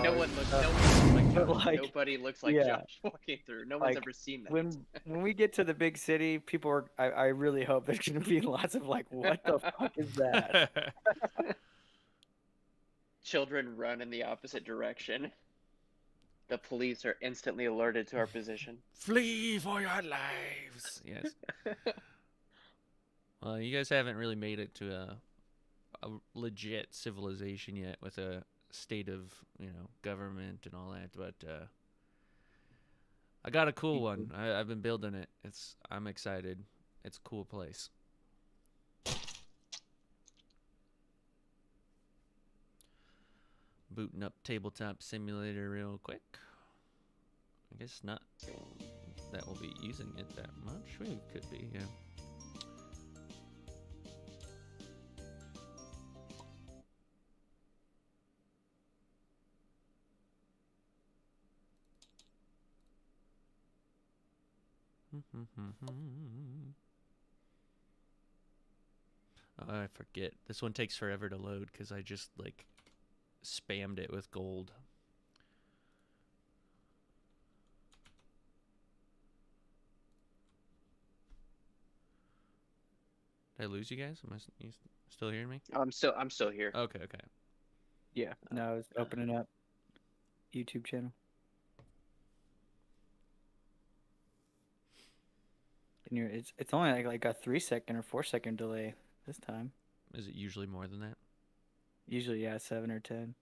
No and one looks. stuff. No one looks like But, Josh. like, Nobody looks like yeah, Josh walking through. No one's like ever seen when we get to the big city, people are. I really hope there's gonna be lots of like, what the fuck is that? that. Children run in the opposite direction. The police are instantly alerted to our position. Flee for your lives. Yes. Well, you guys haven't really made it to a legit civilization yet with a state of, government and all that, but I got a cool one. I've been building it. I'm excited. It's a cool place. Booting up Tabletop Simulator real quick. I guess not that we'll be using it that much. We could be, yeah. Oh, I forget. This one takes forever to load because I just, spammed it with gold. Did I lose you guys? You still hearing me? I'm still here. Okay. Yeah. No, I was opening up YouTube channel. And it's only like a 3-second or 4-second delay this time. Is it usually more than that? Usually, yeah, 7 or 10.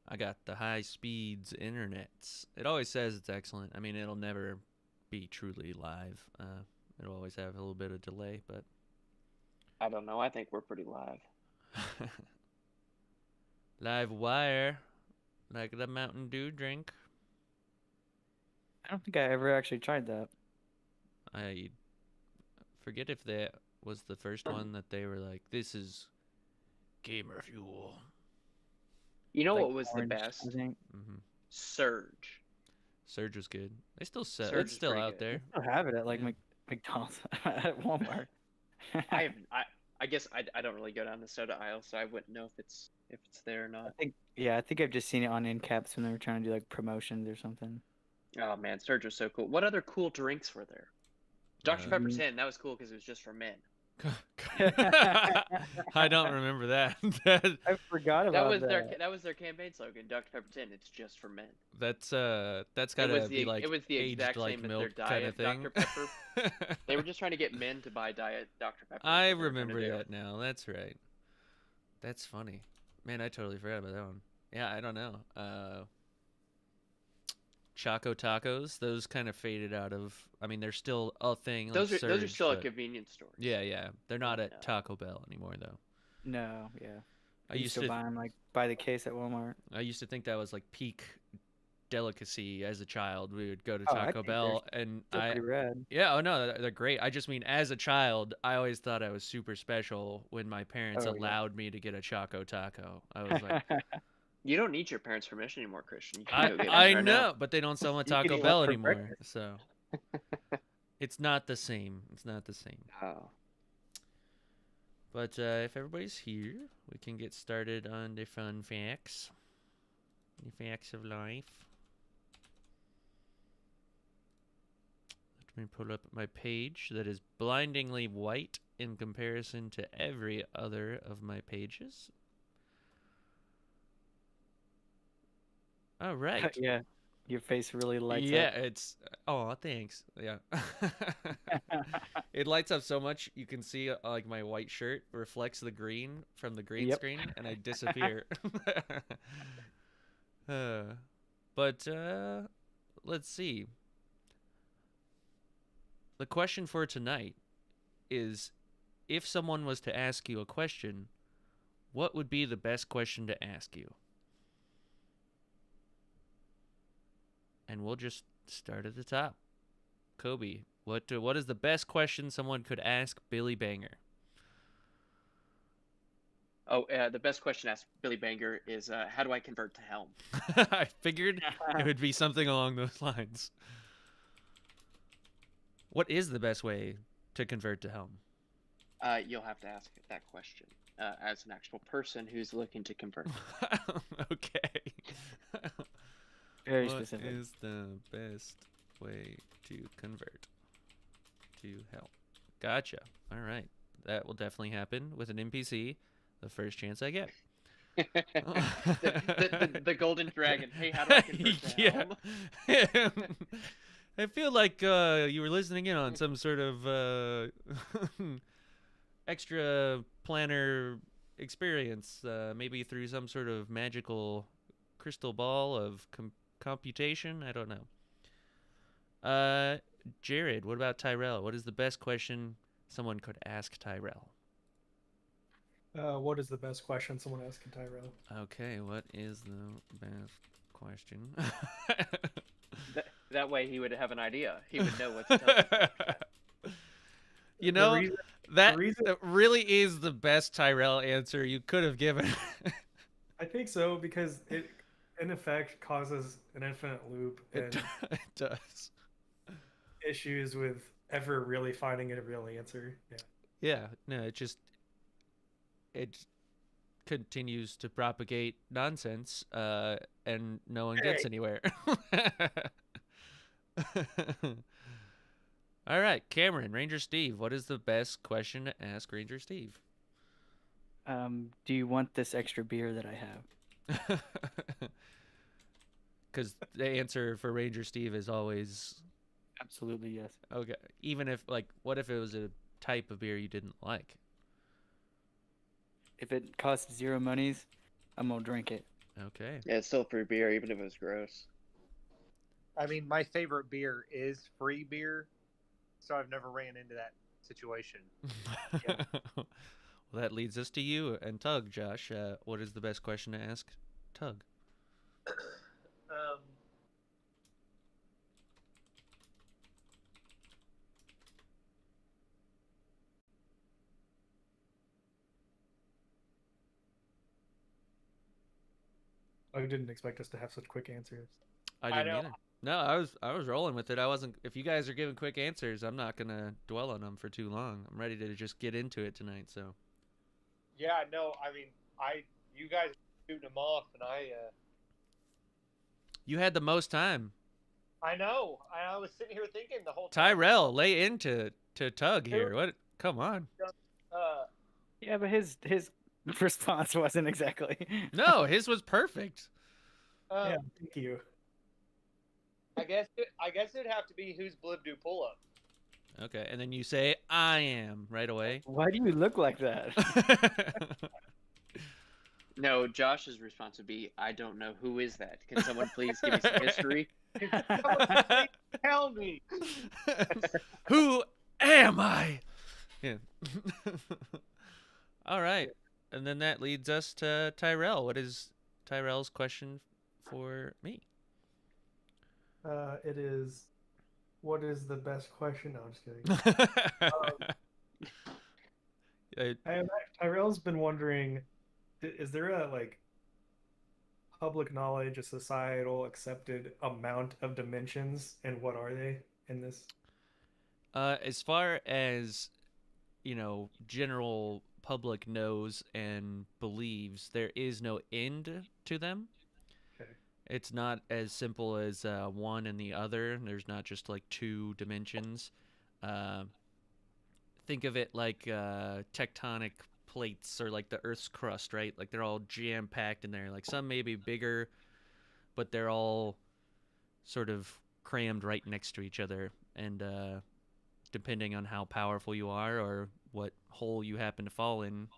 I got the high speeds internets. It always says it's excellent. I mean, it'll never be truly live. It'll always have a little bit of delay, but I don't know. I think we're pretty live. live wire, like the Mountain Dew drink. I don't think I ever actually tried that. I forget if that was the first one that they were like, this is gamer fuel. You know Like what was orange, the best? I think. Surge. Surge was good. They still sell. Surge It's is still pretty out good. there. I still have it at like McDonald's at Walmart. I guess I don't really go down the soda aisle, so I wouldn't know if it's there or not. I think I've just seen it on end caps when they were trying to do like promotions or something. Oh man, Surge was so cool. What other cool drinks were there? Dr. Pepper 10, that was cool because it was just for men. I don't remember that. I forgot about that. That was their campaign slogan. Dr. Pepper 10, it's just for men. That's gotta be like it was the aged exact like same as milk their kind of diet thing. Dr. Pepper. They were just trying to get men to buy diet Dr. Pepper. I remember that now. That's right. That's funny. Man, I totally forgot about that one. Yeah, I don't know. Choco Tacos, those kind of faded out of. I mean, they're still a thing. Those like are still but, at convenience stores. Yeah. They're not at Taco Bell anymore, though. No, yeah. I used to buy them like by the case at Walmart. I used to think that was like peak delicacy as a child. We would go to Taco Bell and pretty rad. Yeah, oh no, they're great. I just mean as a child, I always thought I was super special when my parents allowed me to get a Choco Taco. I was like, you don't need your parents' permission anymore, Christian. I know, but they don't sell them at Taco Bell anymore, so it's not the same. It's not the same. Oh. But if everybody's here, we can get started on the fun facts. The facts of life. Let me pull up my page that is blindingly white in comparison to every other of my pages. All right. Yeah. Your face really lights up. Yeah, it's... Oh, thanks. Yeah. It lights up so much, you can see like my white shirt reflects the green from the green screen, and I disappear. But let's see. The question for tonight is, if someone was to ask you a question, what would be the best question to ask you? And we'll just start at the top. Kobe, what is the best question someone could ask Billy Banger? Oh, the best question asked Billy Banger is, how do I convert to Helm? I figured it would be something along those lines. What is the best way to convert to Helm? You'll have to ask that question as an actual person who's looking to convert. Okay. Very What specific. is the best way to convert to hell? Gotcha. All right. That will definitely happen with an NPC the first chance I get. The golden dragon. Hey, how do I convert to Yeah. hell? I feel like you were listening in on some sort of extra planner experience, maybe through some sort of magical crystal ball of computation. I don't know. Jared, what about Tyrell? What is the best question someone could ask Tyrell? What is the best question someone asked Tyrell? Okay, what is the best question? That way he would have an idea. He would know what to tell you. You know, reason, that reason, really is the best Tyrell answer you could have given. I think so, because it, in effect, causes an infinite loop and It does. issues with ever really finding a real answer. Yeah. Yeah, no, it continues to propagate nonsense, and no one gets anywhere. All right, Cameron, Ranger Steve, what is the best question to ask Ranger Steve? Do you want this extra beer that I have? Because the answer for Ranger Steve is always Absolutely, yes. okay. Even if, like, what if it was a type of beer you didn't like? If it costs 0 monies, I'm gonna drink it. Okay. Yeah, it's still free beer, even if it was gross. I mean, my favorite beer is free beer, so I've never ran into that situation. Yeah. Well, that leads us to you and Tug, Josh. What is the best question to ask Tug? I didn't expect us to have such quick answers. I didn't either. No, I was rolling with it. I wasn't. If you guys are giving quick answers, I'm not gonna dwell on them for too long. I'm ready to just get into it tonight. So. Yeah, no, I mean, you guys shooting them off, and You had the most time. I know. I was sitting here thinking the whole time. Tyrell, lay into Tug here. What? Come on. Yeah, but his response wasn't exactly. No, his was perfect. Yeah, thank you. I guess it'd have to be who's Blib do pull up. Okay, and then you say I am right away. Why do you look like that? No, Josh's response would be, I don't know, who is that? Can someone please give me some history? Tell me. Who am I? Yeah. All right. And then that leads us to Tyrell. What is Tyrell's question for me? It is, what is the best question? No, I'm just kidding. Tyrell's been wondering, is there a public knowledge, a societal accepted amount of dimensions, and what are they in this? As far as general public knows and believes, there is no end to them. Okay. It's not as simple as one and the other. There's not just like two dimensions. Think of it like tectonic plates or like the Earth's crust, right? Like they're all jam-packed in there. Like some may be bigger, but they're all sort of crammed right next to each other. And depending on how powerful you are or what hole you happen to fall in,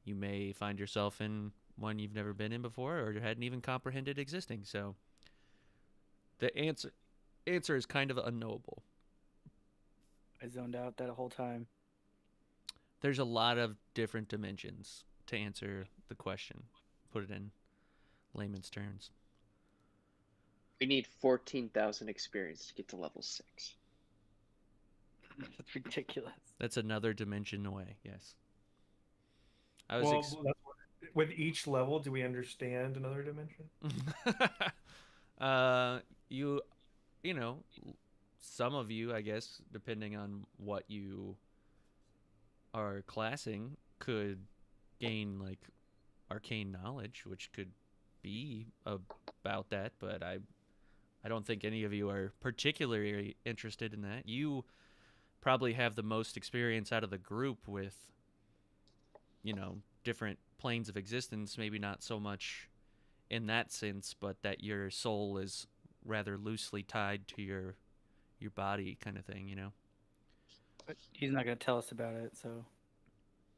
you may find yourself in one you've never been in before or hadn't even comprehended existing. So the answer is kind of unknowable. I zoned out that whole time. There's a lot of different dimensions to answer the question. Put it in layman's terms. We need 14,000 experience to get to level 6. That's ridiculous. That's another dimension away, yes. With each level, do we understand another dimension? You know, some of you, I guess, depending on what you are classing could gain like arcane knowledge, which could be about that, but I don't think any of you are particularly interested in that. You probably have the most experience out of the group with, different planes of existence, maybe not so much in that sense, but that your soul is rather loosely tied to your body kind of thing, But he's not going to tell us about it, so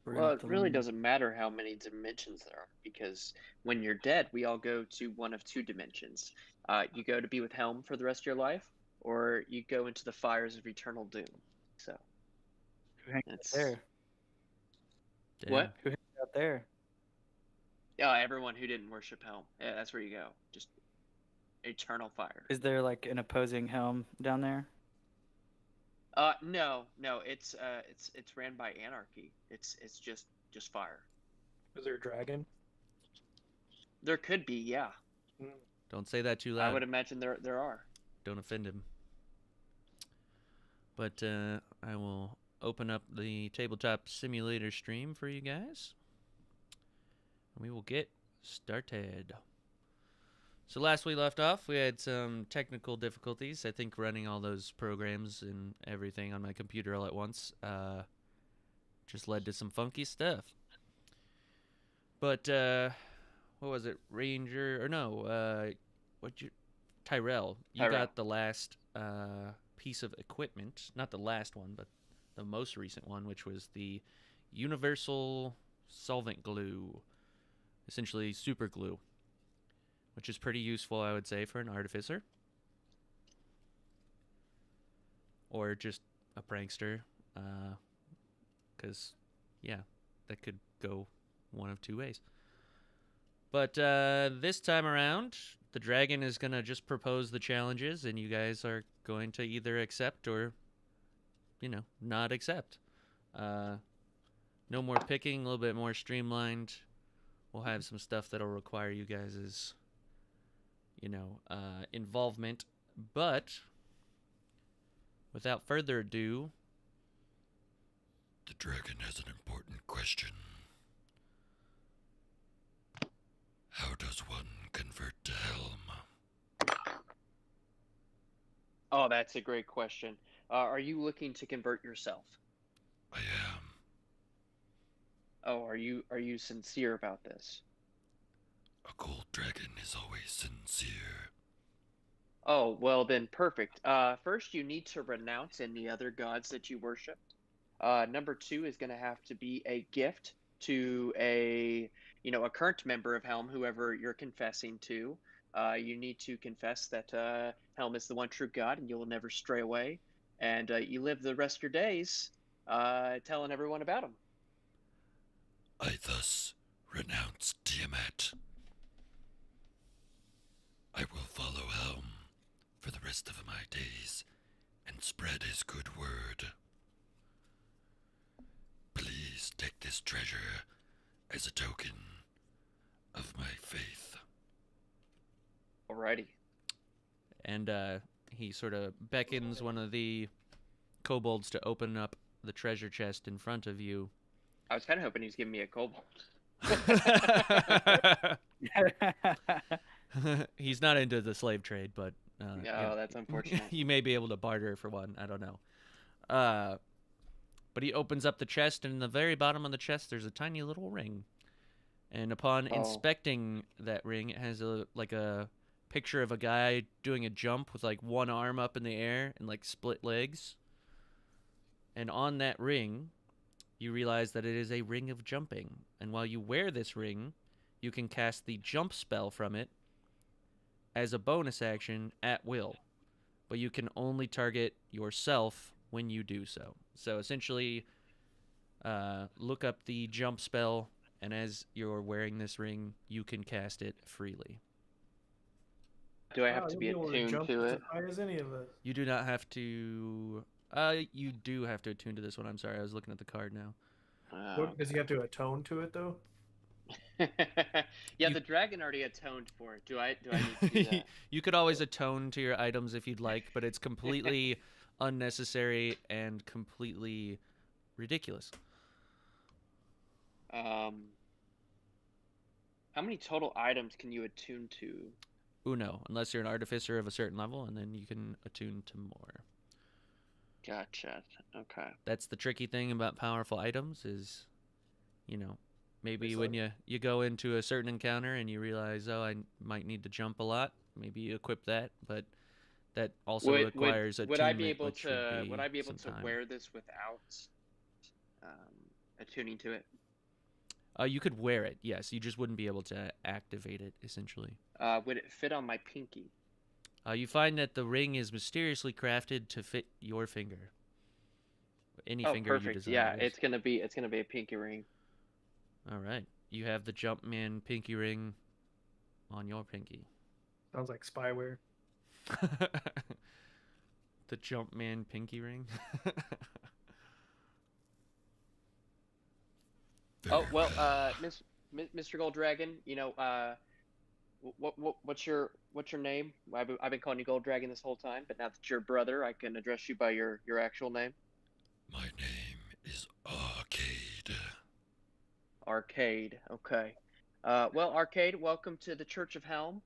we're going Well, to it have to really learn. doesn't matter how many dimensions there are, because when you're dead, we all go to one of two dimensions. You go to be with Helm for the rest of your life, or you go into the fires of eternal doom. So Who hangs out it's there? Damn. what? Who hangs out there? Yeah, everyone who didn't worship Helm. Yeah, that's where you go. Just eternal fire. Is there like an opposing helm down there? No, it's ran by anarchy. It's just fire. Is there a dragon? There could be, yeah. Don't say that too I loud. would imagine there are. Don't offend him. But I will open up the tabletop simulator stream for you guys. And we will get started. So last we left off, we had some technical difficulties. I think running all those programs and everything on my computer all at once just led to some funky stuff. But what was it, Ranger? Or no, Tyrell, you Tyrell. got the last piece of equipment. Not the last one, but the most recent one, which was the Universal Solvent Glue. Essentially super glue. Which is pretty useful, I would say, for an artificer. Or just a prankster. Because, yeah, that could go one of two ways. But this time around, the dragon is going to just propose the challenges, and you guys are going to either accept or, not accept. No more picking, a little bit more streamlined. We'll have some stuff that'll require you guys' involvement. But without further ado, the dragon has an important question. How does one convert to Helm? Oh, that's a great question. Are you looking to convert yourself? I am. Oh, are you sincere about this? A gold dragon is always sincere. Oh, well then, perfect. First, you need to renounce any other gods that you worshipped. Number two is going to have to be a gift to a current member of Helm, whoever you're confessing to. You need to confess that Helm is the one true God, and you will never stray away. And you live the rest of your days telling everyone about him. I thus renounce Tiamat. I will follow Helm for the rest of my days and spread his good word. Please take this treasure as a token of my faith. Alrighty. and he sort of beckons one of the kobolds to open up the treasure chest in front of you. I was kind of hoping he was giving me a kobold. He's not into the slave trade, but No, that's unfortunate. you may be able to barter for one. I don't know. But he opens up the chest, and in the very bottom of the chest, there's a tiny little ring. And upon inspecting that ring, it has a picture of a guy doing a jump with like one arm up in the air and like split legs. And on that ring, you realize that it is a ring of jumping. And while you wear this ring, you can cast the jump spell from it as a bonus action at will. But you can only target yourself when you do so. So essentially, look up the jump spell, and as you're wearing this ring, you can cast it freely. Do I have to you'll be able attuned jump to as it? high as any of us. You do not have to... you do have to attune to this one. I'm sorry, I was looking at the card now. Does he have to atone to it though? Yeah, the dragon already atoned for it. Do I need to do that? You could always atone to your items if you'd like, but it's completely unnecessary and completely ridiculous. How many total items can you attune to? Uno, unless you're an artificer of a certain level, and then you can attune to more. Gotcha. Okay. That's the tricky thing about powerful items is, you know, maybe They when suck. you go into a certain encounter and you realize, oh, I might need to jump a lot, maybe you equip that, but that also requires Would I be attunement, able which would to be some to time. wear this without um, attuning to it? You could wear it, yes. You just wouldn't be able to activate it, essentially. Would it fit on my pinky? You find that the ring is mysteriously crafted to fit your finger. Any Oh, finger you perfect. desire. Yeah, Yes. it's gonna be a pinky ring. All right. You have the Jumpman pinky ring on your pinky. Sounds like spyware. The Jumpman pinky ring. Oh Very well, well. Mr. Gold Dragon, what's your name? I've been calling you Gold Dragon this whole time, but now that you're a brother, I can address you by your actual name. My name is Arcade. Arcade. Okay. Well, Arcade, welcome to the Church of Helm.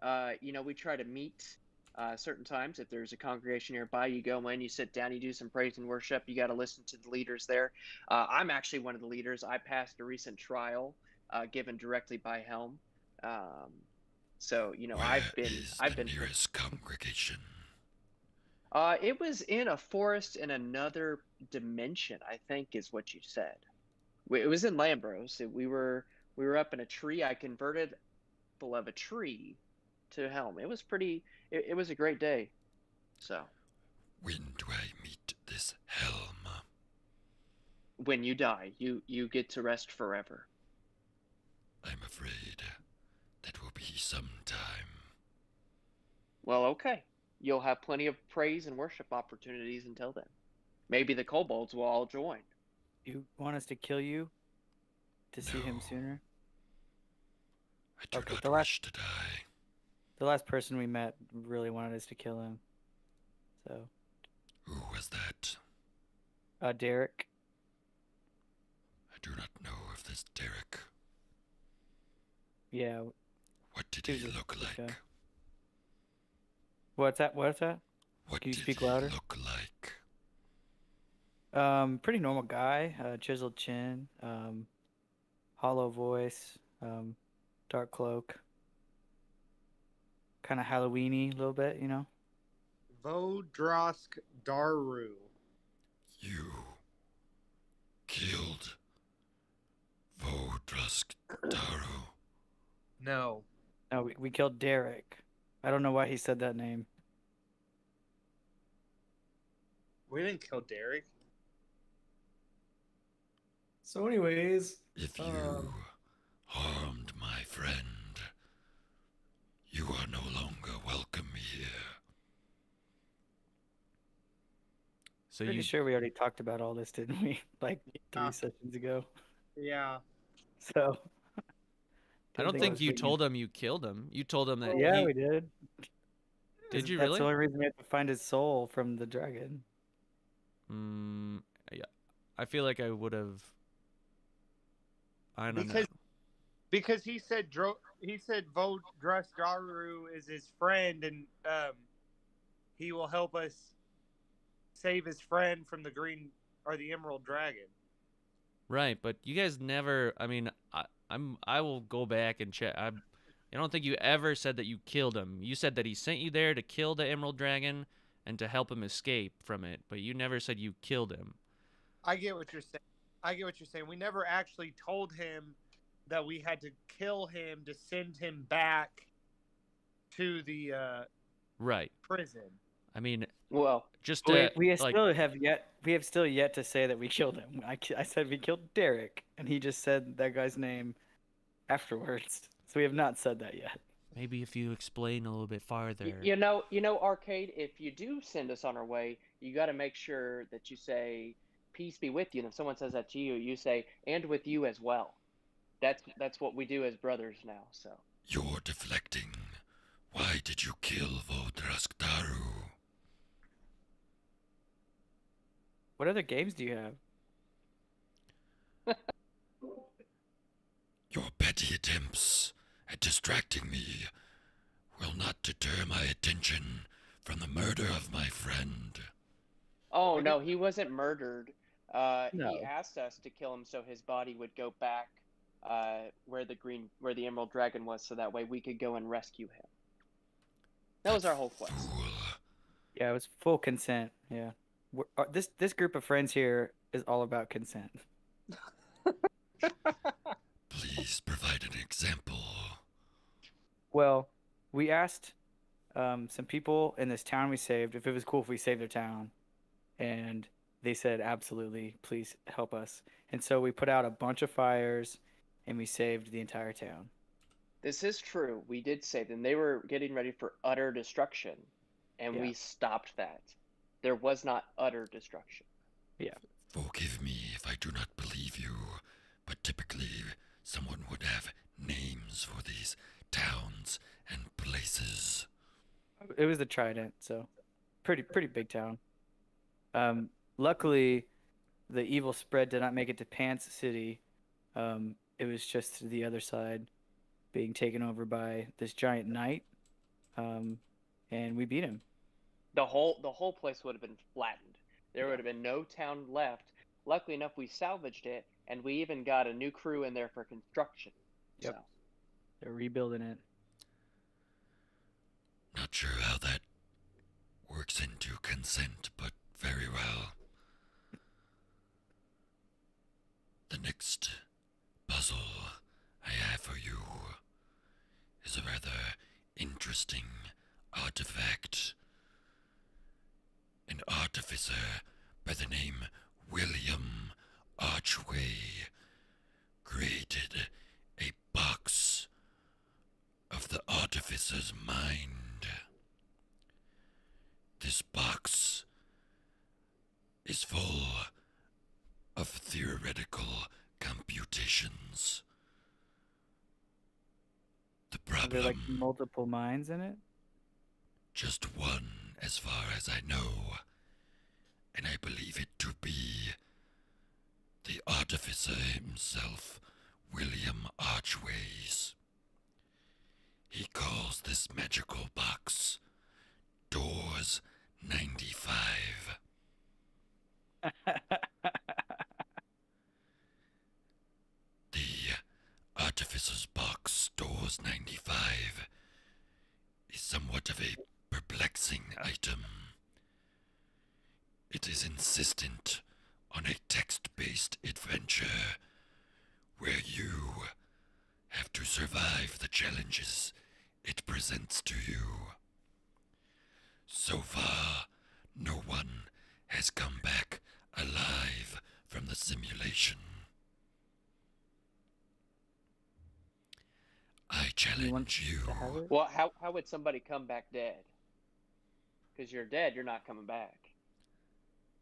We try to meet certain times. If there's a congregation nearby, you go in, you sit down, you do some praise and worship. You got to listen to the leaders there. I'm actually one of the leaders. I passed a recent trial given directly by Helm. So Where I've been is I've the been. nearest congregation? It was in a forest in another dimension, I think, is what you said. It was in Lambros. We were up in a tree. I converted full of a tree to Helm. It was pretty. It was a great day. So When do I meet this helm? when you die, you get to rest forever. I'm afraid that will be some time. Well, okay. You'll have plenty of praise and worship opportunities until then. Maybe the kobolds will all join. You want us to kill you to see him No. sooner? I do Okay, not the last- wish to die. The last person we met really wanted us to kill him. So, Who was that? Derek. I do not know of this Derek. Yeah. What did He he was a look good like? guy. What's that? What's that? What Can you did speak he louder? look like? Pretty normal guy. Chiseled chin. Hollow voice. Dark cloak. Kind of Halloween-y a little bit, you know? Vodrosk Daru. You killed Vodrusk Daru. No. No, we killed Derek. I don't know why he said that name. We didn't kill Derek. So, anyways, If you harmed my friend, you are no longer welcome here. So Pretty you sure we already talked about all this, didn't we? Like 3 Yeah. sessions ago. Yeah. So. I don't it think was you big- told him you killed him. You told him that Yeah, he we did. Did you That's really? the only reason we had to find his soul from the dragon. Yeah. I feel like I would have. I don't know. Because he said Vodrosk Daru is his friend, and he will help us save his friend from the green or the emerald dragon. Right, but you guys never. I mean, I will go back and check. I don't think you ever said that you killed him. You said that he sent you there to kill the Emerald Dragon and to help him escape from it, but you never said you killed him. I get what you're saying. We never actually told him that we had to kill him to send him back to the Right. prison. I mean, Well, just We like still have yet to say that we killed him. I said we killed Derek, and he just said that guy's name afterwards. So we have not said that yet. maybe if you explain a little bit farther. Arcade, if you do send us on our way, you got to make sure that you say, "Peace be with you." And if someone says that to you, you say, "And with you as well." That's what we do as brothers now. So You're deflecting. Why did you kill Vodrusk Daru? What other games do you have? distracting me will not deter my attention from the murder of my friend. Oh no, he wasn't murdered. He No. asked us to kill him so his body would go back where the Emerald Dragon was, so that way we could go and rescue him. That was our whole quest. Fool. Yeah, it was full consent. Yeah. This group of friends here is all about consent. Please provide an example. Well, we asked some people in this town we saved if it was cool if we saved their town, and they said absolutely, please help us. And so we put out a bunch of fires, and we saved the entire town. This is true. We did save them. They were getting ready for utter destruction, and Yeah. we stopped that. There was not utter destruction. Forgive me if I do not believe you, but typically someone would have names for these towns and places. It was the Trident, so pretty big town. Luckily, the evil spread did not make it to Pants City. It was just to the other side, being taken over by this giant knight, and we beat him. The whole place would have been flattened. There would have been no town left. Luckily enough, we salvaged it, and we even got a new crew in there for construction. Yep. So. They're rebuilding it. Not sure how that works into consent, but very well. The next puzzle I have for you is a rather interesting artifact. An artificer by the name William Archway created a box of the artificer's mind. This box is full of theoretical computations. The Are there like problem, multiple minds in it? just one as far as I know, and I believe it to be the artificer himself, William Archways. He calls this magical box Doors 95. The artificer's box, Doors 95, is somewhat of a perplexing item. It is insistent on a text-based adventure where you have to survive the challenges it presents to you. So far, no one has come back alive from the simulation. I challenge you. To have it? Well, how would somebody come back dead? Because you're dead, you're not coming back.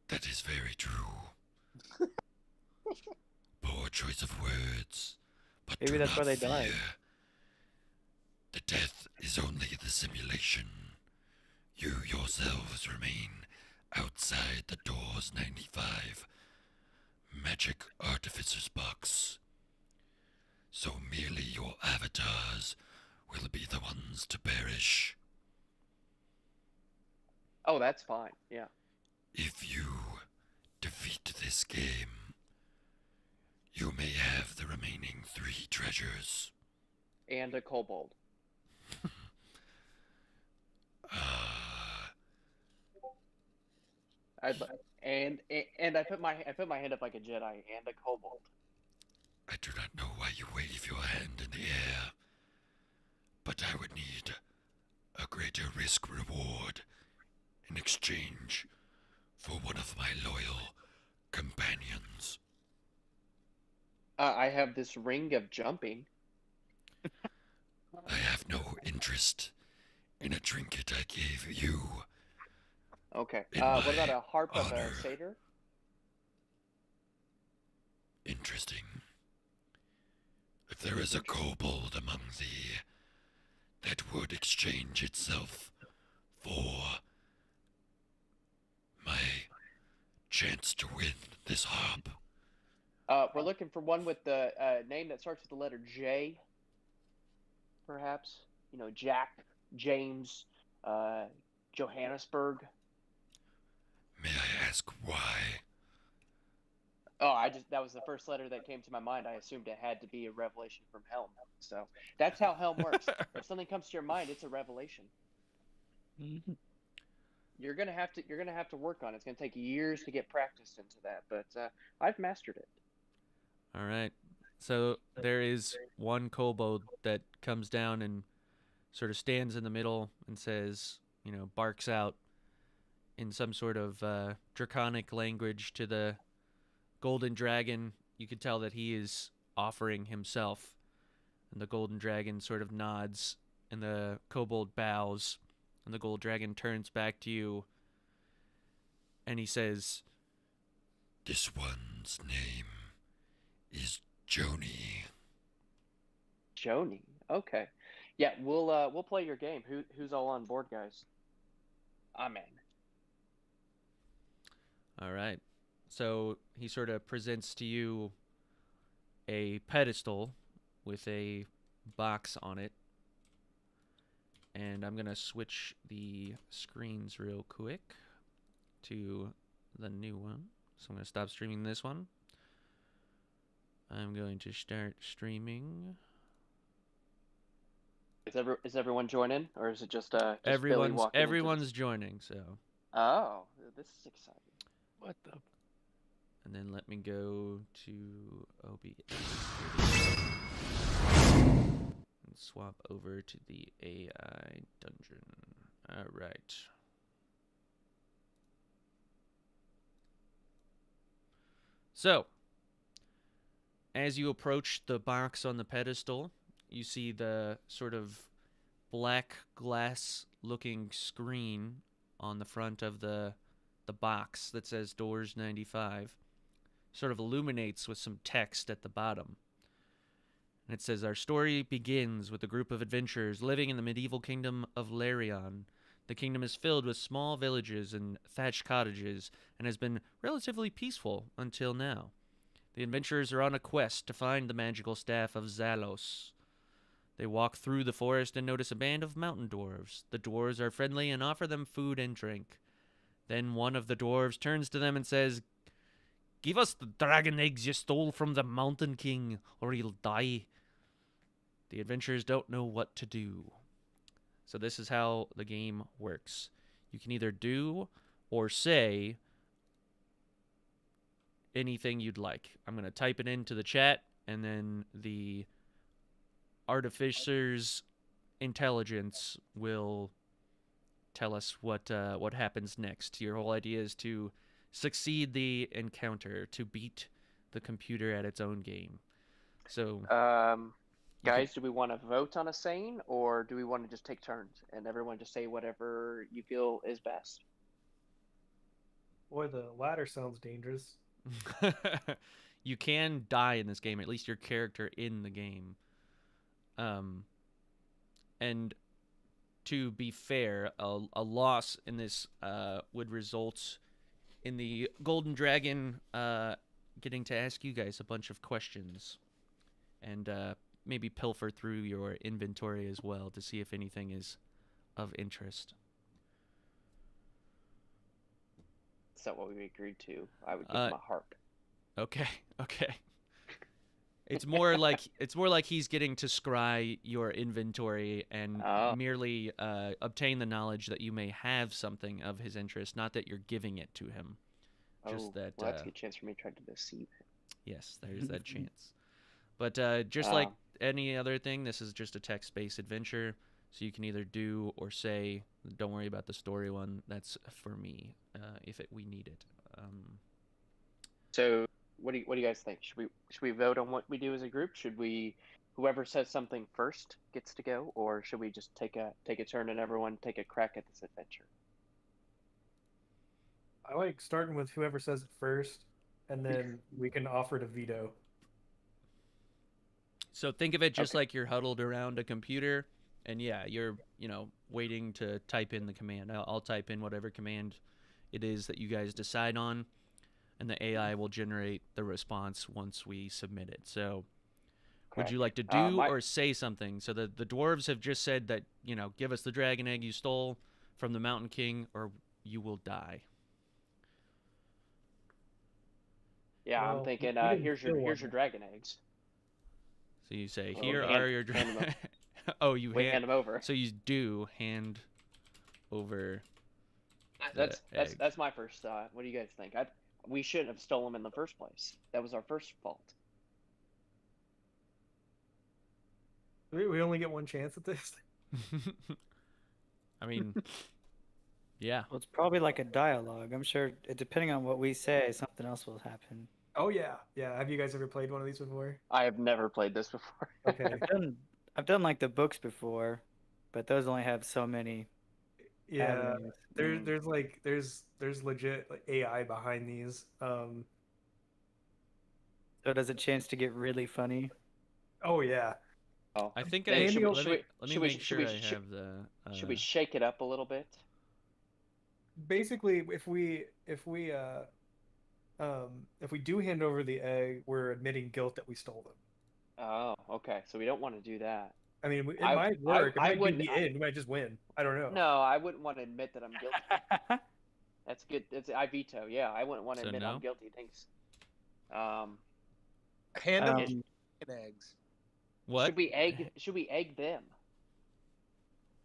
That is very true. Poor choice of words, but Maybe do that's not why they fear. died. The death is only the simulation. You yourselves remain outside the Doors 95 magic artificer's box. So merely your avatars will be the ones to perish. Oh, that's fine. Yeah. If you defeat this game, you may have the remaining 3 treasures. And a kobold. And I put my hand up like a Jedi and a kobold. I do not know why you wave your hand in the air, but I would need a greater risk reward in exchange for one of my loyal companions. I have this ring of jumping. I have no interest in a trinket I gave you. Okay. In What my about a harp of honor. a satyr? Interesting. If there is a kobold among thee that would exchange itself for my chance to win this harp, We're looking for one with the name that starts with the letter J. perhaps? Jack, James, Johannesburg. May I ask why? Oh, that was the first letter that came to my mind. I assumed it had to be a revelation from Helm. So that's how Helm works. If something comes to your mind, it's a revelation. Mhm. You're gonna have to work on it. It's gonna take years to get practiced into that, but I've mastered it. All right. So there is one kobold that comes down and sort of stands in the middle and says, barks out in some sort of draconic language to the golden dragon. You could tell that he is offering himself. And the golden dragon sort of nods, and the kobold bows, and the gold dragon turns back to you, and he says, This one's name is Joni. Joni. Okay. Yeah, we'll play your game. Who's all on board, guys? I'm in. all right. So he sort of presents to you a pedestal with a box on it. And I'm going to switch the screens real quick to the new one. So I'm going to stop streaming this one. I'm going to start streaming. Is everyone joining, or is it just Billy walking into Everyone's joining, so. Oh, this is exciting. What the? And then let me go to OBS and swap over to the AI dungeon. All right. So, as you approach the box on the pedestal, you see the sort of black glass looking screen on the front of the box that says Doors 95 sort of illuminates with some text at the bottom. And it says, our story begins with a group of adventurers living in the medieval kingdom of Larion. The kingdom is filled with small villages and thatched cottages and has been relatively peaceful until now. The adventurers are on a quest to find the magical staff of Zalos. They walk through the forest and notice a band of mountain dwarves. The dwarves are friendly and offer them food and drink. Then one of the dwarves turns to them and says, give us the dragon eggs you stole from the Mountain King, or you'll die. The adventurers don't know what to do. So this is how the game works. You can either do or say anything you'd like. I'm going to type it into the chat, and then the artificer's intelligence will tell us what happens next. Your whole idea is to succeed the encounter, to beat the computer at its own game. So, guys, do we want to vote on a saying, or do we want to just take turns and everyone just say whatever you feel is best? Boy, the latter sounds dangerous. you can die in this game, at least your character in the game. And to be fair, a loss in this would result in the Golden Dragon getting to ask you guys a bunch of questions and maybe pilfer through your inventory as well to see if anything is of interest. Is that what we agreed to? I would give him a harp. Okay. It's more like he's getting to scry your inventory and merely obtain the knowledge that you may have something of his interest, not that you're giving it to him. Just that. Well, that's a good chance for me to try to deceive him. Yes, there's that chance. But just like any other thing, this is just a text-based adventure, so you can either do or say. Don't worry about the story one. That's for me if we need it. So. What do you guys think? Should we vote on what we do as a group? Should we, whoever says something first gets to go, or should we just take a turn and everyone take a crack at this adventure? I like starting with whoever says it first, and then we can offer to veto. So think of it just like you're huddled around a computer, and yeah, you're waiting to type in the command. I'll type in whatever command it is that you guys decide on. And the AI will generate the response once we submit it. So Would Okay. you like to do My or say something? So the dwarves have just said that, give us the dragon egg you stole from the Mountain King or you will die. Yeah, I'm Well, thinking. we didn't Here's your steal one. dragon eggs. So you say, Well, here we are hand- your hand 'em Oh, you We hand them over. So you do hand over the egg. That's my first thought. What do you guys think? We shouldn't have stolen them in the first place. That was our first fault. We only get one chance at this. I mean, yeah. Well, it's probably like a dialogue. I'm sure, depending on what we say, something else will happen. Oh yeah, yeah. Have you guys ever played one of these before? I have never played this before. Okay. I've done like the books before, but those only have so many. Yeah. avenues. There's legit like AI behind these. So it has a chance to get really funny. Oh yeah. Oh, I think Hey, I should we- let should me, we- let me should we- make should sure we- I should- have the. should we shake it up a little bit? Basically, if we do hand over the egg, we're admitting guilt that we stole them. Oh, okay. So we don't want to do that. I mean, it I- might work. I It might would- be the end. We might just win. I don't know. No, I wouldn't want to admit that I'm guilty. That's good. I veto. Yeah, I wouldn't want to So admit no? I'm guilty. Thanks. Hand them Um, chicken eggs. What? Should we egg them?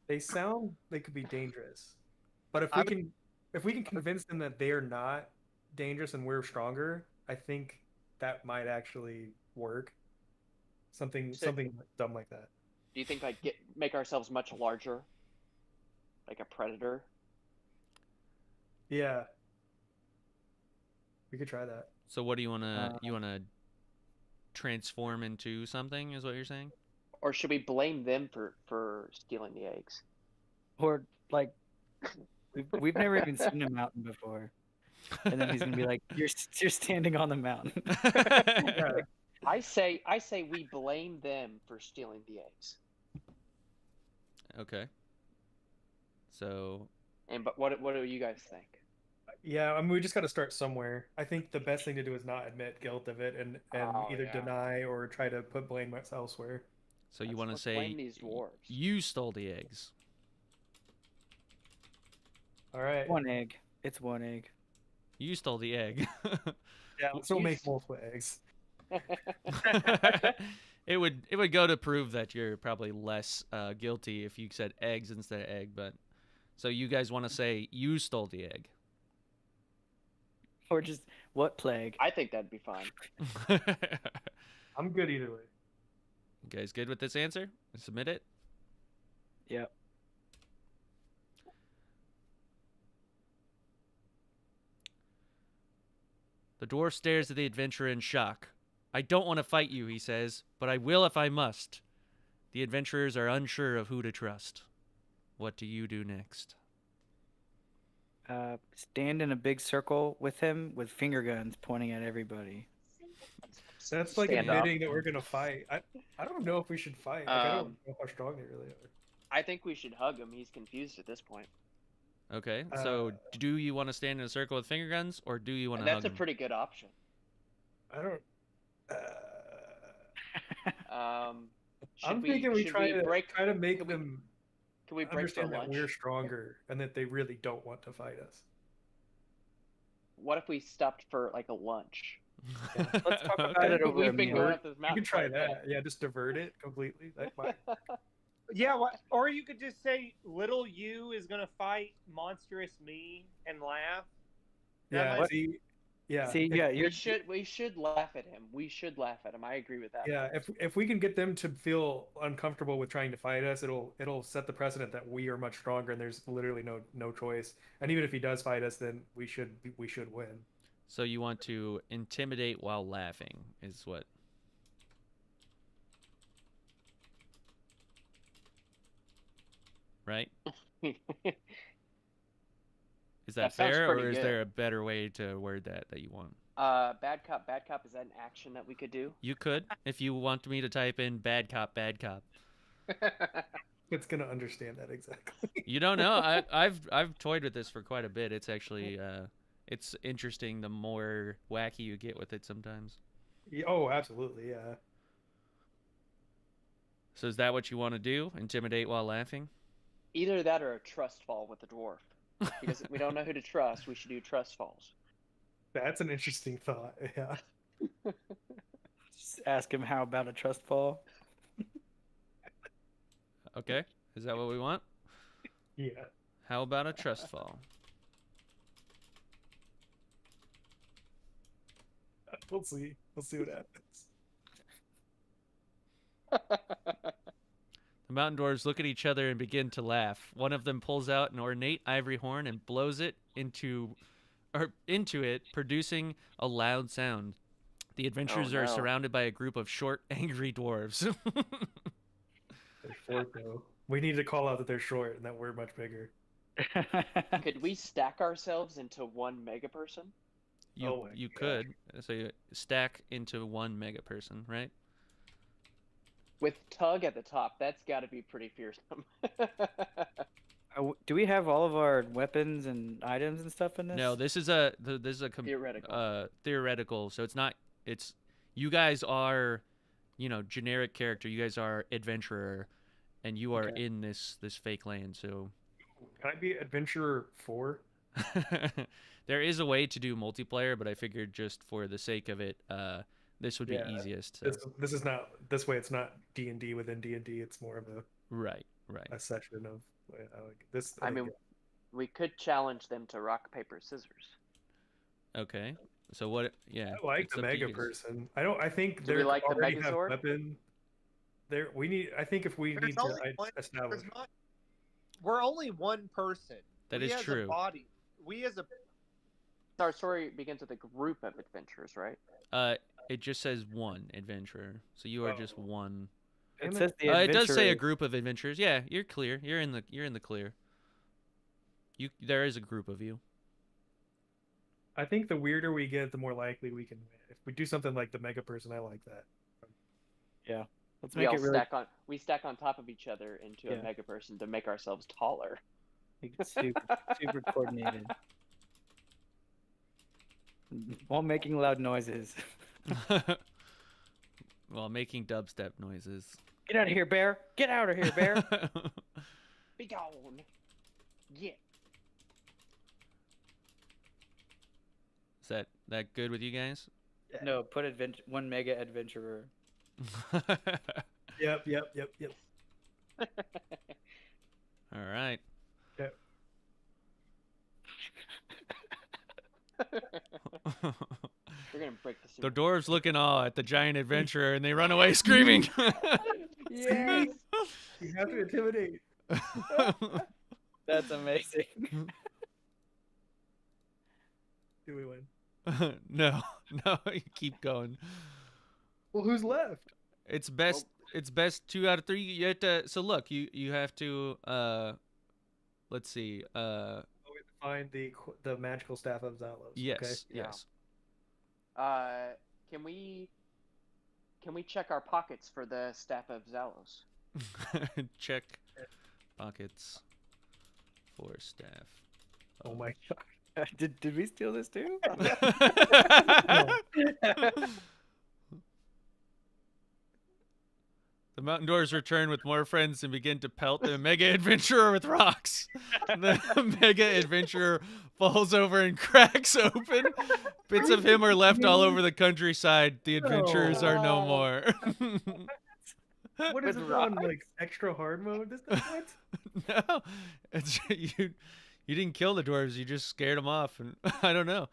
They could be dangerous, but if I we can convince them that they're not dangerous and we're stronger, I think that might actually work. Something dumb like that. Do you think make ourselves much larger, like a predator? Yeah, we could try that. So what do you wanna transform into something? Is what you're saying? Or should we blame them for stealing the eggs? Or like, we've never even seen a mountain before, and then he's gonna be like, "You're standing on the mountain." Yeah. I say we blame them for stealing the eggs. Okay. So But what do you guys think? Yeah, I mean, we just got to start somewhere. I think the best thing to do is not admit guilt of it and Oh, either yeah. deny or try to put blame elsewhere. you want to Let's say blame these dwarves. you stole the eggs. All right. One egg. It's one egg. You stole the egg. Yeah, let's still make multiple eggs. It would go to prove that you're probably less guilty if you said eggs instead of egg, but so you guys want to say you stole the egg. Or just what plague? I think that'd be fine. You I'm good either way. guys good with this answer? Submit it. Yep. The dwarf stares at the adventurer in shock. I don't want to fight you, he says, but I will if I must. The adventurers are unsure of who to trust. What do you do next? Stand in a big circle with him with finger guns pointing at everybody. So that's like Stand up. admitting that we're gonna fight. I don't know if we should fight. Like, I don't know how strong they really are. I think we should hug him. He's confused at this point. Okay, so do you want to stand in a circle with finger guns, or do you want And to that's hug a him? pretty good option. I don't. Should I'm thinking we should try to break? make can we- them Can we break for understand that lunch? we're stronger and that they really don't want to fight us. What if we stopped for like a lunch? Let's talk about Okay. it over a We've been meal. going up this You mountain. could try quite a bit. that. Yeah, just divert it completely. That might. Yeah, or you could just say little you is gonna fight monstrous me and laugh. That Yeah. might- See. Yeah. See, yeah, We should laugh at him. We should laugh at him. I agree with that. Yeah, if we can get them to feel uncomfortable with trying to fight us, it'll set the precedent that we are much stronger and there's literally no choice. And even if he does fight us, then we should win. So you want to intimidate while laughing, is what? Right? Is that That sounds fair, pretty or is good. there a better way to word that you want? Bad cop. Is that an action that we could do? You could, if you want me to type in bad cop, bad cop. It's gonna understand that exactly. You don't know. I've toyed with this for quite a bit. It's actually it's interesting the more wacky you get with it sometimes. Oh, absolutely, yeah. So is that what you want to do? Intimidate while laughing? Either that or a trust fall with the dwarf. Because we don't know who to trust, we should do trust falls. That's an interesting thought. Yeah. Just ask him how about a trust fall. Okay. Is that what we want? Yeah. How about a trust fall? We'll see. We'll see what happens. The mountain dwarves look at each other and begin to laugh. One of them pulls out an ornate ivory horn and blows it into it, producing a loud sound. The adventurers Oh, are no. surrounded by a group of short, angry dwarves. They're short though. We need to call out that they're short and that we're much bigger. Could we stack ourselves into one mega person? You Oh my you God. could. So you stack into one mega person, right? With Tug at the top, that's got to be pretty fearsome. Do we have all of our weapons and items and stuff in this? No, this is Theoretical. theoretical. So it's you guys are, generic character. You guys are adventurer, and you are Okay. in this fake land. So Can I be Adventurer 4? there is a way to do multiplayer, but I figured just for the sake of it, this would be Yeah, easiest. So. This is not this way. It's not D&D within D&D. It's more of Right. a session of like this. I mean, we could challenge them to rock, paper, scissors. Okay. So what? Yeah. I like it's the up to you mega guys. person. I think Do we they like the already have Megazord? weapon. There, we need. I think if we There's need to only one- establish. We're only one person. That we is as true. A body. We as a Our story begins with a group of adventurers, right? It just says one adventurer. So you are just one. It Damn says the It does say a adventurer- group of adventurers. Yeah, you're clear. You're in the clear. There is a group of you. I think the weirder we get, the more likely we can win. If we do something like the mega person, I like that. Let's We make all it really stack on top of each other into Yeah. a mega person to make ourselves taller. super coordinated. While making loud noises. While making dubstep noises. Get out of here, bear! Get out of here, bear! Be gone. Yeah. Is that good with you guys? No, put one mega adventurer. Yep. All right. We're gonna break this. The dwarves look in awe at the giant adventurer, and they run away screaming. Yes. You have to intimidate. That's amazing. Do we win? No, you keep going. Well, who's left? It's best. It's best 2 out of 3. You have to. So look, you have to. Let's see. We have to find the magical staff of Zalos. Yes. Okay. Yes. Can we check our pockets for the staff of Zalos? Check pockets for staff. Oh my god. Did we steal this too? The mountain dwarves return with more friends and begin to pelt the mega adventurer with rocks. The mega adventurer falls over and cracks open. Bits of him are left all over the countryside. The adventurers are no more. What is With it on like extra hard mode? What? No, it's you. You didn't kill the dwarves. You just scared them off, and I don't know.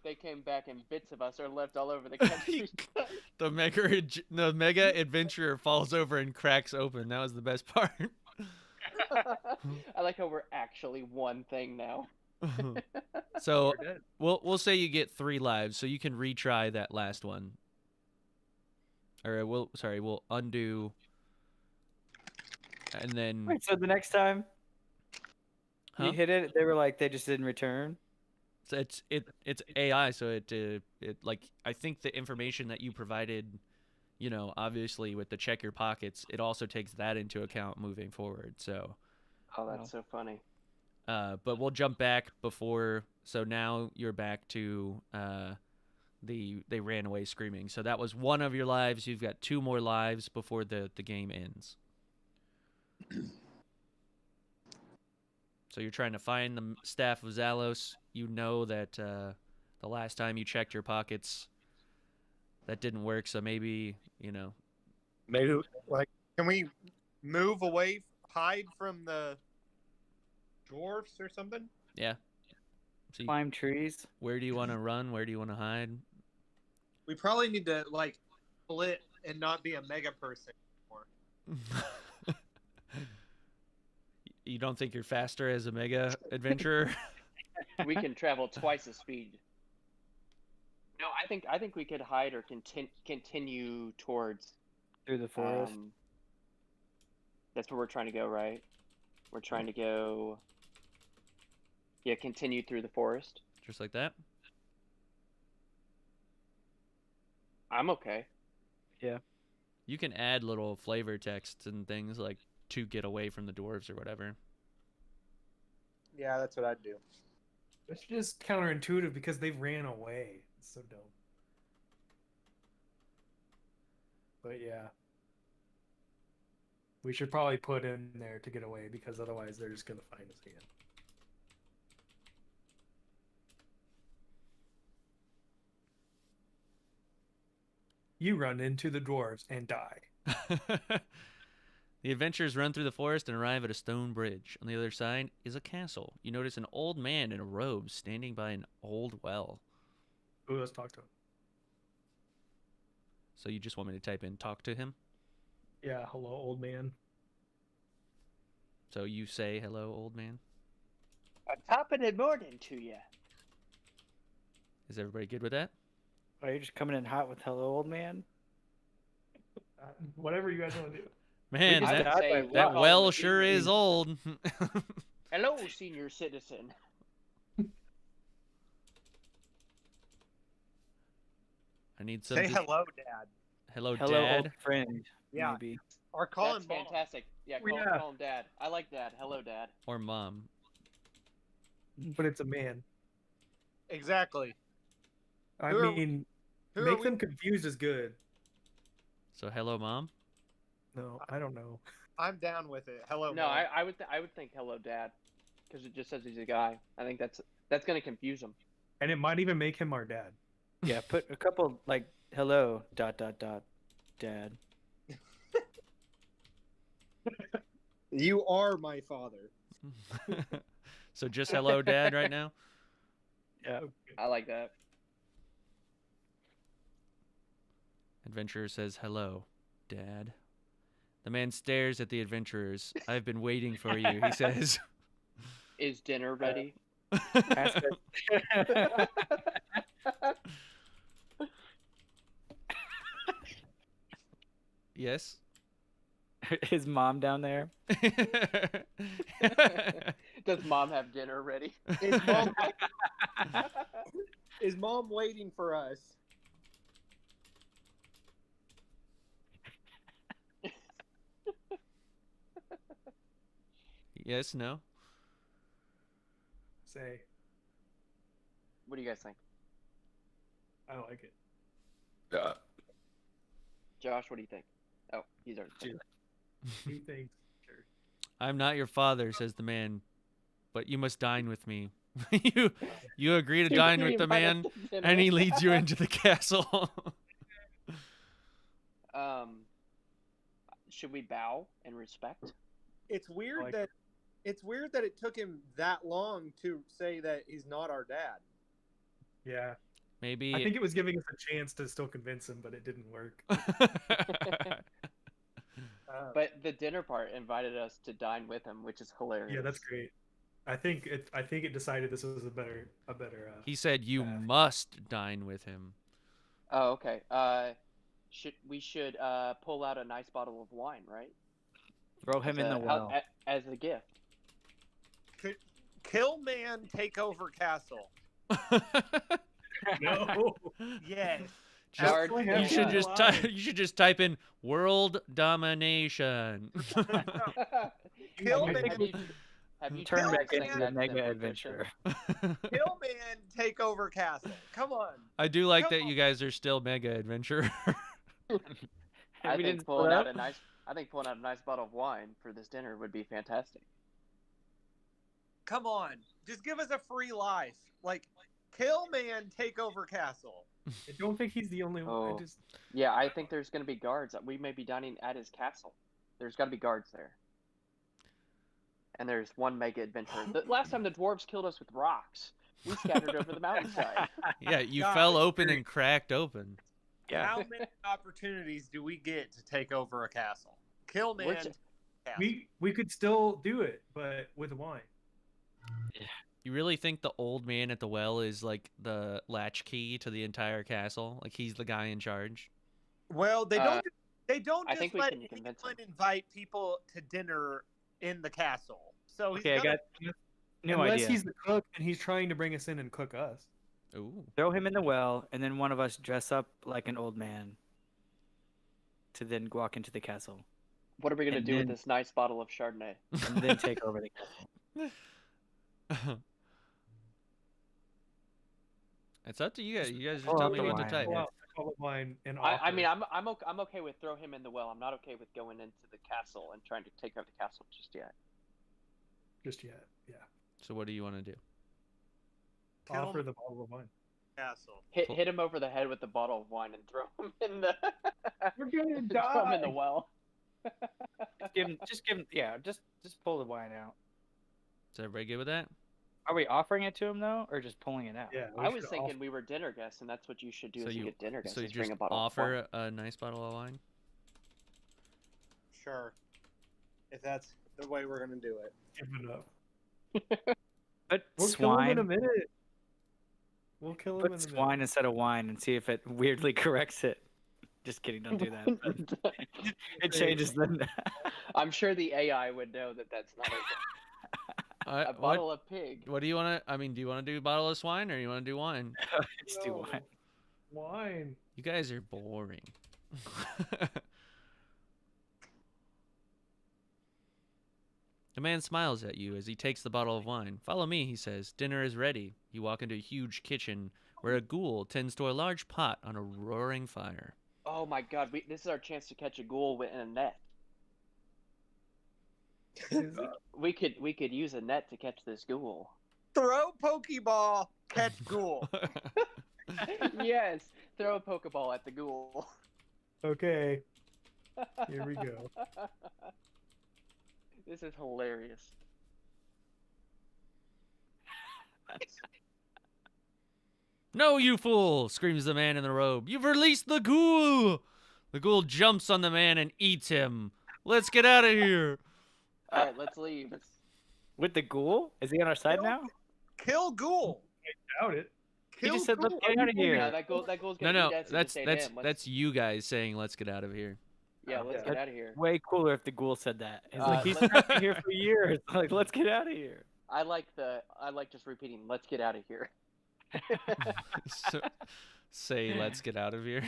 They came back and bits of us are left all over the country. The mega adventurer falls over and cracks open. That was the best part. I like how we're actually one thing now. So We're dead. we'll say you get 3 lives, so you can retry that last one. Or we'll undo, and then Wait, so the next time Huh? you hit it, they were like they just didn't return. so it's AI, so it like I think the information that you provided, obviously with the check your pockets, it also takes that into account moving forward. So. Oh, that's so funny. But we'll jump back before. So now you're back to they ran away screaming. So that was one of your lives. You've got 2 more lives before the game ends. So you're trying to find the Staff of Zalos. You know that the last time you checked your pockets, that didn't work. So maybe, Maybe, like, can we move away, hide from the dwarfs or something? Yeah. So Climb trees. where do you want to run? Where do you want to hide? We probably need to, like, split and not be a mega person anymore. You don't think you're faster as a mega adventurer? We can travel twice the speed. No, I think we could hide or continue towards Through the forest. That's where we're trying to go, right? We're trying to go. Yeah, continue through the forest. Just like that? I'm okay. Yeah. You can add little flavor texts and things like to get away from the dwarves or whatever. Yeah, that's what I'd do. It's just counterintuitive because they ran away. It's so dumb. But yeah. We should probably put in there to get away because otherwise they're just going to find us again. You run into the dwarves and die. The adventurers run through the forest and arrive at a stone bridge. On the other side is a castle. You notice an old man in a robe standing by an old well. Ooh, let's talk to him. So you just want me to type in talk to him? Yeah, hello, old man. So you say hello, old man? A top of the morning to you. Is everybody good with that? Are you just coming in hot with hello, old man? Whatever you guys want to do. Man, just that, got by that welcome well to sure the- is old. Hello, senior citizen. I need some. Say hello, Dad. Hello, Hello, Dad. old friend. Yeah. Maybe. Or call That's him Mom. fantastic. Yeah, Yeah. call him Dad. I like Dad. Hello, Dad. Or Mom. But it's a man. Exactly. I Who are- mean, Who are make we? them confused is good. So hello, Mom. No, I don't know. I'm down with it. Hello, No, Mom. I would think hello, Dad, because it just says he's a guy. I think that's gonna confuse him. And it might even make him our dad. Yeah, put a couple like hello ... dad. You are my father. So just hello, Dad, right now? Yeah. I like that. Adventurer says hello, Dad. The man stares at the adventurers. I've been waiting for you, he says. Is dinner ready? Ask us- Yes. His mom down there. Does Mom have dinner ready? Is Mom, is Mom waiting for us? Yes, no. Say, What do you guys think? I like it. Josh, what do you think? Oh, he's already. Dude. He thinks. Sure. I'm not your father, says the man, but you must dine with me. you agree to dine with the man, and he leads you into the castle. Should we bow in respect? It's weird Like- that it took him that long to say that he's not our dad. Yeah. Maybe. I think it was giving us a chance to still convince him, but it didn't work. But the dinner part invited us to dine with him, which is hilarious. Yeah, that's great. I think it decided this was a better. He said you must dine with him. Oh, okay. We should pull out a nice bottle of wine, right? Throw him in the well. As a gift. Kill man, take over castle. No. Yes. Guard Just- the You should gun. just you should just type in world domination. Kill I man. think Have you Turn tried back the into same the accent mega for adventurer. Hillman take over castle. Come on. I do like Come that on. you guys are still mega adventurer. I We think didn't pulling split out up? a nice, I think pulling out a nice bottle of wine for this dinner would be fantastic. Come on. Just give us a free life. Like, Hillman take over castle. I don't think he's the only one. Oh. Yeah, I think there's going to be guards. We may be dining at his castle. There's got to be guards there. And there's one mega adventurer. The last time the dwarves killed us with rocks, we scattered over the mountainside. Yeah, you God, fell open and cracked open. Yeah. How many opportunities do we get to take over a castle? Hillman. Which- castle. We could still do it, but with wine. You really think the old man at the well is like the latchkey to the entire castle? Like he's the guy in charge? Well, they don't. They don't I just think we let can convince anyone him. invite people to dinner in the castle. So he's Okay, I gonna- got new Unless idea. he's the cook and he's trying to bring us in and cook us. Ooh. Throw him in the well, and then one of us dress up like an old man to then walk into the castle, What are we going to And do with then- this nice bottle of Chardonnay? and then take over the castle. It's up to you guys. You guys just pour tell out me the what to wine. type. Pull out a bottle of wine and I offer. mean, I'm okay with throw him in the well. I'm not okay with going into the castle and trying to take over the castle just yet. just yet. Yeah. So what do you want to do? Kill Offer him. the bottle of wine. castle. Hit him over the head with the bottle of wine and throw him in the. We're gonna throw him in the die. well. Just give him, yeah, just pull the wine out. Is everybody good with that? Are we offering it to him though, or just pulling it out? Yeah. I was thinking we were dinner guests, and that's what you should do So as you you- get dinner guests. So you is bring just a bottle of wine. offer a nice bottle of wine? Sure. If that's the way we're gonna do it. give it up. Put We'll kill him in a swine. minute. We'll kill him Put in a minute. swine instead of wine and see if it weirdly corrects it. Just kidding, don't do that. It changes the. I'm sure the AI would know that that's not a bottle of pig. What do you want to? I mean, do you want to do bottle of swine or you want to do wine? Just do wine. Wine. You guys are boring. The man smiles at you as he takes the bottle of wine. Follow me, he says. Dinner is ready. You walk into a huge kitchen where a ghoul tends to a large pot on a roaring fire. Oh my God! This is our chance to catch a ghoul in a net. We could use a net to catch this ghoul. Throw Pokeball, catch ghoul. Yes, throw a Pokeball at the ghoul. Okay. Here we go. This is hilarious. No, you fool! Screams the man in the robe. You've released the ghoul! The ghoul jumps on the man and eats him. Let's get out of here. All right, let's leave. With the ghoul? Is he on our side now? Kill ghoul. Doubt it. He Kill just said, "Let's ghoul. get out of Yeah, here." that goal's No, gonna no, beat us and that's say, that's "Damn, let's-" that's you guys saying let's get out of here. yeah. Let's Yeah. get out of here. Way cooler if the ghoul said that. He's like, he's let's- trapped me here for years. Like, let's get out of here. I like just repeating. Let's get out of here. So, say let's get out of here.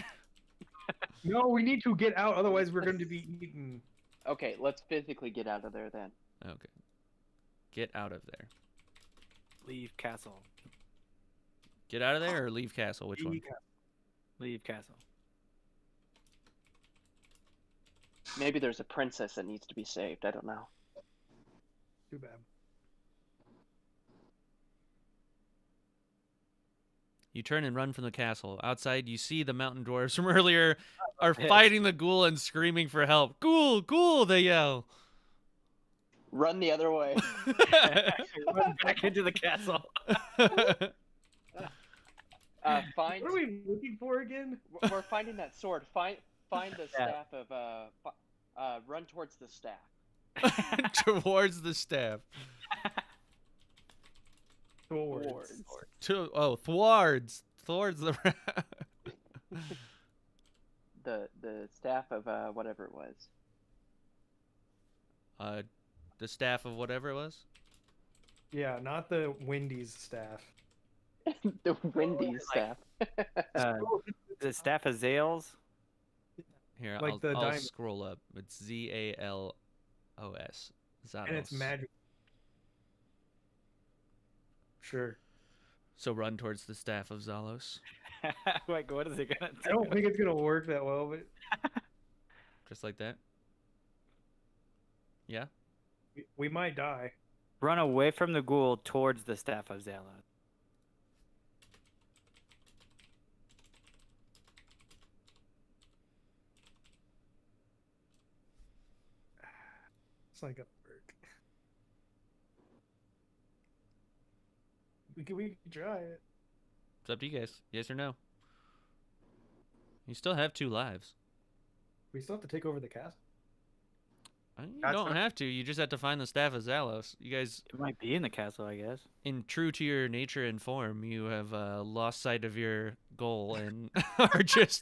No, we need to get out, otherwise we're going to be eaten. Okay, let's physically get out of there then. Okay. Get out of there. Leave castle. Get out of there or leave castle? Which one? Leave castle. Maybe there's a princess that needs to be saved. I don't know. Too bad. You turn and run from the castle. Outside, you see the mountain dwarves from earlier are fighting the ghoul and screaming for help. Ghoul, ghoul, they yell. Run the other way. Run back into the castle. Find. What are we looking for again? We're finding that sword. Find the staff of. Run towards the staff. Towards the staff. Towards. Thwards. Thwards the The staff of whatever it was. the staff of whatever it was. Yeah, not the Wendy's staff. The windy staff. The staff of Zales. Here, Like the I'll diamond. scroll up. It's Zalos. Zalos. And it's magic. Sure. So run towards the staff of Zalos, Like, what is it gonna do? I don't think it's gonna work that well, but just like that. Yeah. we might die. Run away from the ghoul towards the staff of Zalos. It's not gonna work. We can try it. It's up to you guys. Yes or no? You still have 2 lives. We still have to take over the castle. You That's don't not- have to. You just have to find the staff of Zalos. You guys, It might be in the castle, I guess. in true to your nature and form, you have lost sight of your goal and are just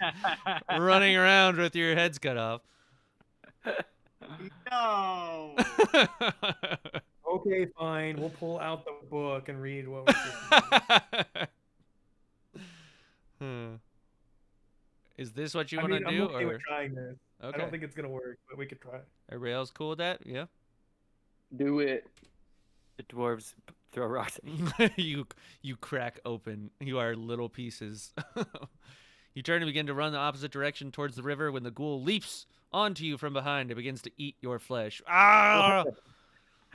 running around with your heads cut off. No. Okay, fine. We'll pull out the book and read what we're supposed to do. Is this what you I want to mean, do? I'm okay Or with trying this. okay, I don't think it's gonna work, but we could try. everybody else cool with that? Yeah. Do it. The dwarves throw rocks at you. you crack open. You are little pieces. You turn and begin to run the opposite direction towards the river when the ghoul leaps onto you from behind. It begins to eat your flesh. Ah!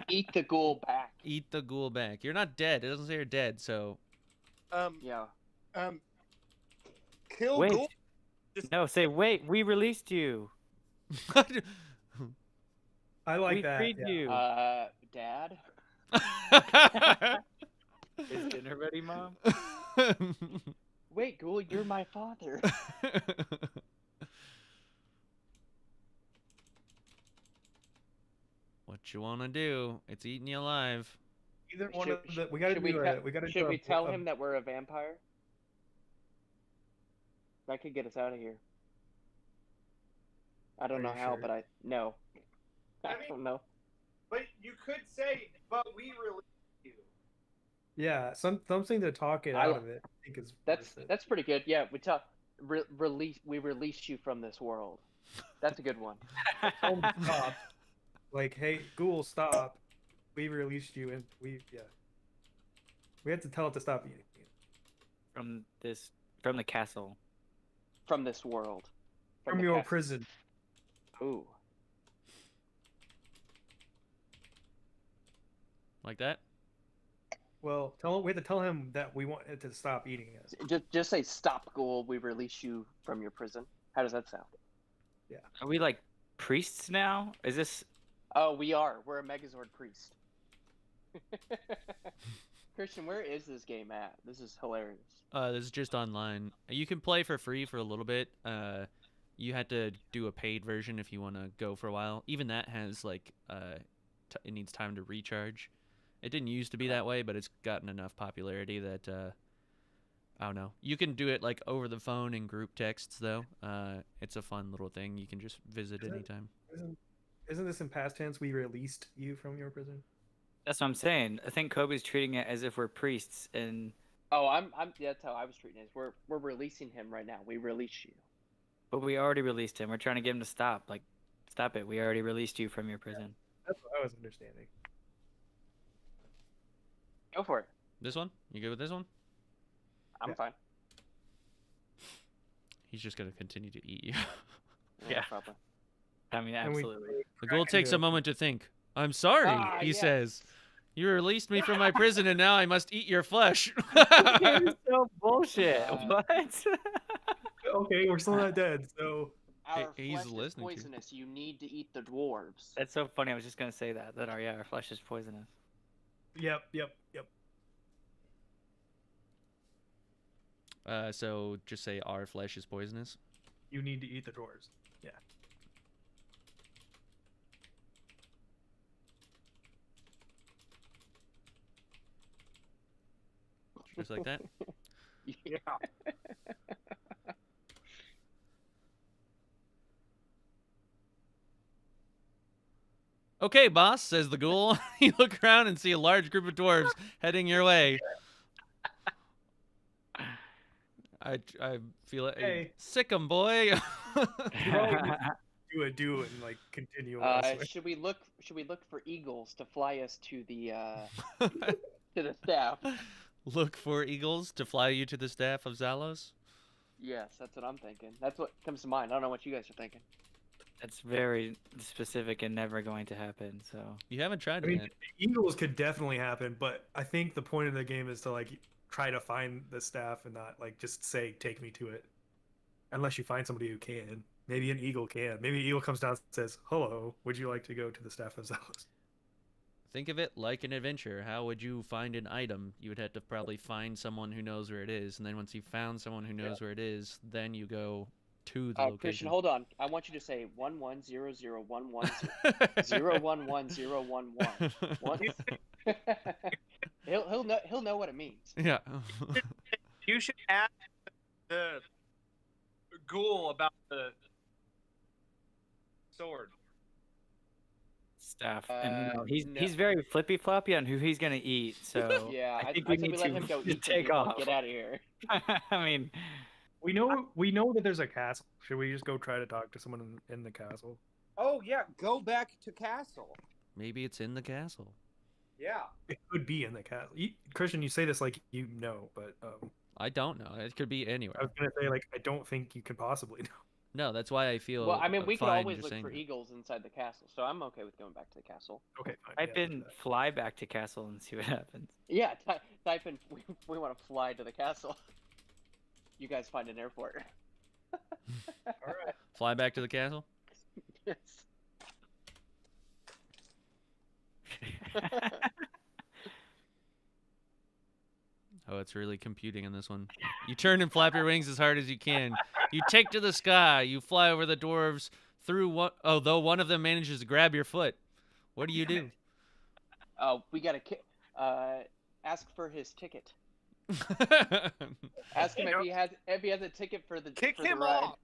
Eat the ghoul back. Eat the ghoul back. You're not dead. It doesn't say you're dead, so Yeah. Kill Wait. Ghoul. No, say, wait, we released you. I like we that. freed Yeah. you. Dad? Is dinner ready, Mom? Wait, ghoul, you're my father. What you want to do? It's eating you alive. Either one Should- of the we gotta should do we a, te- we gotta Should do we a, tell him that we're a vampire? That could get us out of here. I don't Are know you how, sure? but no. I don't know. But you could say, but we released you. Yeah, something to talk it I- out of it. I think is worth it. That's pretty good. Yeah, we release you from this world. That's a good one. Tell 'em to stop. Like, hey, ghoul, stop. We released you, and we have to tell it to stop eating. From the castle. From this world. From the your past. prison. Ooh. Like that? Well, we have to tell him that we want it to stop eating us. Just say, stop, ghoul. We release you from your prison. How does that sound? Are we like priests now? Is this? Oh, we are. We're a Megazord priest. Christian, where is this game at? This is hilarious. This is just online. You can play for free for a little bit. You had to do a paid version if you want to go for a while. Even that has like it needs time to recharge. It didn't used to be that way, but it's gotten enough popularity that I don't know. You can do it like over the phone in group texts though. It's a fun little thing. You can just visit Is it? anytime. Isn't this in past tense? We released you from your prison. That's what I'm saying. I think Kobe's treating it as if we're priests, and Oh, that's how I was treating it. We're releasing him right now. We release you. but we already released him. We're trying to get him to stop. Like, stop it. We already released you from your prison. That's what I was understanding. Go for it. This one? You good with this one? I'm Yeah. fine. He's just gonna continue to eat you. Yeah. Probably. I mean, And we- absolutely. The ghoul Crack takes a into- moment to think. I'm sorry, he yes. says. You released me from my prison and now I must eat your flesh. It's so bullshit. What? Okay, we're still not dead, so Our He's flesh is listening to you. poisonous. You need to eat the dwarves. That's so funny. I was just gonna say that. Our flesh is poisonous. yep. So just say our flesh is poisonous. You need to eat the dwarves. Yeah. Just like that. Yeah. Okay, boss, says the ghoul. You look around and see a large group of dwarves heading your way. I feel it. Hey. Sick 'em, boy. Do it and like continue. elsewhere. Should we look for eagles to fly us to the To the staff. Look for eagles to fly you to the staff of Zalos? Yes, that's what I'm thinking. That's what comes to mind. I don't know what you guys are thinking. That's very specific and never going to happen. So You haven't tried I it mean, yet. Eagles could definitely happen, but I think the point of the game is to like try to find the staff and not like just say take me to it, unless you find somebody who can. Maybe an eagle can. Maybe an eagle comes down and says, "Hello, would you like to go to the staff of Zealous?" Think of it like an adventure. How would you find an item? You would have to probably find someone who knows where it is, and then once you found someone who knows where it is, then you go to the Christian, location. hold on. I want you to say 1100110111. He'll know what it means. Yeah. You should ask the ghoul about the sword. staff, and he's no. he's very flippy floppy on who he's gonna eat. So Yeah, I think I we said need we to let him go eat. take off. Get out of here. I mean, We know that there's a castle. Should we just go try to talk to someone in the castle? Oh yeah, go back to castle. Maybe it's in the castle. Yeah. It could be in the castle. Christian, you say this like you know, but I don't know. It could be I anywhere. was gonna say like I don't think you can possibly know. No, that's why I feel. Well, I mean, we could fine always just look saying for that. eagles inside the castle, so I'm okay with going back to the castle. Okay, fine. type in fly back to castle and see what happens. Yeah, type in. We want to fly to the castle. You guys find an airport. All right. Fly back to the castle. Yes. Oh, it's really computing in this one. You turn and flap your wings as hard as you can. You take to the sky. You fly over the dwarves through one. Oh, though one of them manages to grab your foot. What do you do? Oh, we gotta ask for his ticket. Ask him if he has a ticket for the Kick for the him ride. off.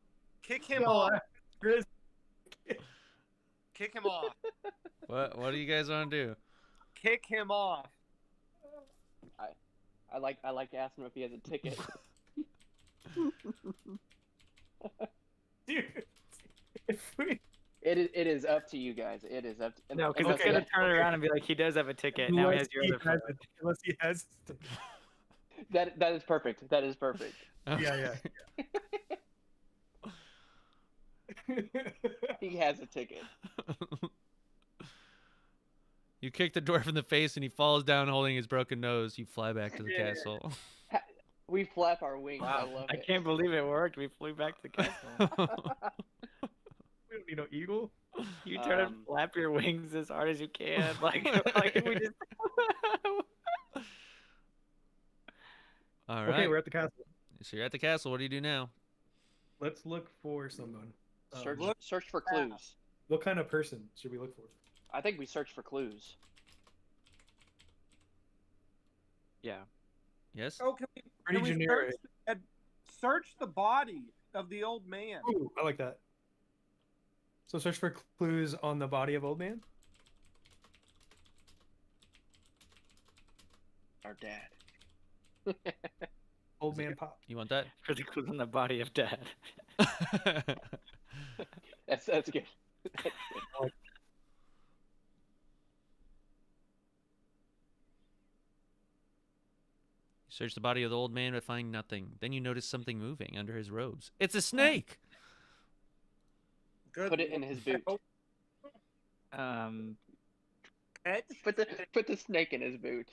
Kick him No, off. Chris, Kick him off. What do you guys want to do? Kick him off. I like to ask him if he has a ticket. dude, if we It is up to you guys. It is up to No, because it's Okay, gonna turn around and be like, he does have a ticket. Now he has your other foot. unless he has that is perfect. That is perfect. yeah. He has a ticket. You kick the dwarf in the face and he falls down holding his broken nose. You fly back to the castle. We flap our wings. I Wow, love I it. can't believe it worked. We flew back to the castle. We don't need no eagle. You turn and flap your wings as hard as you can, like we just. All right. Okay, we're at the castle. So you're at the castle. What do you do now? Let's look for someone. Search for clues. What kind of person should we look for? I think we search for clues. Yeah. Yes? Oh, can Pretty we generic. search the body of the old man? Ooh, I like that. So search for clues on the body of old man. Our dad. Old man pop. You want that? For the clues on the body of dad. That's good. You search the body of the old man but find nothing. Then you notice something moving under his robes. It's a snake! Good. Put it in his boot. Put the snake in his boot.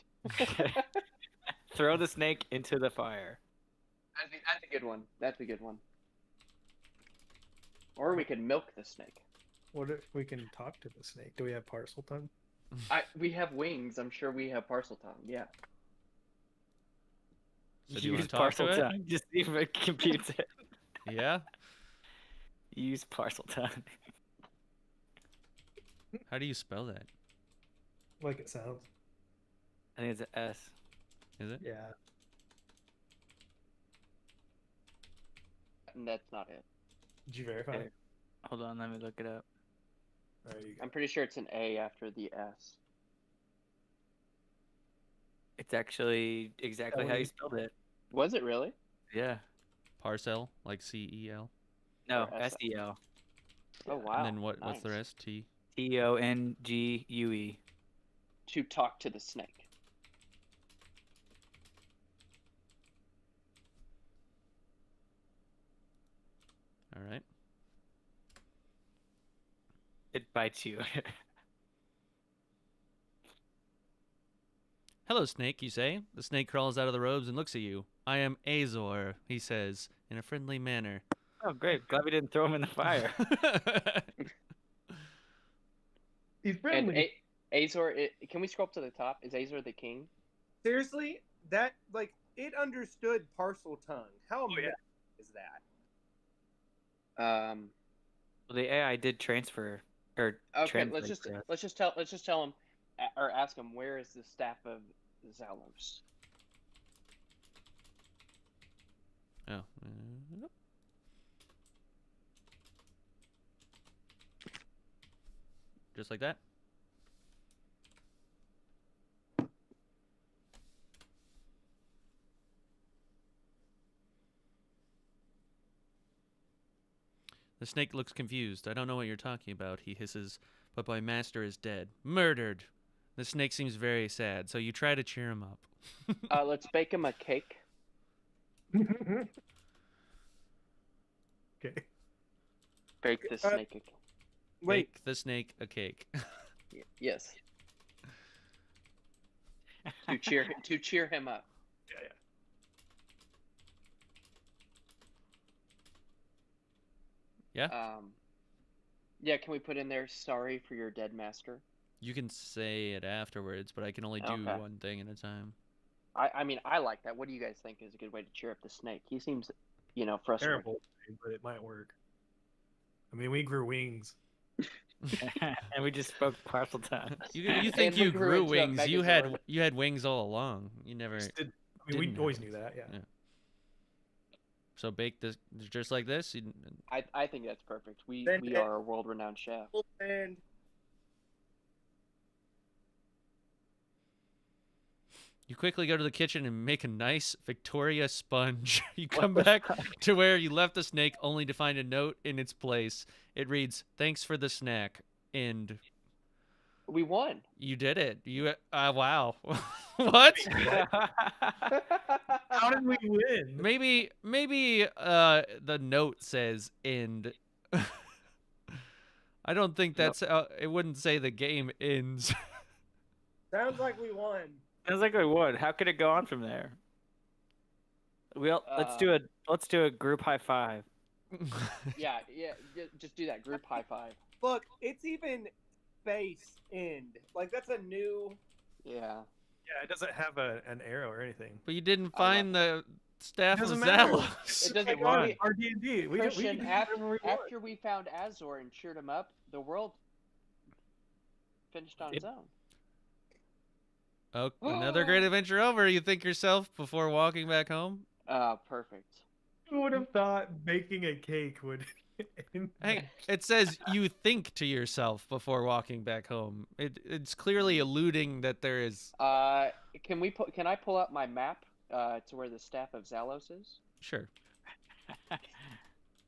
Throw the snake into the fire. That's a good one. That's a good one. Or we could milk the snake. What if we can talk to the snake? Do we have parcel tongue? We have wings. I'm sure we have parcel tongue. Yeah. So do you want Use to talk to parcel it? tongue. Just see if it computes it. Yeah? Use parcel tongue. How do you spell that? Like it sounds. I think it's an S. Is it? Yeah. And that's not it. Did you verify? Okay. Hold on, let me look it up. There you go. I'm pretty sure it's an A after the S. It's actually exactly how you spelled it. Was it really? Yeah. Parcel, like C-E-L. No, Or S- S-E-L. Oh wow. And then what's the Nice. rest? T? T-O-N-G-U-E. To talk to the snake. right. It bites you. Hello, snake, you say. The snake crawls out of the robes and looks at you. I am Azor, he says, in a friendly manner. Oh, great. Glad we didn't throw him in the fire. He's And friendly. Azor, can we scroll up to the top? Is Azor the king? Seriously, that like it understood parcel tongue. How yeah. is that? Well, the AI did transfer or Okay, translate let's for us. just tell him or ask him, where is the staff of Zalos? Oh. Just like that. The snake looks confused. I don't know what you're talking about, he hisses, but my master is dead. Murdered! The snake seems very sad, so you try to cheer him up. Let's bake him a cake. Okay. Bake the snake a cake. Wait, Bake the snake a cake. Yes. to cheer him up. Yeah. Yeah? Yeah, can we put in there, sorry for your dead master? You can say it afterwards, but I can only do Okay. one thing at a time. I mean, I like that. What do you guys think is a good way to cheer up the snake? He seems, frustrated. Terrible, but it might work. I mean, we grew wings. And we just spoke parcel tongue. You think And we you grew grew into a wings? Megazord. You had wings all along. You never. I mean, we didn't always have knew that, yeah. Yeah. So bake this just like this. I think that's perfect. We Then- are a world-renowned chef. and You quickly go to the kitchen and make a nice Victoria sponge. You come back to where you left the snake, only to find a note in its place. It reads, "Thanks for the snack." And We won. you did it. You wow. What? How did we win? Maybe the note says end. I don't think that's it wouldn't say the game ends. sounds like we won. Sounds like we would. How could it go on from there? Let's do a group high five. Yeah, just do that group high five. Look, it's even space end. Like that's a new. Yeah. Yeah, it doesn't have an arrow or anything. But you didn't I find the staff of Doesn't matter. Zalos. It doesn't. Like we- our D&D. We Christian, can do after, whatever we want. after we found Azor and cheered him up, the world finished on its own. Oh, another great adventure over. You think yourself before walking back home? Perfect. Who would have thought baking a cake would end Hey, it says you think to yourself before walking back home. It's clearly alluding that there is. Can I pull up my map to where the staff of Zalos is? Sure.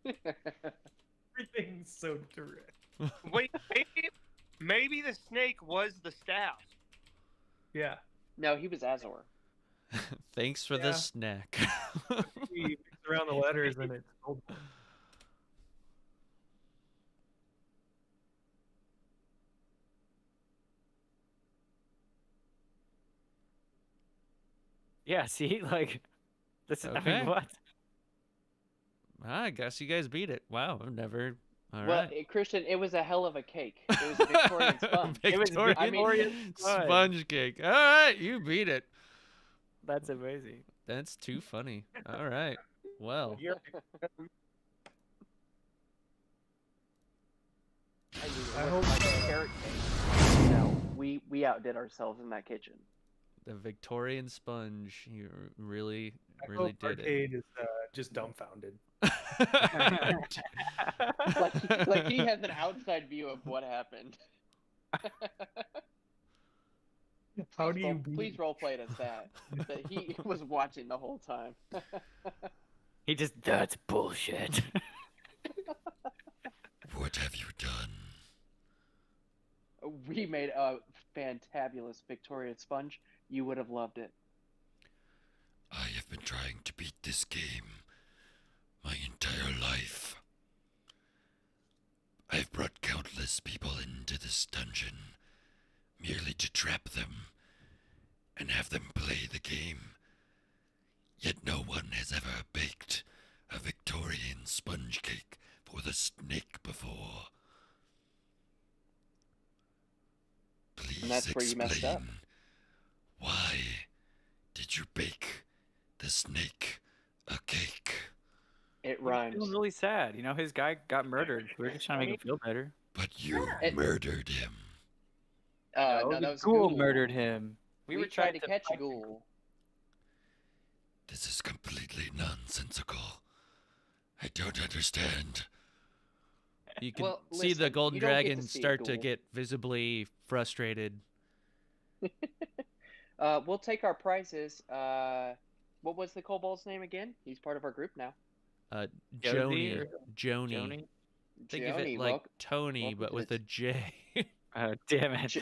everything's so direct. Wait, maybe the snake was the staff. Yeah. No, he was Azor. Thanks for Yeah. the snack. We mix around the letters and it's old. Yeah, see, like this. I Okay. mean, what? I guess you guys beat it. Wow, I've never. All Well, right. Christian, it was a hell of a cake. It was a Victorian sponge. It was Victorian Victorian sponge. sponge cake. All right, you beat it. That's amazing. That's too funny. All right. Well, You're- I mean, I it hope was like a carrot cake. No, we outdid ourselves in that kitchen. the Victorian sponge, you really, I really hope did Arcade is just dumbfounded. it. Like he has an outside view of what happened. How do you Please roleplay it as that he was watching the whole time. He just that's bullshit. What have you done? We made a fantabulous Victorian sponge. You would have loved it. I have been trying to beat this game my entire life. trap them and have them play the game. Yet no one has ever baked a Victorian sponge cake for the snake before. Please And that's where you messed up. explain, why did you bake the snake a cake? It He was rhymes. feeling really sad. You know, his guy got murdered. We were just trying to make him feel better. But you It- murdered him. No, the that was ghoul Ghoul. murdered him. We were tried trying to catch fight the Ghoul. This is completely nonsensical. I don't understand. You can Well, see the listen, golden you don't get to dragon see it, start to Ghoul. get visibly frustrated. We'll take our prizes. What was the kobold's name again? He's part of our group now. Jody Joni. or Joni. Joni. Think of it Joni, like Tony, welcome but to with the a J. Oh, damn it.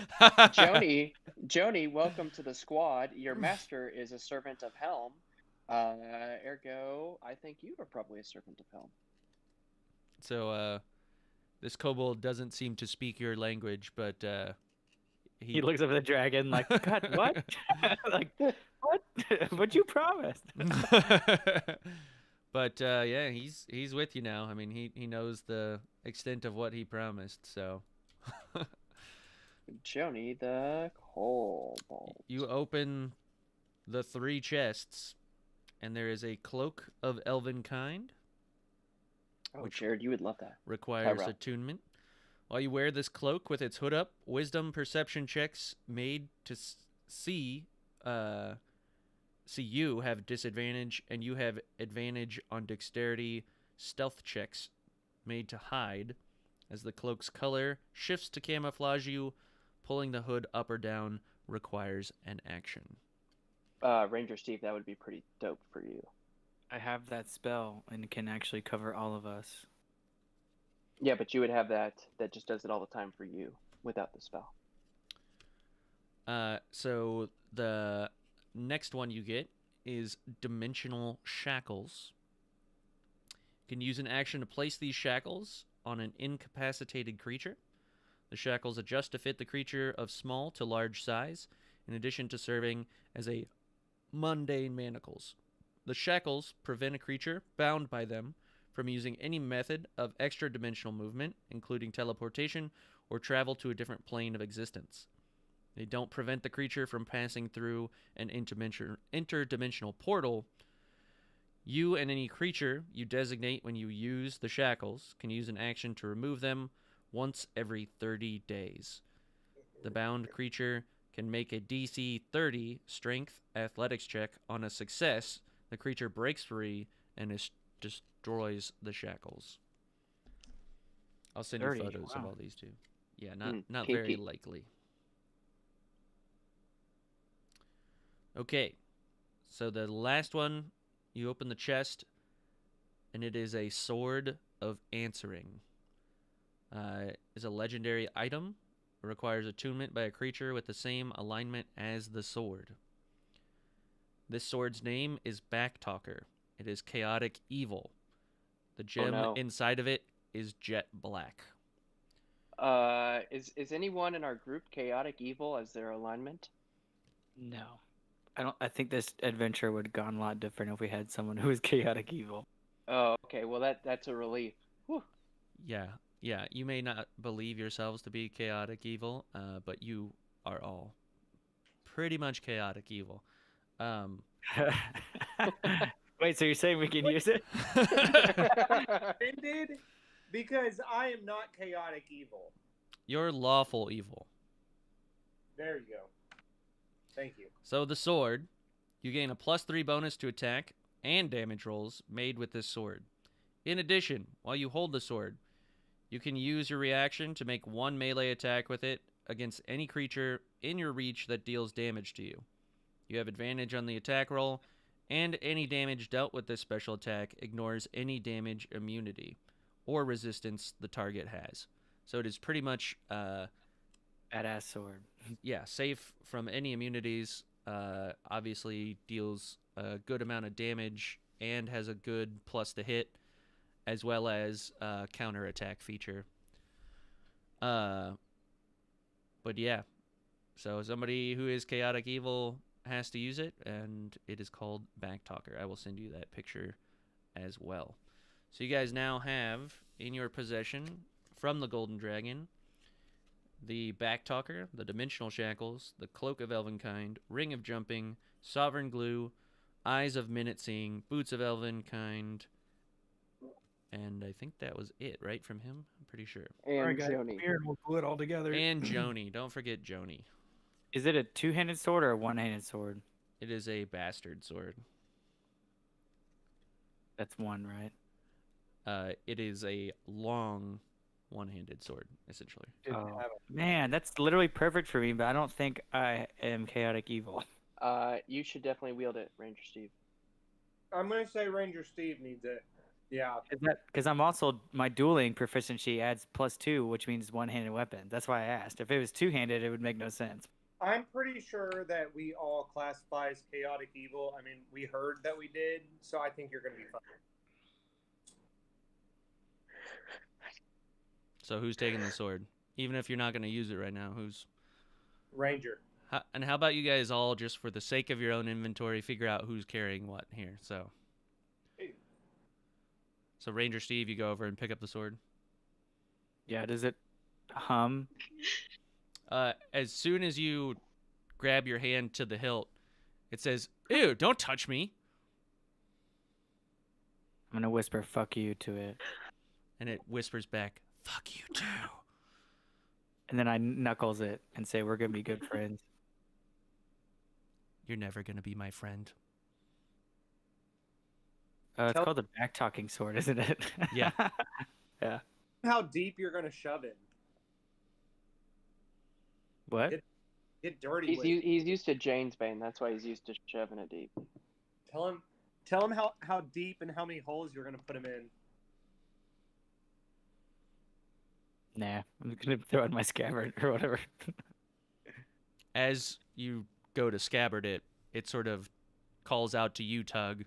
Joni, welcome to the squad. Your master is a servant of Helm. Ergo, I think you are probably a servant of Helm. So, this kobold doesn't seem to speak your language, but He looks up at the dragon like, God, what? Like, what? What you promised? But yeah, he's with you now. I mean, he knows the extent of what he promised. So Joni the kobold. you open the 3 chests, and there is a Cloak of Elvenkind. Oh, which Jared, you would love that. requires Tyrell. attunement. While you wear this cloak with its hood up, wisdom perception checks made to see you have disadvantage, and you have advantage on dexterity stealth checks made to hide, as the cloak's color shifts to camouflage you. Pulling the hood up or down requires an action. Ranger Steve, that would be pretty dope for you. I have that spell and it can actually cover all of us. Yeah, but you would have that just does it all the time for you without the spell. So the next one you get is Dimensional Shackles. You can use an action to place these shackles on an incapacitated creature. The shackles adjust to fit the creature of small to large size, in addition to serving as a mundane manacles. The shackles prevent a creature bound by them from using any method of extra-dimensional movement, including teleportation or travel to a different plane of existence. They don't prevent the creature from passing through an interdimensional portal. You and any creature you designate when you use the shackles can use an action to remove them once every 30 days. The bound creature can make a DC 30 strength athletics check. On a success, the creature breaks free and destroys the shackles. I'll send you 30, photos of wow. all these too. Yeah, not KP. very likely. Okay, so the last one, you open the chest, and it is a Sword of Answering. Is a legendary item. It requires attunement by a creature with the same alignment as the sword. This sword's name is Backtalker. It is chaotic evil. The gem no. inside of it is jet black. Is anyone in our group chaotic evil as their alignment? No. I think this adventure would have gone a lot different if we had someone who was chaotic evil. Oh, okay. Well, that's a relief. Whew. Yeah. You may not believe yourselves to be chaotic evil, but you are all pretty much chaotic evil. Wait, so you're saying we can use it? Offended because I am not chaotic evil. You're lawful evil. There you go. Thank you. So the sword, you gain a +3 bonus to attack and damage rolls made with this sword. In addition, while you hold the sword, you can use your reaction to make 1 melee attack with it against any creature in your reach that deals damage to you. You have advantage on the attack roll, and any damage dealt with this special attack ignores any damage immunity or resistance the target has. So it is pretty much Badass sword. yeah, safe from any immunities. Obviously deals a good amount of damage and has a good plus to hit, as well as counter attack feature. But yeah, So somebody who is chaotic evil has to use it, and it is called Backtalker. I will send you that picture as well. So you guys now have in your possession from the Golden Dragon the Backtalker, the Dimensional Shackles, the Cloak of Elvenkind, Ring of Jumping, Sovereign Glue, Eyes of Minute Seeing, Boots of Elvenkind, and I think that was it, right, from him? I'm pretty sure. And All right, guys, Joni. come here and we'll glue it all together. And Joni. Don't forget Joni. Is it a two-handed sword or a one-handed sword? It is a bastard sword. That's one, right? It is a long one-handed sword, essentially. Oh, man, that's literally perfect for me, but I don't think I am chaotic evil. You should definitely wield it, Ranger Steve. I'm gonna say Ranger Steve needs it. Yeah. Is that because I'm also my dueling proficiency adds +2, which means one-handed weapon. That's why I asked. If it was two-handed, it would make no sense. I'm pretty sure that we all classify as chaotic evil. I mean, we heard that we did, so I think you're gonna be fine. So who's taking the sword? Even if you're not going to use it right now, who's... Ranger. And how about you guys all, just for the sake of your own inventory, figure out who's carrying what here? So Ranger Steve, you go over and pick up the sword. Yeah, does it hum? As soon as you grab your hand to the hilt, it says, "Ew, don't touch me." I'm going to whisper, "Fuck you," to it. And it whispers back, "Fuck you too." And then I knuckles it and say, "We're going to be good friends." You're never going to be my friend. It's called the back-talking sword, isn't it? Yeah. Yeah. How deep you're gonna shove it? What? Get dirty with. He's used to Jane's Bane. That's why he's used to shoving it deep. Tell him how deep and how many holes you're gonna put him in. Nah, I'm going to throw it in my scabbard or whatever. As you go to scabbard it, it sort of calls out to you, Tug.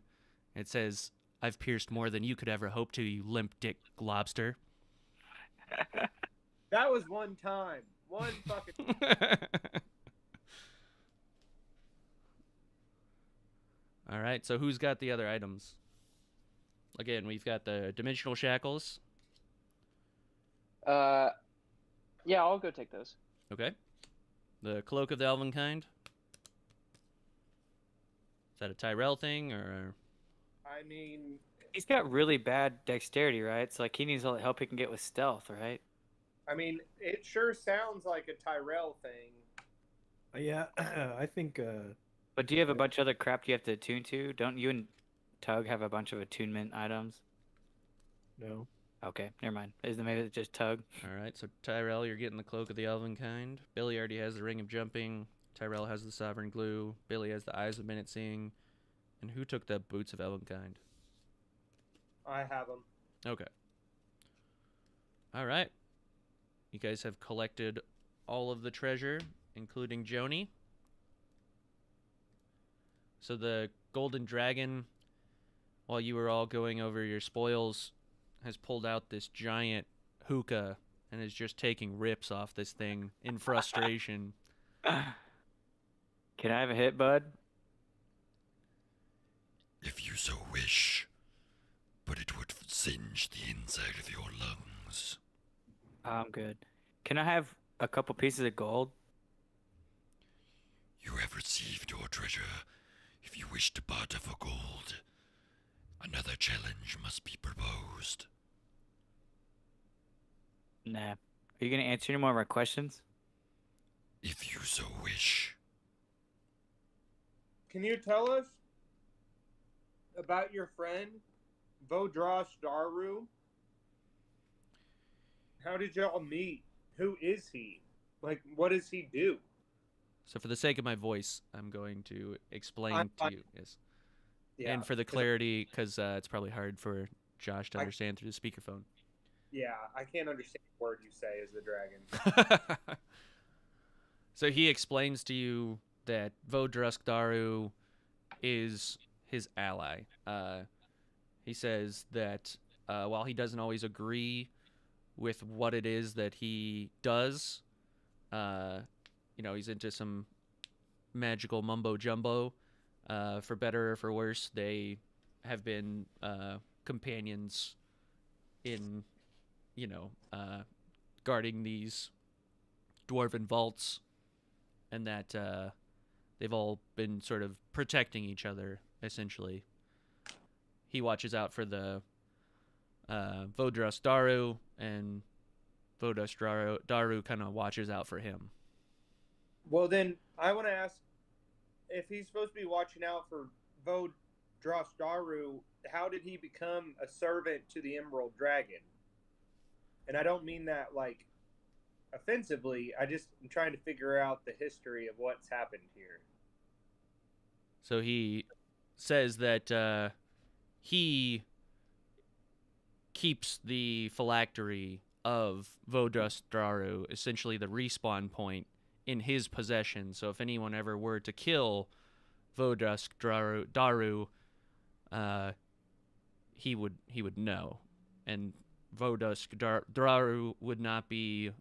It says, "I've pierced more than you could ever hope to, you limp dick lobster." That was one time. One fucking. All right, so who's got the other items? Again, we've got the Dimensional Shackles. Yeah, I'll go take those. Okay. The Cloak of the Elvenkind. Is that a Tyrell thing, or...? I mean, He's got really bad dexterity, right? So, like, he needs all the help he can get with stealth, right? it sure sounds like a Tyrell thing. Yeah, I think. But do you have a bunch of other crap you have to attune to? Don't you and Tug have a bunch of attunement items? No. Okay, never mind. Isn't maybe it's just Tug? All right, so Tyrell, you're getting the Cloak of the Elvenkind. Billy already has the Ring of Jumping. Tyrell has the Sovereign Glue. Billy has the Eyes of Minute Seeing. And who took the Boots of Elvenkind? I have them. Okay. All right. You guys have collected all of the treasure, including Joni. So the Golden Dragon, while you were all going over your spoils, has pulled out this giant hookah and is just taking rips off this thing in frustration. Can I have a hit, bud? If you so wish, but it would singe the inside of your lungs. I'm good. Can I have a couple pieces of gold? You have received your treasure. If you wish to barter for gold, another challenge must be proposed. Nah. Are you going to answer any more of our questions? If you so wish. Can you tell us about your friend, Vodrosh Daru? How did y'all meet? Who is he? Like, what does he do? So for the sake of my voice, I'm going to explain to you. Yes. Yeah. And for the clarity, because it's probably hard for Josh to understand through the speakerphone. Yeah, I can't understand a word you say as the dragon. So he explains to you that Vodrusk Daru is his ally. He says that while he doesn't always agree with what it is that he does, he's into some magical mumbo jumbo. For better or for worse, they have been companions in, guarding these dwarven vaults, and that they've all been sort of protecting each other, essentially. He watches out for the Vodras Daru, and Vodras Daru kind of watches out for him. Well, then I want to ask, if he's supposed to be watching out for Vodras Daru, how did he become a servant to the Emerald Dragon? And I don't mean that like offensively. I'm trying to figure out the history of what's happened here. So he says that he keeps the phylactery of Vodras Daru, essentially the respawn point, in his possession. So if anyone ever were to kill Vodras Daru, he would know, and Vodras Daru would not be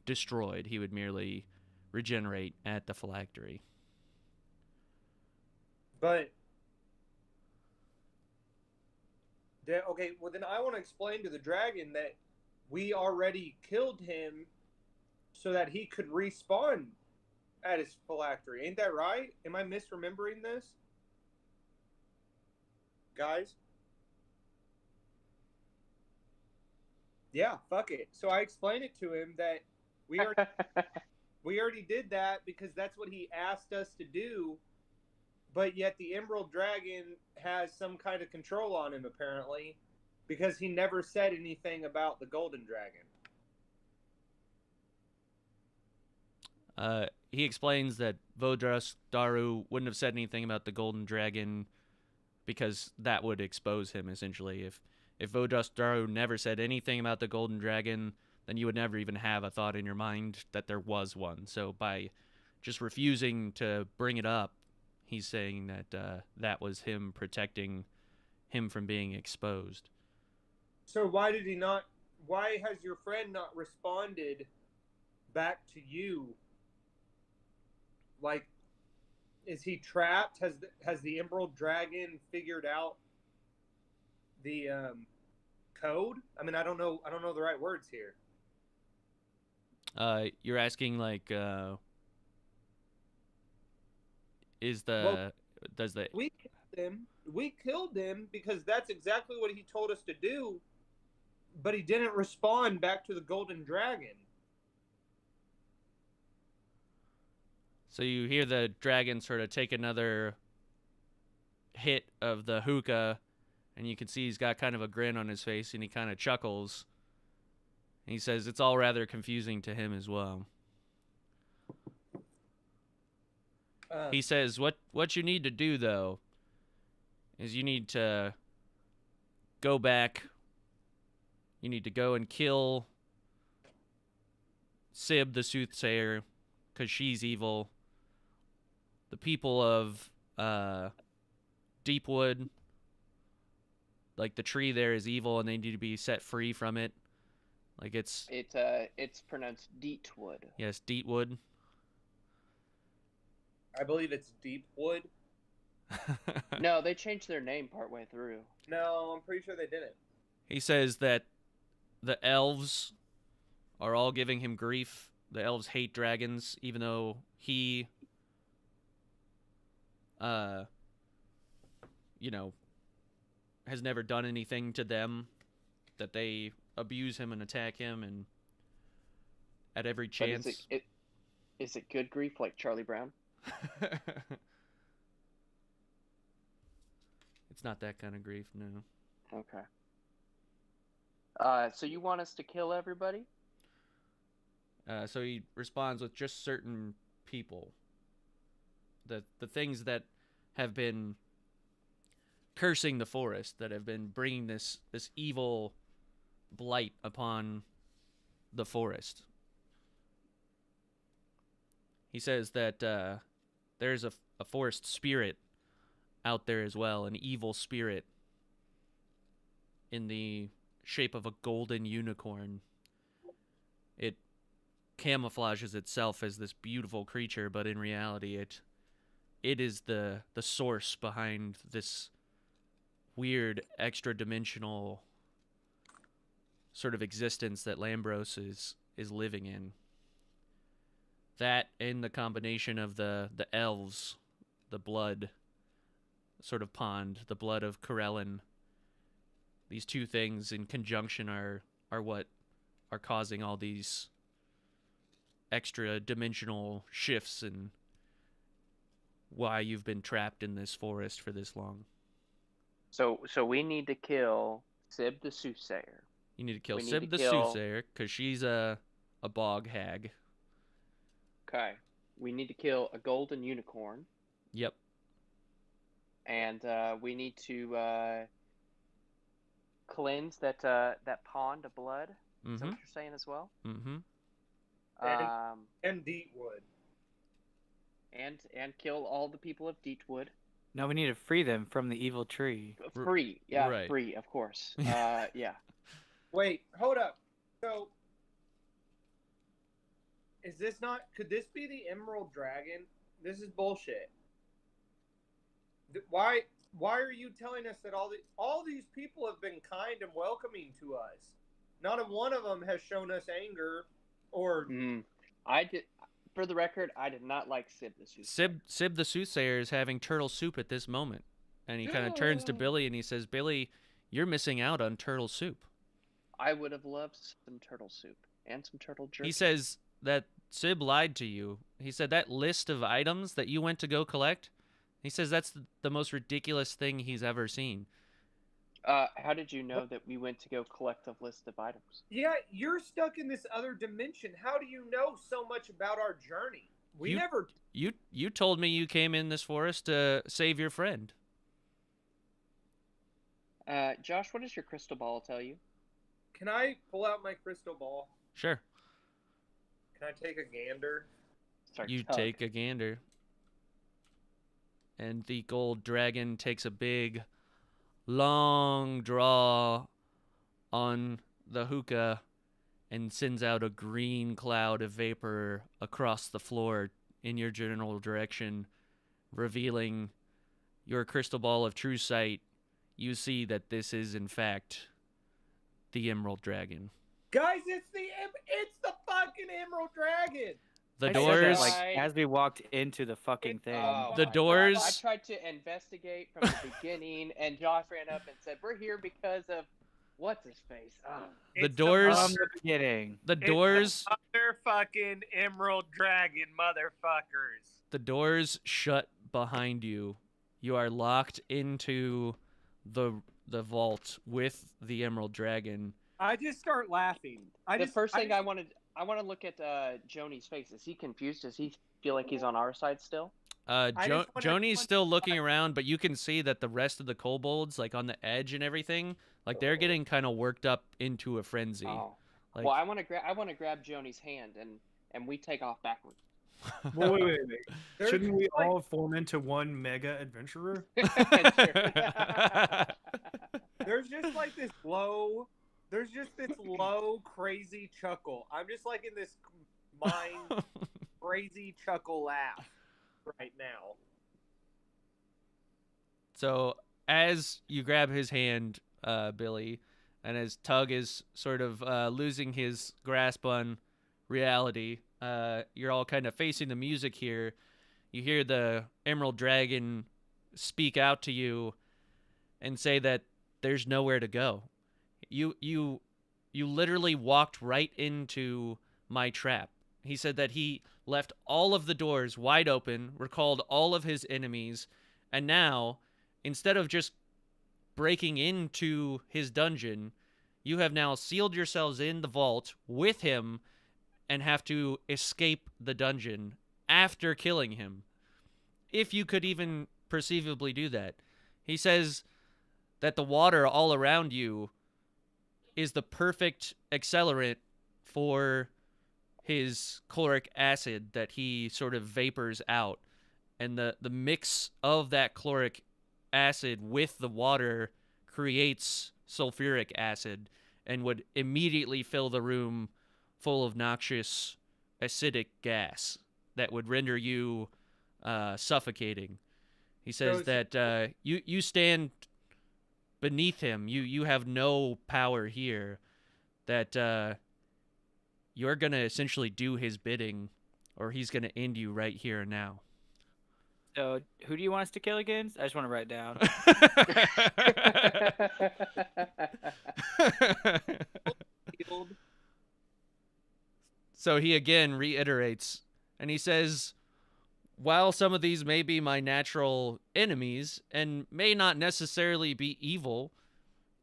destroyed. He would merely regenerate at the phylactery. But okay, well then I want to explain to the dragon that we already killed him so that he could respawn at his phylactery. Ain't that right? Am I misremembering this? Guys? Yeah, fuck it. So I explained it to him that we already did that because that's what he asked us to do, but yet the Emerald Dragon has some kind of control on him, apparently, because he never said anything about the Golden Dragon. He explains that Vodras Daru wouldn't have said anything about the Golden Dragon because that would expose him, essentially. If Vodras Daru never said anything about the Golden Dragon, then you would never even have a thought in your mind that there was one. So by just refusing to bring it up, he's saying that that was him protecting him from being exposed. So why has your friend not responded back to you? Like, is he trapped? Has the Emerald Dragon figured out the code? I mean, I don't know the right words here. You're asking like, We killed him because that's exactly what he told us to do, but he didn't respond back to the Golden Dragon. So you hear the dragon sort of take another hit of the hookah, and you can see he's got kind of a grin on his face, and he kind of chuckles. And he says it's all rather confusing to him as well. He says what you need to do, though, is you need to go back. You need to go and kill Sib the Soothsayer, because she's evil. The people of Deepwood, like the tree there, is evil, and they need to be set free from it. Like it's pronounced Deetwood. Yes, Deetwood. I believe it's Deepwood. No, they changed their name partway through. No, I'm pretty sure they didn't. He says that the elves are all giving him grief. The elves hate dragons, even though he, has never done anything to them, that they abuse him and attack him, and at every chance. But is it good grief like Charlie Brown? It's not that kind of grief, no. Okay. So you want us to kill everybody? So he responds with just certain people. The things that have been cursing the forest, that have been bringing this evil blight upon the forest. He says that there's a forest spirit out there as well, an evil spirit in the shape of a golden unicorn. It camouflages itself as this beautiful creature, but in reality it is the source behind this weird extra dimensional sort of existence that Lambros is living in. That and the combination of the elves, the blood sort of pond, the blood of Corellin. These two things in conjunction are what are causing all these extra dimensional shifts and why you've been trapped in this forest for this long. So we need to kill Sib the Soothsayer. You need to kill We need Sib to the kill- Soothsayer because she's a bog hag. Okay. We need to kill a golden unicorn, Yep. and we need to cleanse that pond of blood. Is that Mm-hmm. what you're saying as well? Mm-hmm. And Deetwood. And kill all the people of Deetwood. No, we need to free them from the evil tree. Free, yeah, right. free, of course. Yeah. Wait, hold up. So, is this not? Could this be the Emerald Dragon? This is bullshit. Why are you telling us that all these people have been kind and welcoming to us? Not a one of them has shown us anger or. I did. For the record, I did not like Sib the Soothsayer. Sib the Soothsayer is having turtle soup at this moment. And he kind of turns to Billy and he says, Billy, you're missing out on turtle soup. I would have loved some turtle soup and some turtle jerky. He says that Sib lied to you. He said that list of items that you went to go collect, he says that's the most ridiculous thing he's ever seen. How did you know that we went to go collect a list of items? Yeah, you're stuck in this other dimension. How do you know so much about our journey? You told me you came in this forest to save your friend. Josh, what does your crystal ball tell you? Can I pull out my crystal ball? Sure. Can I take a gander? You take a gander. And the gold dragon takes a big, long draw on the hookah and sends out a green cloud of vapor across the floor in your general direction, revealing your crystal ball of true sight. You see that this is, in fact, the Emerald Dragon. Guys, it's the fucking Emerald Dragon. The I said doors, that, like, as we walked into the fucking thing. Oh the my doors. God. I tried to investigate from the beginning, and Josh ran up and said, "We're here because of what's his face." Oh. The doors. From the beginning. The doors. It's the motherfucking Emerald Dragon, motherfuckers. The doors shut behind you. You are locked into the vault with the Emerald Dragon. I just start laughing. I want to look at Joni's face. Is he confused? Does he feel like he's on our side still? Joni's still looking around, but you can see that the rest of the kobolds, like on the edge and everything, like they're getting kind of worked up into a frenzy. Oh. Like, Well, I want to grab Joni's hand and we take off backwards. Well, wait. Shouldn't we all form into one mega adventurer? There's just like this low. There's just this low, crazy chuckle. I'm just like in this mind crazy chuckle laugh right now. So as you grab his hand, Billy, and as Tug is sort of losing his grasp on reality, you're all kind of facing the music here. You hear the Emerald Dragon speak out to you and say that there's nowhere to go. You literally walked right into my trap. He said that he left all of the doors wide open, recalled all of his enemies, and now, instead of just breaking into his dungeon, you have now sealed yourselves in the vault with him and have to escape the dungeon after killing him. If you could even perceivably do that. He says that the water all around you is the perfect accelerant for his chloric acid that he sort of vapors out. And the mix of that chloric acid with the water creates sulfuric acid and would immediately fill the room full of noxious acidic gas that would render you suffocating. He says that you stand beneath him. You have no power here. That you're gonna essentially do his bidding, or he's gonna end you right here and now. So, who do you want us to kill again? I just want to write down. So he again reiterates, and he says, while some of these may be my natural enemies and may not necessarily be evil,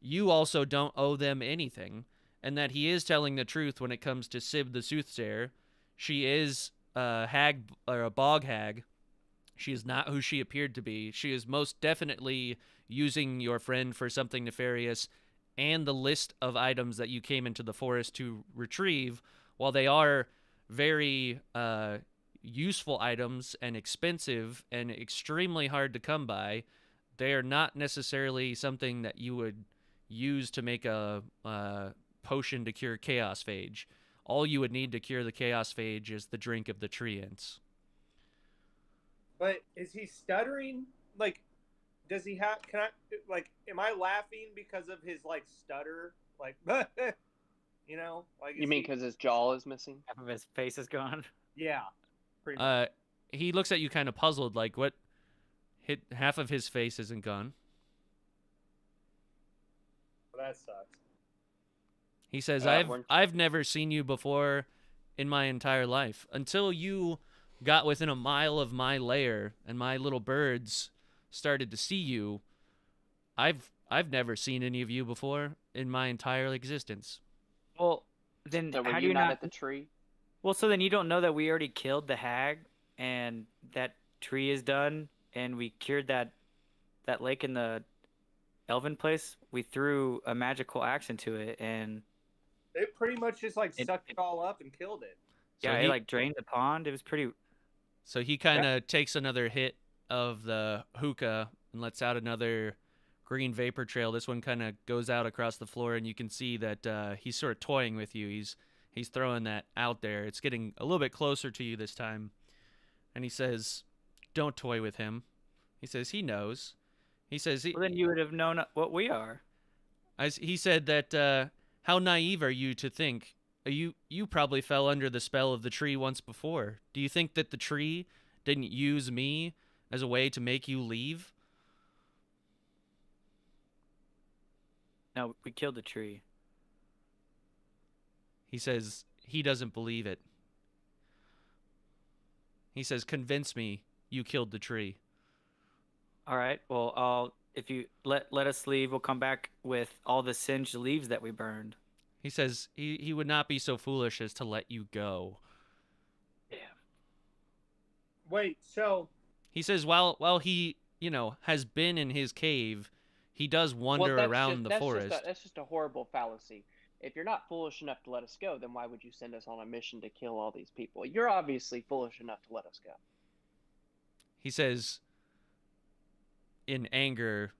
you also don't owe them anything, and that he is telling the truth when it comes to Sib the Soothsayer. She is a hag, or a bog hag. She is not who she appeared to be. She is most definitely using your friend for something nefarious, and the list of items that you came into the forest to retrieve, while they are very useful items and expensive and extremely hard to come by, they are not necessarily something that you would use to make a potion to cure chaos phage. All you would need to cure the chaos phage is the drink of the treants. But is he stuttering? Like, does he have? Can I? Like, am I laughing because of his like stutter? Like, you know, like. You mean because his jaw is missing? Half of his face is gone. Yeah. Pretty much. He looks at you kind of puzzled, like, what? Half of his face isn't gone. Well, that sucks. He says, we're- I've never seen you before in my entire life. Until you got within a mile of my lair and my little birds started to see you, I've never seen any of you before in my entire existence. Well, then So were how do you you not not? at the tree? Well, so then you don't know that we already killed the hag, and that tree is done, and we cured that lake in the Elven place. We threw a magical axe into it, and It pretty much just like It- sucked it all up and killed it. So yeah, he, it like drained the pond. It was pretty. so he kind of takes another hit of the hookah and lets out another green vapor trail. This one kind of goes out across the floor, and you can see that he's sort of toying with you. He's throwing that out there. It's getting a little bit closer to you this time. And he says, don't toy with him. He says he knows. He says Well, then you would have known what we are. he said that how naive are you to think you probably fell under the spell of the tree once before. Do you think that the tree didn't use me as a way to make you leave? No, we killed the tree. He says he doesn't believe it. He says, convince me you killed the tree. All right. Well, if you let us leave, we'll come back with all the singed leaves that we burned. He says he would not be so foolish as to let you go. Yeah. Wait, so He says while he, has been in his cave, he does wander around the forest. That's just a horrible fallacy. If you're not foolish enough to let us go, then why would you send us on a mission to kill all these people? You're obviously foolish enough to let us go. He says, in anger,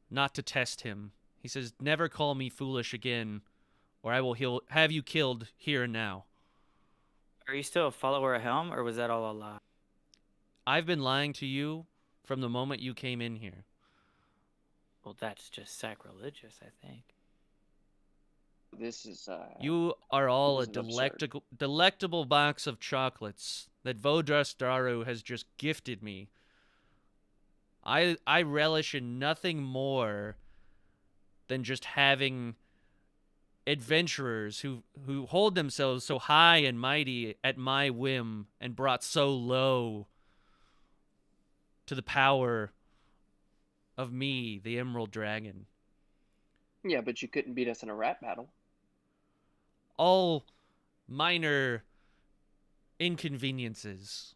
not to test him. He says, never call me foolish again, or I will have you killed here and now. Are you still a follower of Helm, or was that all a lie? I've been lying to you from the moment you came in here. Well, that's just sacrilegious, I think. This is You are all a This is absurd. delectable box of chocolates that Vodras Daru has just gifted me. I relish in nothing more than just having adventurers who hold themselves so high and mighty at my whim and brought so low to the power of me, the Emerald Dragon. Yeah, but you couldn't beat us in a rat battle. All minor inconveniences,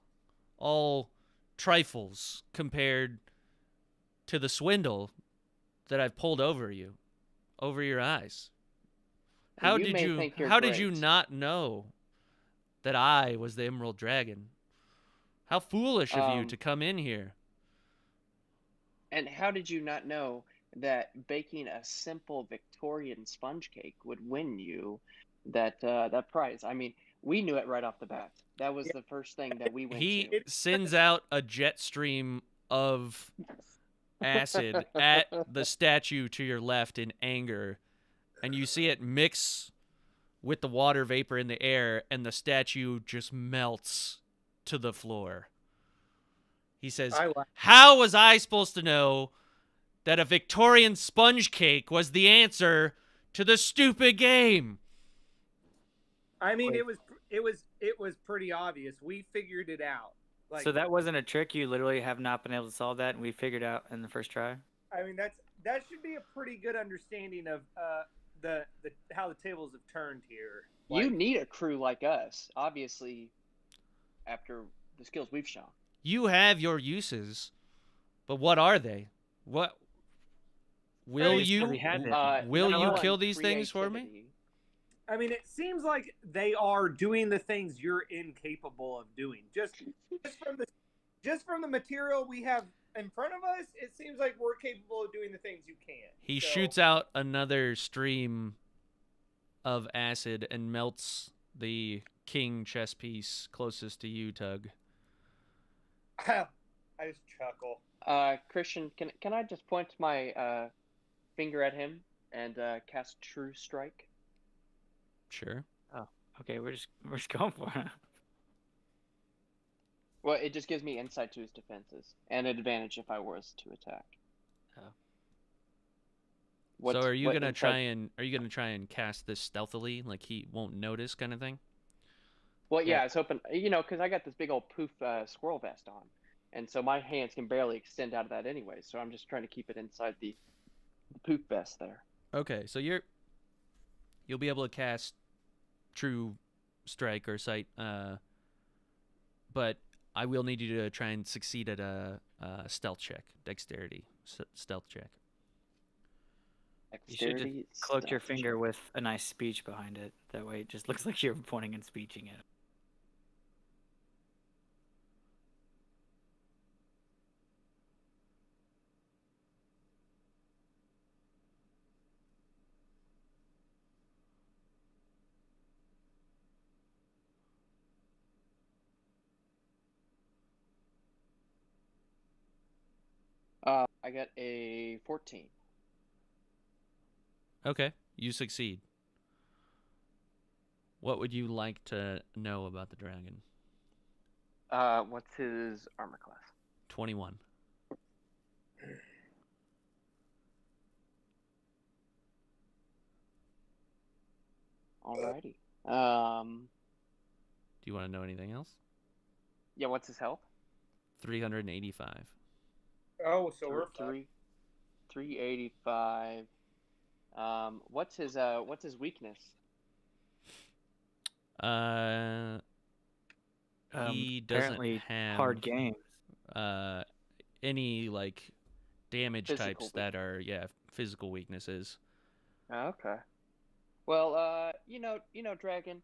all trifles compared to the swindle that I've pulled over your eyes. How You did may you think you're how did you great. not know that I was the Emerald Dragon? How foolish of you to come in here. And how did you not know that baking a simple Victorian sponge cake would win you that prize? I mean, We knew it right off the bat. That was the first thing that we went He to. sends out a jet stream of acid at the statue to your left in anger, and you see it mix with the water vapor in the air, and the statue just melts to the floor. He says, "How was I supposed to know that a Victorian sponge cake was the answer to the stupid game?" I mean, it was pretty obvious. We figured it out. Like, So that wasn't a trick. You literally have not been able to solve that, and we figured out in the first try. I mean, that should be a pretty good understanding of the how the tables have turned here. You need a crew like us, obviously, after the skills we've shown. You have your uses, but what are they? What will you kill these things for me? I mean, it seems like they are doing the things you're incapable of doing. Just from the material we have in front of us, it seems like we're capable of doing the things you can't. He shoots out another stream of acid and melts the king chess piece closest to you, Tug. I just chuckle. Christian, can I just point my finger at him and cast True Strike? Sure. Oh, okay. We're just going for it. Well, it just gives me insight to his defenses and an advantage if I was to attack. So are you gonna try and cast this stealthily, like he won't notice, kind of thing? Well, yeah, I was hoping, because I got this big old poof squirrel vest on, and so my hands can barely extend out of that anyway. So I'm just trying to keep it inside the poof vest there. Okay, so you'll be able to cast True Strike or Sight, but I will need you to try and succeed at a stealth check, dexterity stealth check. You should just cloak your finger with a nice speech behind it. That way it just looks like you're pointing and speeching it. I got a 14. Okay, you succeed. What would you like to know about the dragon? What's his armor class? 21. Alrighty. Do you want to know anything else? Yeah, what's his health? 385. Oh, so we're 385. What's his weakness? He doesn't have hard games. Any like damage Physical types that are physical weaknesses. Okay. Well, Dragon,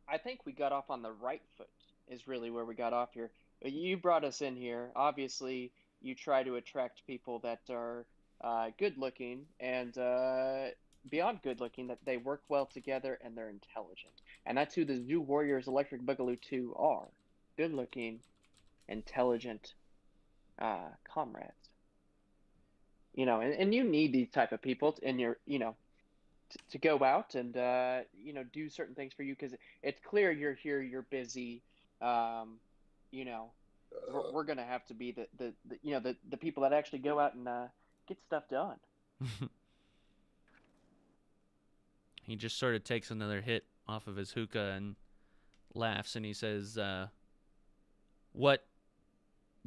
I think we got off on the right foot. Is really where we got off here. You brought us in here. Obviously, you try to attract people that are good looking and beyond good looking, that they work well together and they're intelligent. And that's who the Zoo Warriors Electric Boogaloo 2 are. Good looking, intelligent comrades. And you need these type of people in your, to go out and, do certain things for you, because it's clear you're here, you're busy. We're going to have to be the people that actually go out and get stuff done. He just sort of takes another hit off of his hookah and laughs, and he says, what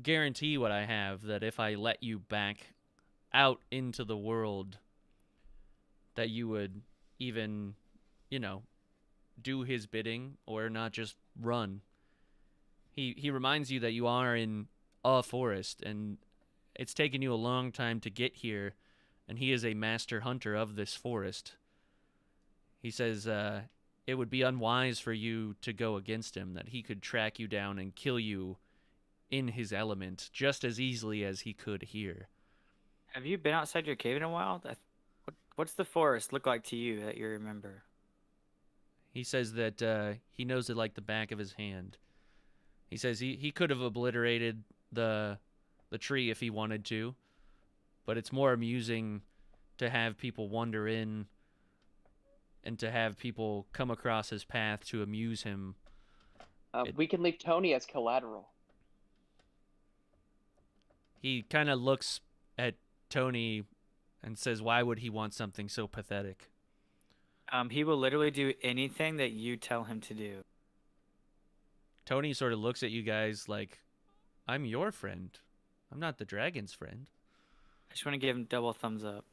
guarantee would I have that if I let you back out into the world that you would even, do his bidding or not just run? He reminds you that you are in a forest, and it's taken you a long time to get here, and he is a master hunter of this forest. He says it would be unwise for you to go against him, that he could track you down and kill you in his element just as easily as he could here. Have you been outside your cave in a while? What's the forest look like to you that you remember? He says that he knows it like the back of his hand. He says he could have obliterated the tree if he wanted to, but it's more amusing to have people wander in and to have people come across his path to amuse him. We can leave Tony as collateral. He kind of looks at Tony and says, why would he want something so pathetic? He will literally do anything that you tell him to do. Tony sort of looks at you guys like, I'm your friend. I'm not the dragon's friend. I just want to give him double thumbs up.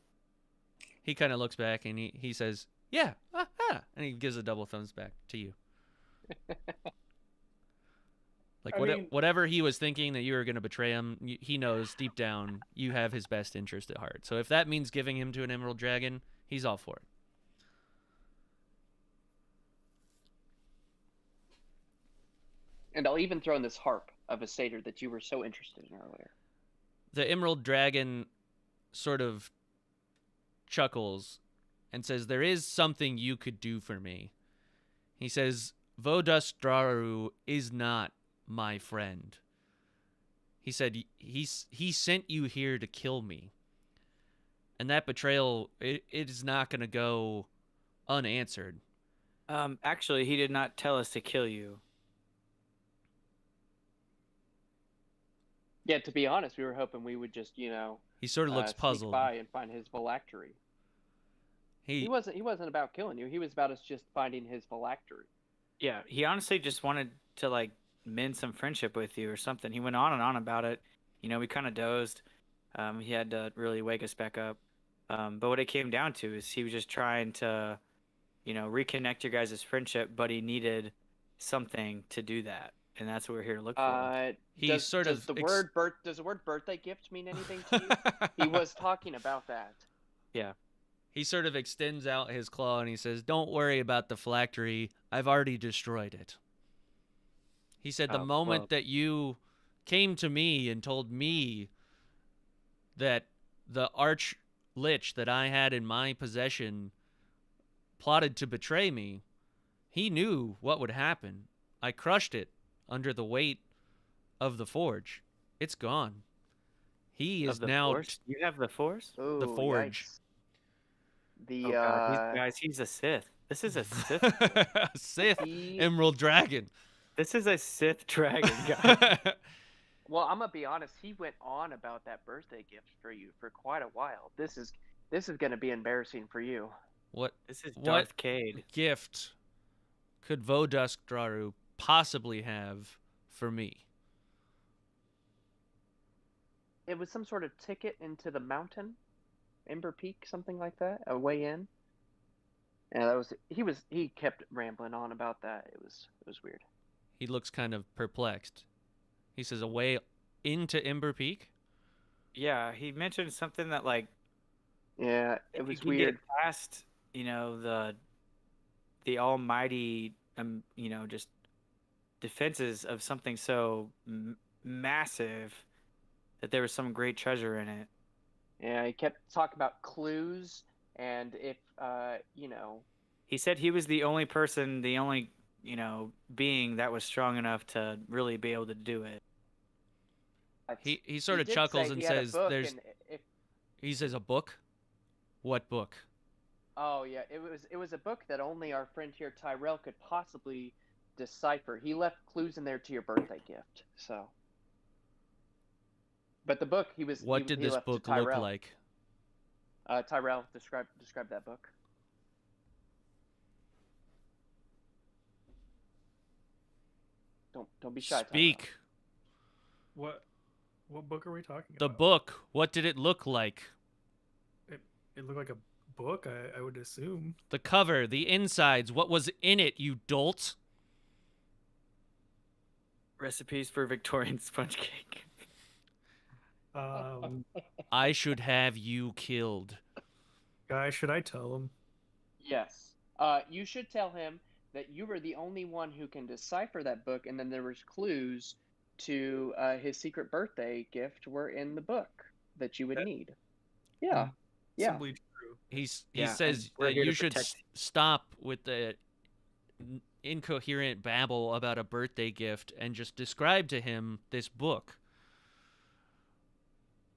He kind of looks back and he says, yeah, and he gives a double thumbs back to you. Like, whatever he was thinking that you were going to betray him, he knows deep down you have his best interest at heart. So if that means giving him to an Emerald Dragon, he's all for it. And I'll even throw in this harp of a satyr that you were so interested in earlier. The Emerald Dragon sort of chuckles and says, there is something you could do for me. He says, Vodustraru is not my friend. He said he sent you here to kill me. And that betrayal, it is not going to go unanswered. Actually, he did not tell us to kill you. Yeah, to be honest, we were hoping we would just, he sort of looks sneak puzzled. by and find his phylactery. He wasn't about killing you. He was about us just finding his phylactery. Yeah, he honestly just wanted to like mend some friendship with you or something. He went on and on about it. We kind of dozed. He had to really wake us back up. But what it came down to is he was just trying to, reconnect your guys' friendship, but he needed something to do that. And that's what we're here to look for. Does the word birthday gift mean anything to you? He was talking about that. Yeah. He sort of extends out his claw and he says, don't worry about the phylactery. I've already destroyed it. He said the moment that you came to me and told me that the arch lich that I had in my possession plotted to betray me, he knew what would happen. I crushed it under the weight of the forge. It's gone. He is now... Force? You have the force? Ooh, the forge. Yikes. Guys, he's a Sith. This is a Sith. A Sith Emerald Dragon. This is a Sith dragon, guys. Well, I'm gonna be honest. He went on about that birthday gift for you for quite a while. This is going to be embarrassing for you. This is Darth Cade. Gift could Vodustraru possibly have for me? It was some sort of ticket into the mountain, Ember Peak, something like that, a way in. And he kept rambling on about that. It was weird. He looks kind of perplexed. He says, a way into Ember Peak? Yeah, he mentioned something that yeah, it was weird. Get past, the almighty, just defenses of something so massive that there was some great treasure in it. Yeah, he kept talking about clues, and if he said he was the only person, the only being that was strong enough to really be able to do it. He sort of chuckles and says, he says, a book? What book? Oh yeah, it was a book that only our friend here Tyrell could possibly decipher. He left clues in there to your birthday gift. So, but the book What did this book look like? Tyrell, describe that book. Don't be shy. Speak. Tyrell. What book are we talking about? The book. What did it look like? It looked like a book, I would assume. The cover, the insides, what was in it, you dolt? Recipes for Victorian sponge cake. I should have you killed. Guys, should I tell him? Yes. You should tell him that you were the only one who can decipher that book, and then there was clues to his secret birthday gift were in the book that you would need. Yeah. Yeah. Simply true. He says that you should stop with the incoherent babble about a birthday gift and just describe to him this book.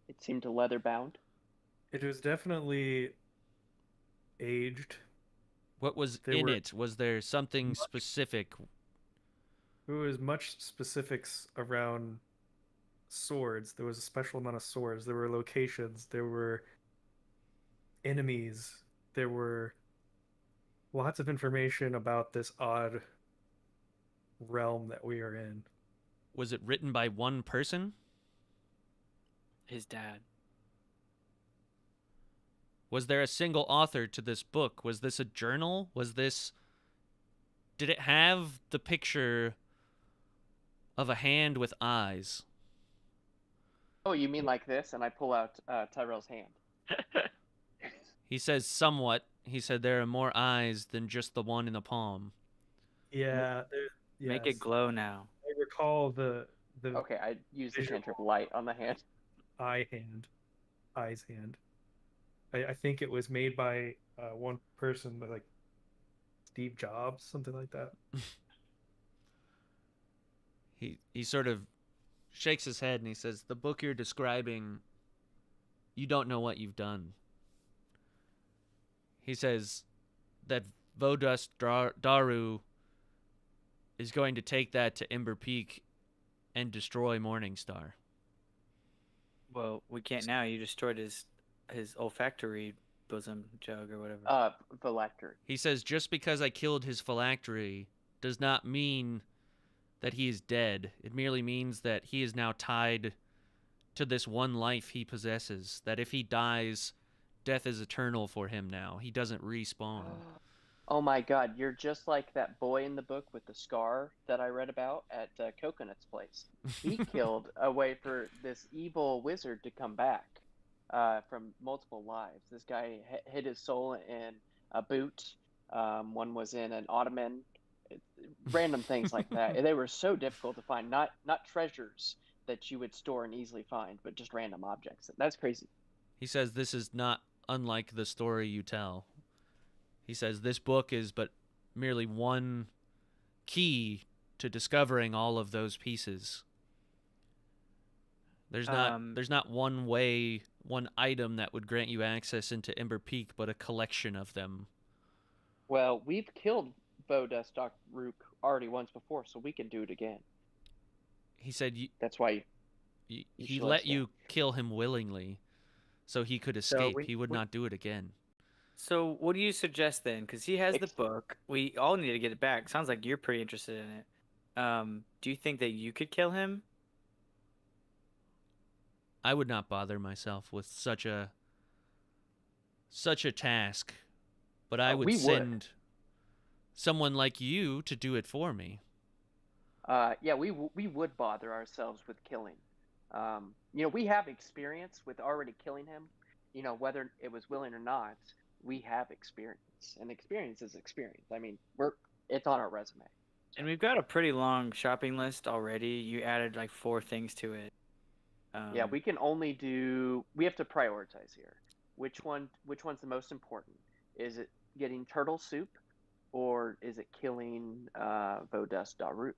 It seemed leather bound. It was definitely aged. What was There in were it? Was there something much- specific? There was much specifics around swords. There was a special amount of swords. There were locations. There were enemies. There were lots of information about this odd realm that we are in. Was it written by one person? His dad. Was there a single author to this book? Was this a journal? Did it have the picture of a hand with eyes? Oh, you mean like this? And I pull out Tyrell's hand. He says somewhat. He said there are more eyes than just the one in the palm. Yeah, Make it glow now. I recall the Okay, I use the Visual. cantrip light on the hand. eyes hand. I think it was made by one person, but like Steve Jobs, something like that. He sort of shakes his head and he says, "The book you're describing, you don't know what you've done." He says that Vodust Daru is going to take that to Ember Peak and destroy Morningstar. Well, we can't now. You destroyed his olfactory bosom jug or whatever. Phylactery. He says just because I killed his phylactery does not mean that he is dead. It merely means that he is now tied to this one life he possesses. That if he dies, death is eternal for him now. He doesn't respawn. Oh my God, you're just like that boy in the book with the scar that I read about at Coconut's place. He killed a way for this evil wizard to come back from multiple lives. This guy hid his soul in a boot. One was in an ottoman. Random things like that. They were so difficult to find. Not treasures that you would store and easily find, but just random objects. That's crazy. He says this is not unlike the story you tell. He says this book is but merely one key to discovering all of those pieces. There's not one way, one item that would grant you access into Ember Peak, but a collection of them. Well, we've killed Vodust Daruk already once before, so we can do it again. He said that's why he let you kill him willingly, so he could escape. He would not do it again. So what do you suggest then? Because he has the book. We all need to get it back. Sounds like you're pretty interested in it. Do you think that you could kill him? I would not bother myself with such a task, but I would send someone like you to do it for me. Yeah, we would bother ourselves with killing. We have experience with already killing him. Whether it was willing or not, we have experience, and experience is experience. I mean, it's on our resume. And we've got a pretty long shopping list already. You added like 4 things to it. Yeah, we can only do. We have to prioritize here. Which one's the most important? Is it getting turtle soup, or is it killing Vodust Daruk?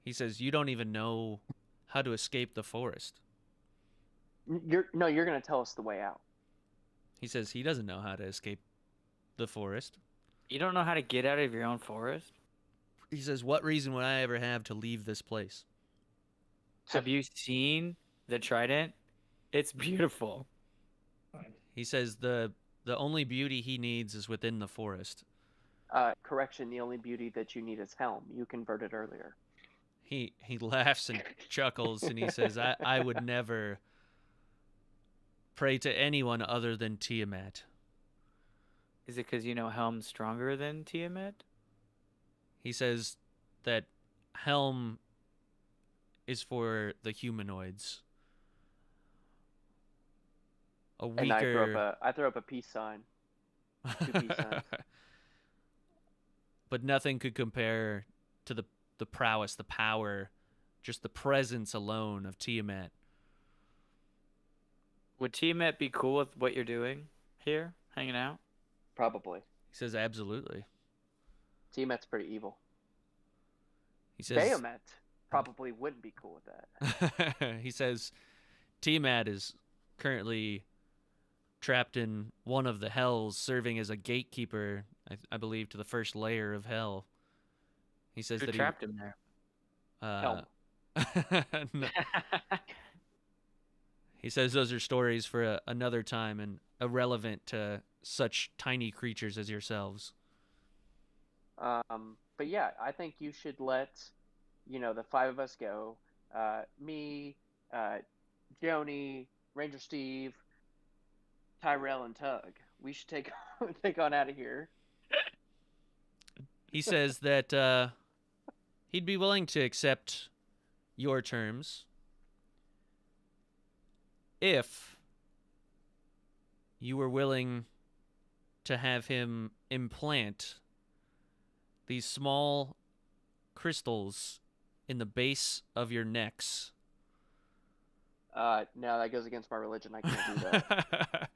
He says you don't even know how to escape the forest. You're going to tell us the way out. He says he doesn't know how to escape the forest. You don't know how to get out of your own forest? He says, what reason would I ever have to leave this place? Have you seen the trident? It's beautiful. He says the only beauty he needs is within the forest. Correction, the only beauty that you need is Helm. You converted earlier. He laughs and chuckles, and he says, I would never pray to anyone other than Tiamat. Is it because Helm's stronger than Tiamat? He says that Helm is for the humanoids. A weaker... And I throw up a peace sign. 2 peace signs. But nothing could compare to the prowess, the power, just the presence alone of Tiamat. Would Tiamat be cool with what you're doing here, hanging out? Probably. He says absolutely. Tiamat's pretty evil. He says Bahamut probably wouldn't be cool with that. he says Tiamat is currently trapped in one of the hells, serving as a gatekeeper, I believe, to the first layer of hell. He says Who that trapped him there? Hell. No. He says those are stories for another time and irrelevant to such tiny creatures as yourselves. But yeah, I think you should let, the 5 of us go. Me, Joni, Ranger Steve, Tyrell, and Tug. We should take on out of here. He says that he'd be willing to accept your terms if you were willing to have him implant these small crystals in the base of your necks. No, that goes against my religion. I can't do that.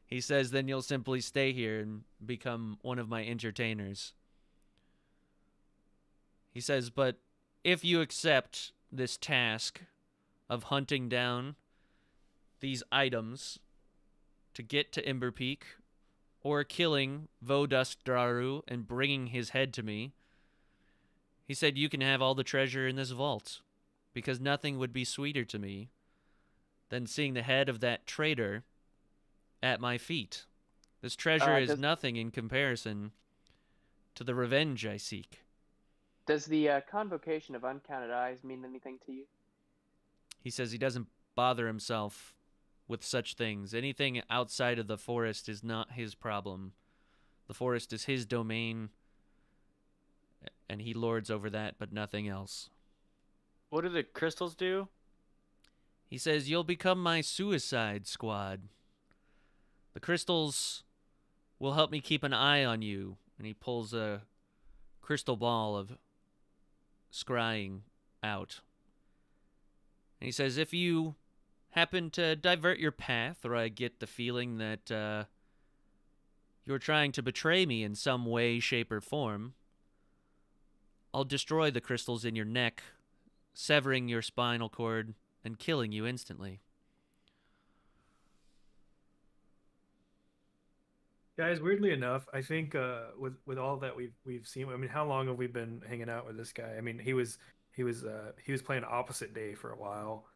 He says then you'll simply stay here and become one of my entertainers. He says, but if you accept this task of hunting down these items to get to Ember Peak, or killing Vodust Daru and bringing his head to me, he said you can have all the treasure in this vault, because nothing would be sweeter to me than seeing the head of that traitor at my feet. This treasure is nothing in comparison to the revenge I seek. Does the convocation of uncounted eyes mean anything to you? He says he doesn't bother himself with such things. Anything outside of the forest is not his problem. The forest is his domain, and he lords over that, but nothing else. What do the crystals do? He says, you'll become my suicide squad. The crystals will help me keep an eye on you. And he pulls a crystal ball of scrying out. And he says, if you happen to divert your path, or I get the feeling that you're trying to betray me in some way, shape, or form, I'll destroy the crystals in your neck, severing your spinal cord and killing you instantly. Guys, weirdly enough, I think with all that we've seen, I mean, how long have we been hanging out with this guy? I mean, he was playing opposite day for a while,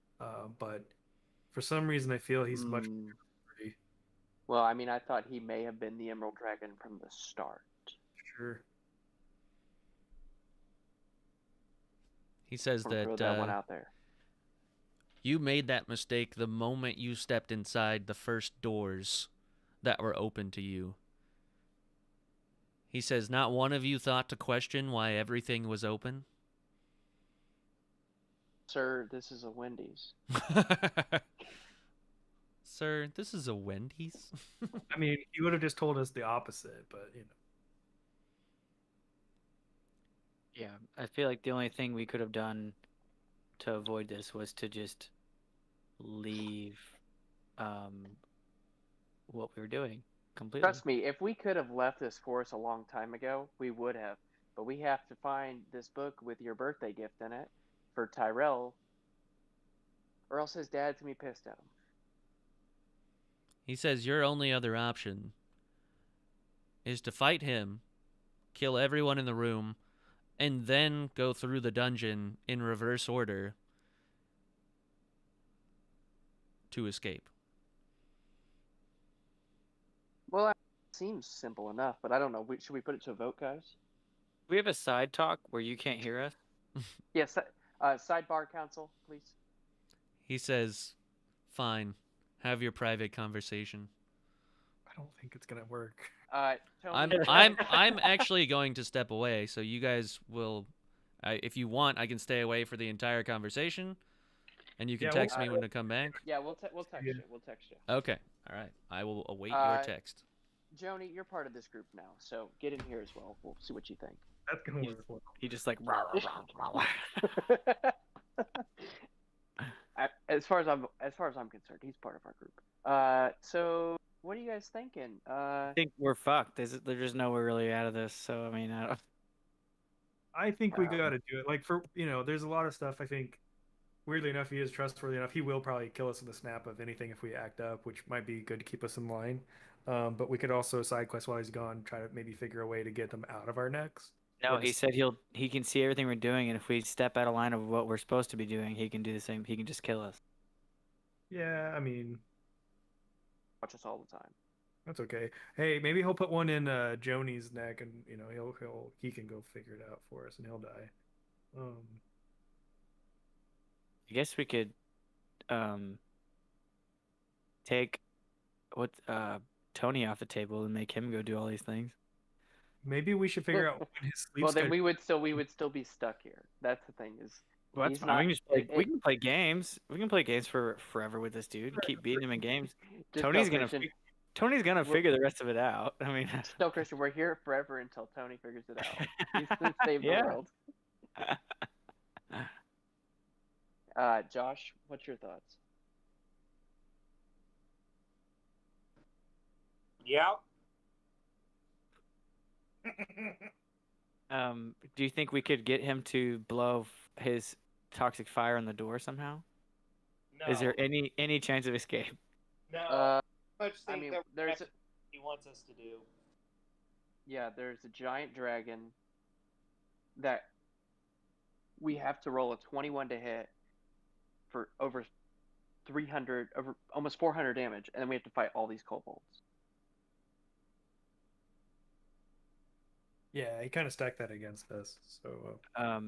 but for some reason I feel he's much more free. Well, I mean, I thought he may have been the Emerald Dragon from the start. Sure. He says Throw that one out there. You made that mistake the moment you stepped inside the first doors that were open to you. He says, not one of you thought to question why everything was open? Sir, this is a Wendy's. Sir, this is a Wendy's? I mean, he would have just told us the opposite, but, you know. Yeah, I feel like the only thing we could have done to avoid this was to just leave what we were doing completely. Trust me, if we could have left this forest a long time ago, we would have. But we have to find this book with your birthday gift in it for Tyrell, or else his dad's going to be pissed at him. He says your only other option is to fight him, kill everyone in the room, and then go through the dungeon in reverse order to escape. Well, that seems simple enough, but I don't know. Should we put it to a vote, guys? We have a side talk where you can't hear us. Yes. Sidebar council, please. He says, fine, have your private conversation. I don't think it's gonna work. Tony. I'm actually going to step away, so you guys will, if you want, I can stay away for the entire conversation, and you can text me when to come back. Yeah, we'll text you. We'll text you. Okay, all right. I will await your text. Joni, you're part of this group now, so get in here as well. We'll see what you think. That's gonna work well. He just like rah, rah, rah, rah. As far as I'm concerned, he's part of our group. So what are you guys thinking? I think we're fucked. There's just no way really out of this. So I mean, I don't... I think we got to do it. Like there's a lot of stuff. I think weirdly enough, he is trustworthy enough. He will probably kill us in the snap of anything if we act up, which might be good to keep us in line. But we could also side quest while he's gone, try to maybe figure a way to get them out of our necks. No, he said he can see everything we're doing, and if we step out of line of what we're supposed to be doing, he can do the same. He can just kill us. Yeah, I mean, Watch us all the time. that's okay. Hey, maybe he'll put one in Joni's neck, and he can go figure it out for us, and he'll die. I guess we could take Tony off the table and make him go do all these things. Maybe we should figure out when his sleep Well, then schedule. we would still be stuck here. That's the thing is. Well, that's he's fine. not. We can play games. We can play games for forever with this dude. Keep beating him in games. Just Tony's no, gonna Christian, Tony's gonna figure the rest of it out. I mean, no, Christian, we're here forever until Tony figures it out. He's gonna save Yeah. the world. Josh, what's your thoughts? Yeah. do you think we could get him to blow his toxic fire on the door somehow? No. Is there any chance of escape? No. Much I think mean, that there's he wants us to do. Yeah, there's a giant dragon that we have to roll a 21 to hit for over 300, over almost 400 damage, and then we have to fight all these kobolds. Yeah, he kind of stacked that against us. So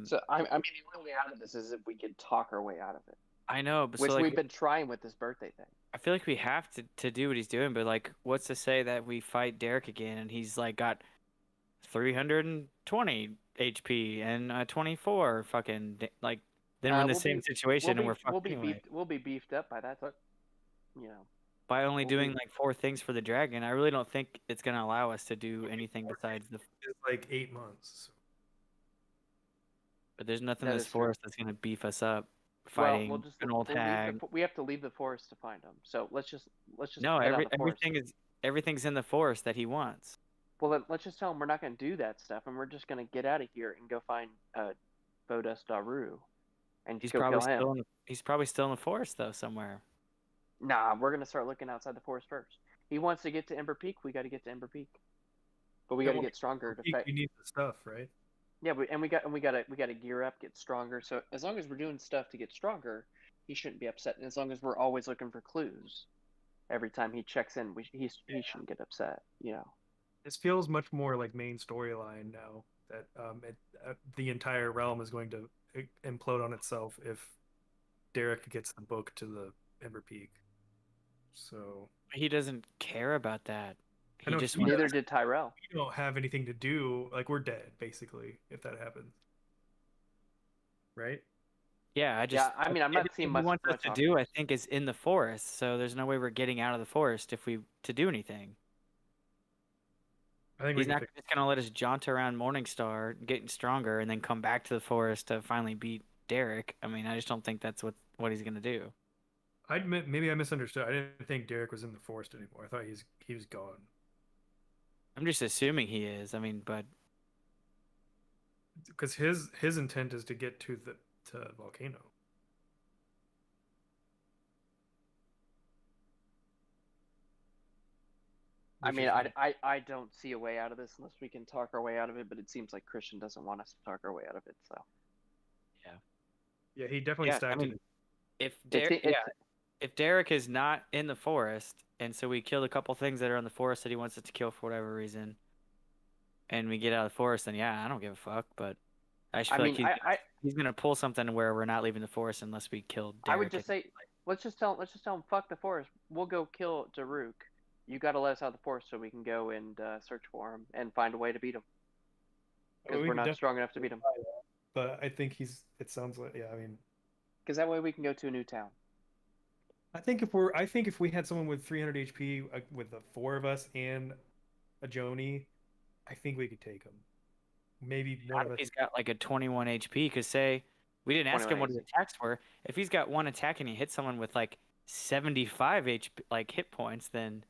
So I mean, the only way out of this is if we could talk our way out of it, I know, but which so, like, we've been trying with this birthday thing. I feel like we have to do what he's doing, but like, what's to say that we fight Derek again and he's like got 320 HP and 24 fucking like, then we're in the same situation and we're fucked anyway. We'll be beefed up by that, By only doing like 4 things for the dragon, I really don't think it's gonna allow us to do anything besides the. it's like 8 months. But there's nothing That in this is true. forest that's gonna beef us up fighting well, we'll just an old hag. we have to leave the forest to find them. So let's just No, head out the forest. everything's in the forest that he wants. Well, then let's just tell him we're not going to do that stuff, and we're just going to get out of here and go find Bodas Daru, and He's go probably kill him. he's probably still in the forest though somewhere. Nah, we're going to start looking outside the forest first. He wants to get to Ember Peak. We got to get to Ember Peak, but we got to get stronger to fight. You need the stuff, right? Yeah, we got to gear up, get stronger. So as long as we're doing stuff to get stronger, he shouldn't be upset. And as long as we're always looking for clues, every time he checks in, he shouldn't get upset. This feels much more like main storyline now that the entire realm is going to implode on itself if Derek gets the book to the Ember Peak. So He doesn't care about that. I know, Neither did Tyrell. we don't have anything to do. Like, we're dead basically if that happens, right? Yeah, I mean, I'm not seeing much. He wants us to do, I think, is in the forest. So there's no way we're getting out of the forest to do anything. I think He's not just gonna let us jaunt around Morningstar, getting stronger, and then come back to the forest to finally beat Derek. I mean, I just don't think that's what he's gonna do. Maybe I misunderstood. I didn't think Derek was in the forest anymore. I thought he was gone. I'm just assuming he is. I mean, but because his intent is to get to Volcano. I mean, I don't see a way out of this unless we can talk our way out of it. But it seems like Christian doesn't want us to talk our way out of it. So yeah, he definitely stacked it. If Derek is not in the forest, and so we killed a couple things that are in the forest that he wants us to kill for whatever reason, and we get out of the forest, then yeah, I don't give a fuck. But I just feel like he's gonna pull something where we're not leaving the forest unless we kill Derek. I would just say, let's just tell him, fuck the forest. We'll go kill Daruk. You got to let us out of the forest so we can go and search for him and find a way to beat him. Because we're not strong enough to beat him. But I think it sounds like, yeah, I mean. Because that way we can go to a new town. I think if we had someone with 300 HP with the 4 of us and a Joni, I think we could take him. Maybe one of us. He's got like a 21 HP. Because say we didn't ask him what his attacks were. If he's got 1 attack and he hits someone with like 75 HP, like hit points, then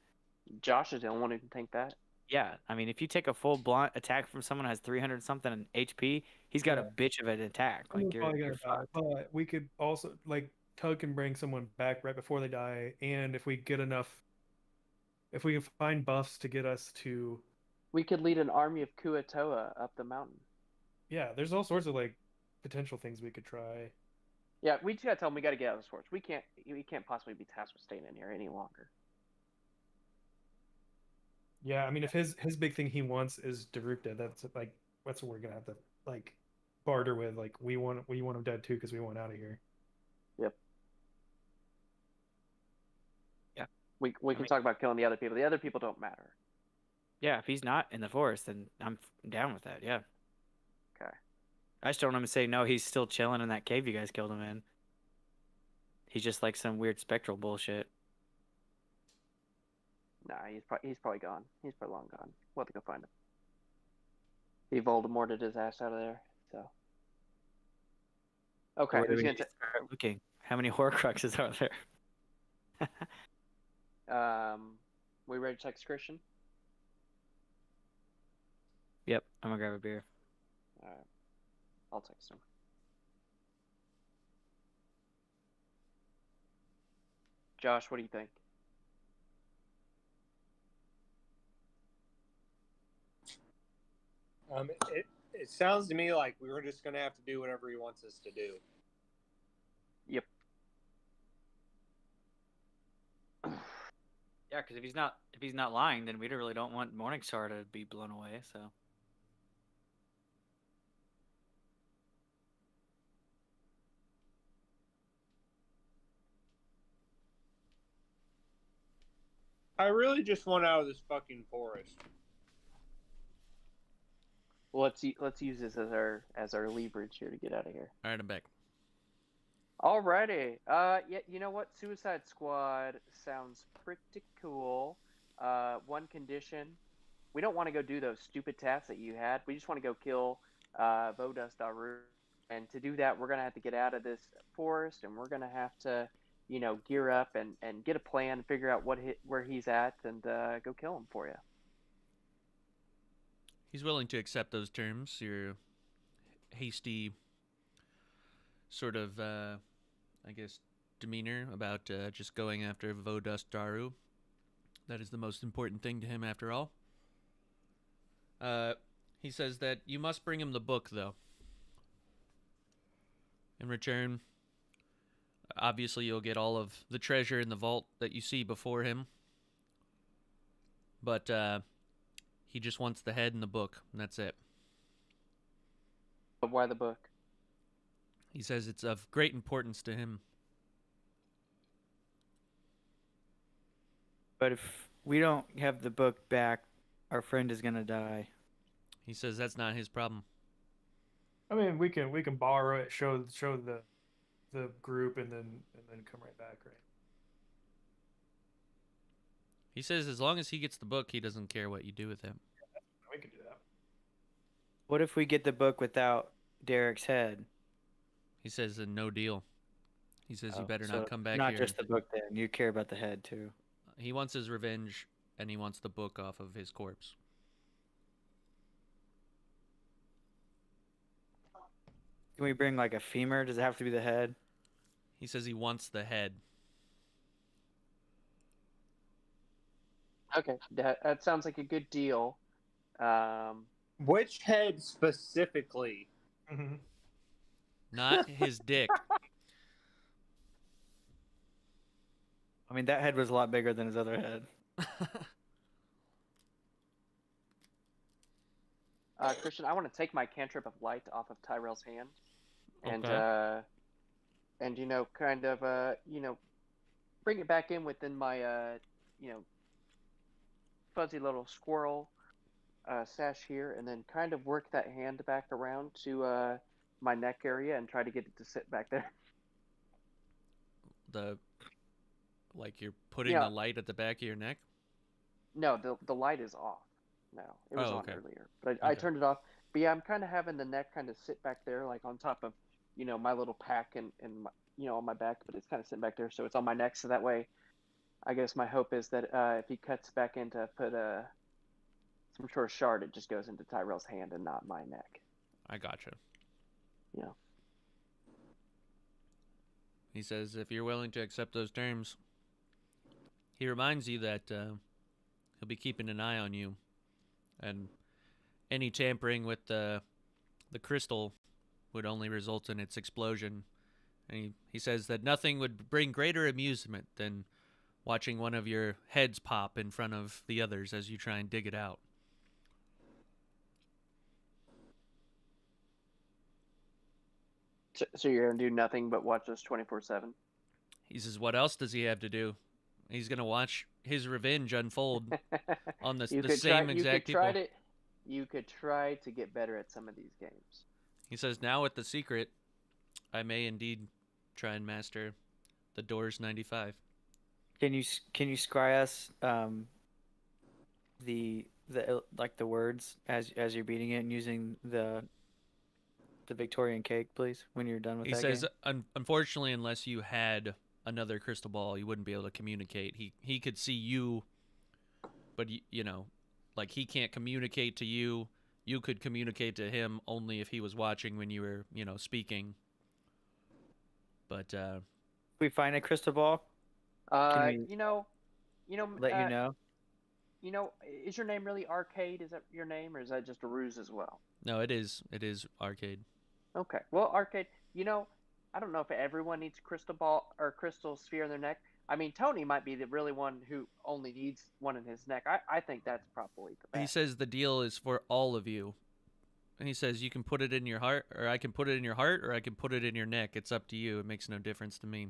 Josh is the only one who can tank that. Yeah, I mean, if you take a full blunt attack from someone who has 300 something HP, he's got a Yeah. bitch of an attack. Like Someone's probably you're gonna die, fucked. but we could also like Tug can bring someone back right before they die, and if we get enough, if we can find buffs to get us to, We could lead an army of Kuatoa up the mountain. yeah, there's all sorts of like potential things we could try. Yeah, we just gotta tell him we gotta get out of this forest. We can't possibly be tasked with staying in here any longer. Yeah, I mean, if his big thing he wants is Darukta, that's what we're gonna have to like barter with. Like we want him dead too because we want out of here. Yep. Yeah. We can talk about killing the other people. The other people don't matter. Yeah, if he's not in the forest, then I'm down with that. Yeah. Okay. I just don't want him to say no. He's still chilling in that cave you guys killed him in. He's just like some weird spectral bullshit. Nah, he's probably gone. He's probably long gone. We'll have to go find him. He Voldemorted his ass out of there. So. Okay. Where do Who's we gonna need to start looking? How many Horcruxes are there? we ready to text Christian? Yep, I'm gonna grab a beer. All right. I'll text him. Josh, what do you think? It sounds to me like we were just gonna have to do whatever he wants us to do. Yep. Yeah, because if he's not lying, then we really don't want Morningstar to be blown away. So. I really just want out of this fucking forest. Well, let's use this as our leverage here to get out of here. All right, I'm back. Alrighty. Yeah, you know what? Suicide Squad sounds pretty cool. One condition: we don't want to go do those stupid tasks that you had. We just want to go kill Vodust Daru. And to do that, we're gonna have to get out of this forest, and we're gonna have to, gear up and get a plan, figure out where he's at, and go kill him for you. He's willing to accept those terms. Your hasty sort of, I guess, demeanor about just going after Vodust Daru. That is the most important thing to him, after all. He says that you must bring him the book, though. In return, obviously you'll get all of the treasure in the vault that you see before him. But he just wants the head and the book, and that's it. But why the book? He says it's of great importance to him. But if we don't have the book back, our friend is gonna die. He says that's not his problem. I mean, we can borrow it, show the group, and then come right back, right? He says as long as he gets the book, he doesn't care what you do with him. We can do that. What if we get the book without Derek's head? He says no deal. He says you better so not come back not here. Not just the book, then. You care about the head, too. He wants his revenge, and he wants the book off of his corpse. Can we bring, like, a femur? Does it have to be the head? He says he wants the head. Okay, that sounds like a good deal. Which head specifically? Mm-hmm. Not his dick. I mean, that head was a lot bigger than his other head. Christian, I want to take my cantrip of light off of Tyrell's hand, and Okay. kind of bring it back in within my fuzzy little squirrel sash here, and then kind of work that hand back around to my neck area and try to get it to sit back there. Like you're putting Yeah. the light at the back of your neck? No, the light is off now. It was okay. on earlier, but I turned it off. But yeah, I'm kind of having the neck kind of sit back there, like on top of, my little pack and my, on my back, but it's kind of sitting back there, so it's on my neck. So that way, I guess my hope is that if he cuts back in to put some sort of shard, it just goes into Tyrell's hand and not my neck. I gotcha. Yeah. He says, if you're willing to accept those terms, he reminds you that he'll be keeping an eye on you, and any tampering with the crystal would only result in its explosion. And he says that nothing would bring greater amusement than watching one of your heads pop in front of the others as you try and dig it out. So you're going to do nothing but watch us 24/7? He says, what else does he have to do? He's going to watch his revenge unfold on the same exact people. You could try to get better at some of these games. He says, now with the secret, I may indeed try and master the Doors 95. Can you scry us the words as you're beating it and using the Victorian cake, please, when you're done with that? He says, unfortunately, unless you had another crystal ball, you wouldn't be able to communicate. He could see you, but you know, like he can't communicate to you. You could communicate to him only if he was watching when you were, you know, speaking. But we find a crystal ball. Let you know. Is your name really Arcade? Is that your name, or is that just a ruse as well? No, it is Arcade. Okay. Well, Arcade, I don't know if everyone needs a crystal ball or crystal sphere in their neck. I mean, Tony might be the really one who only needs one in his neck. I think that's probably the best. He says the deal is for all of you. And he says you can put it in your heart, or I can put it in your heart, or I can put it in your neck. It's up to you. It makes no difference to me.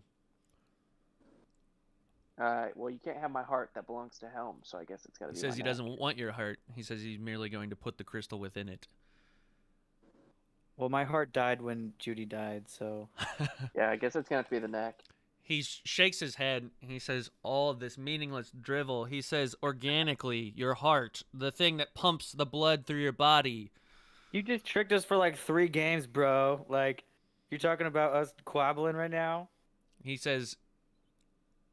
Well, you can't have my heart. That belongs to Helm, so I guess it's got to be. He says my he neck. doesn't want your heart. He says he's merely going to put the crystal within it. Well, my heart died when Judy died, so... Yeah, I guess it's going to have to be the neck. He shakes his head, and he says, all of this meaningless drivel. He says, organically, your heart, the thing that pumps the blood through your body. You just tricked us for like 3 games, bro. Like, you're talking about us quabbling right now? He says,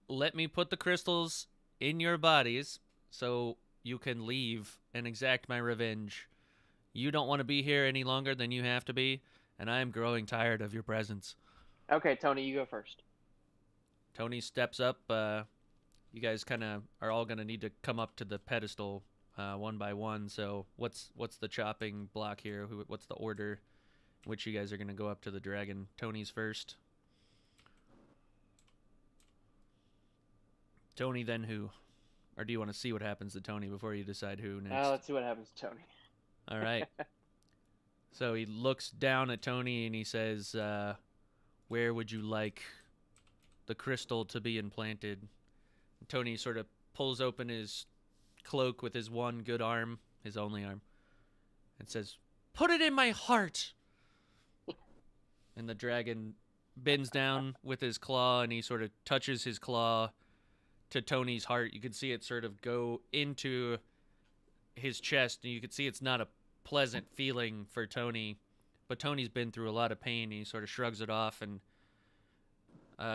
let me put the crystals in your bodies so you can leave and exact my revenge. You don't want to be here any longer than you have to be, and I am growing tired of your presence. Okay, Tony, you go first. Tony steps up. You guys kind of are all going to need to come up to the pedestal one by one. So what's the chopping block here? What's the order in which you guys are going to go up to the dragon? Tony's first. Tony, then who? Or do you want to see what happens to Tony before you decide who next? Let's see what happens to Tony. All right. So he looks down at Tony and he says, where would you like the crystal to be implanted? And Tony sort of pulls open his cloak with his one good arm, his only arm, and says, put it in my heart. And the dragon bends down with his claw and he sort of touches his claw to Tony's heart. You can see it sort of go into his chest, and you can see it's not a pleasant feeling for Tony, but Tony's been through a lot of pain, and he sort of shrugs it off, and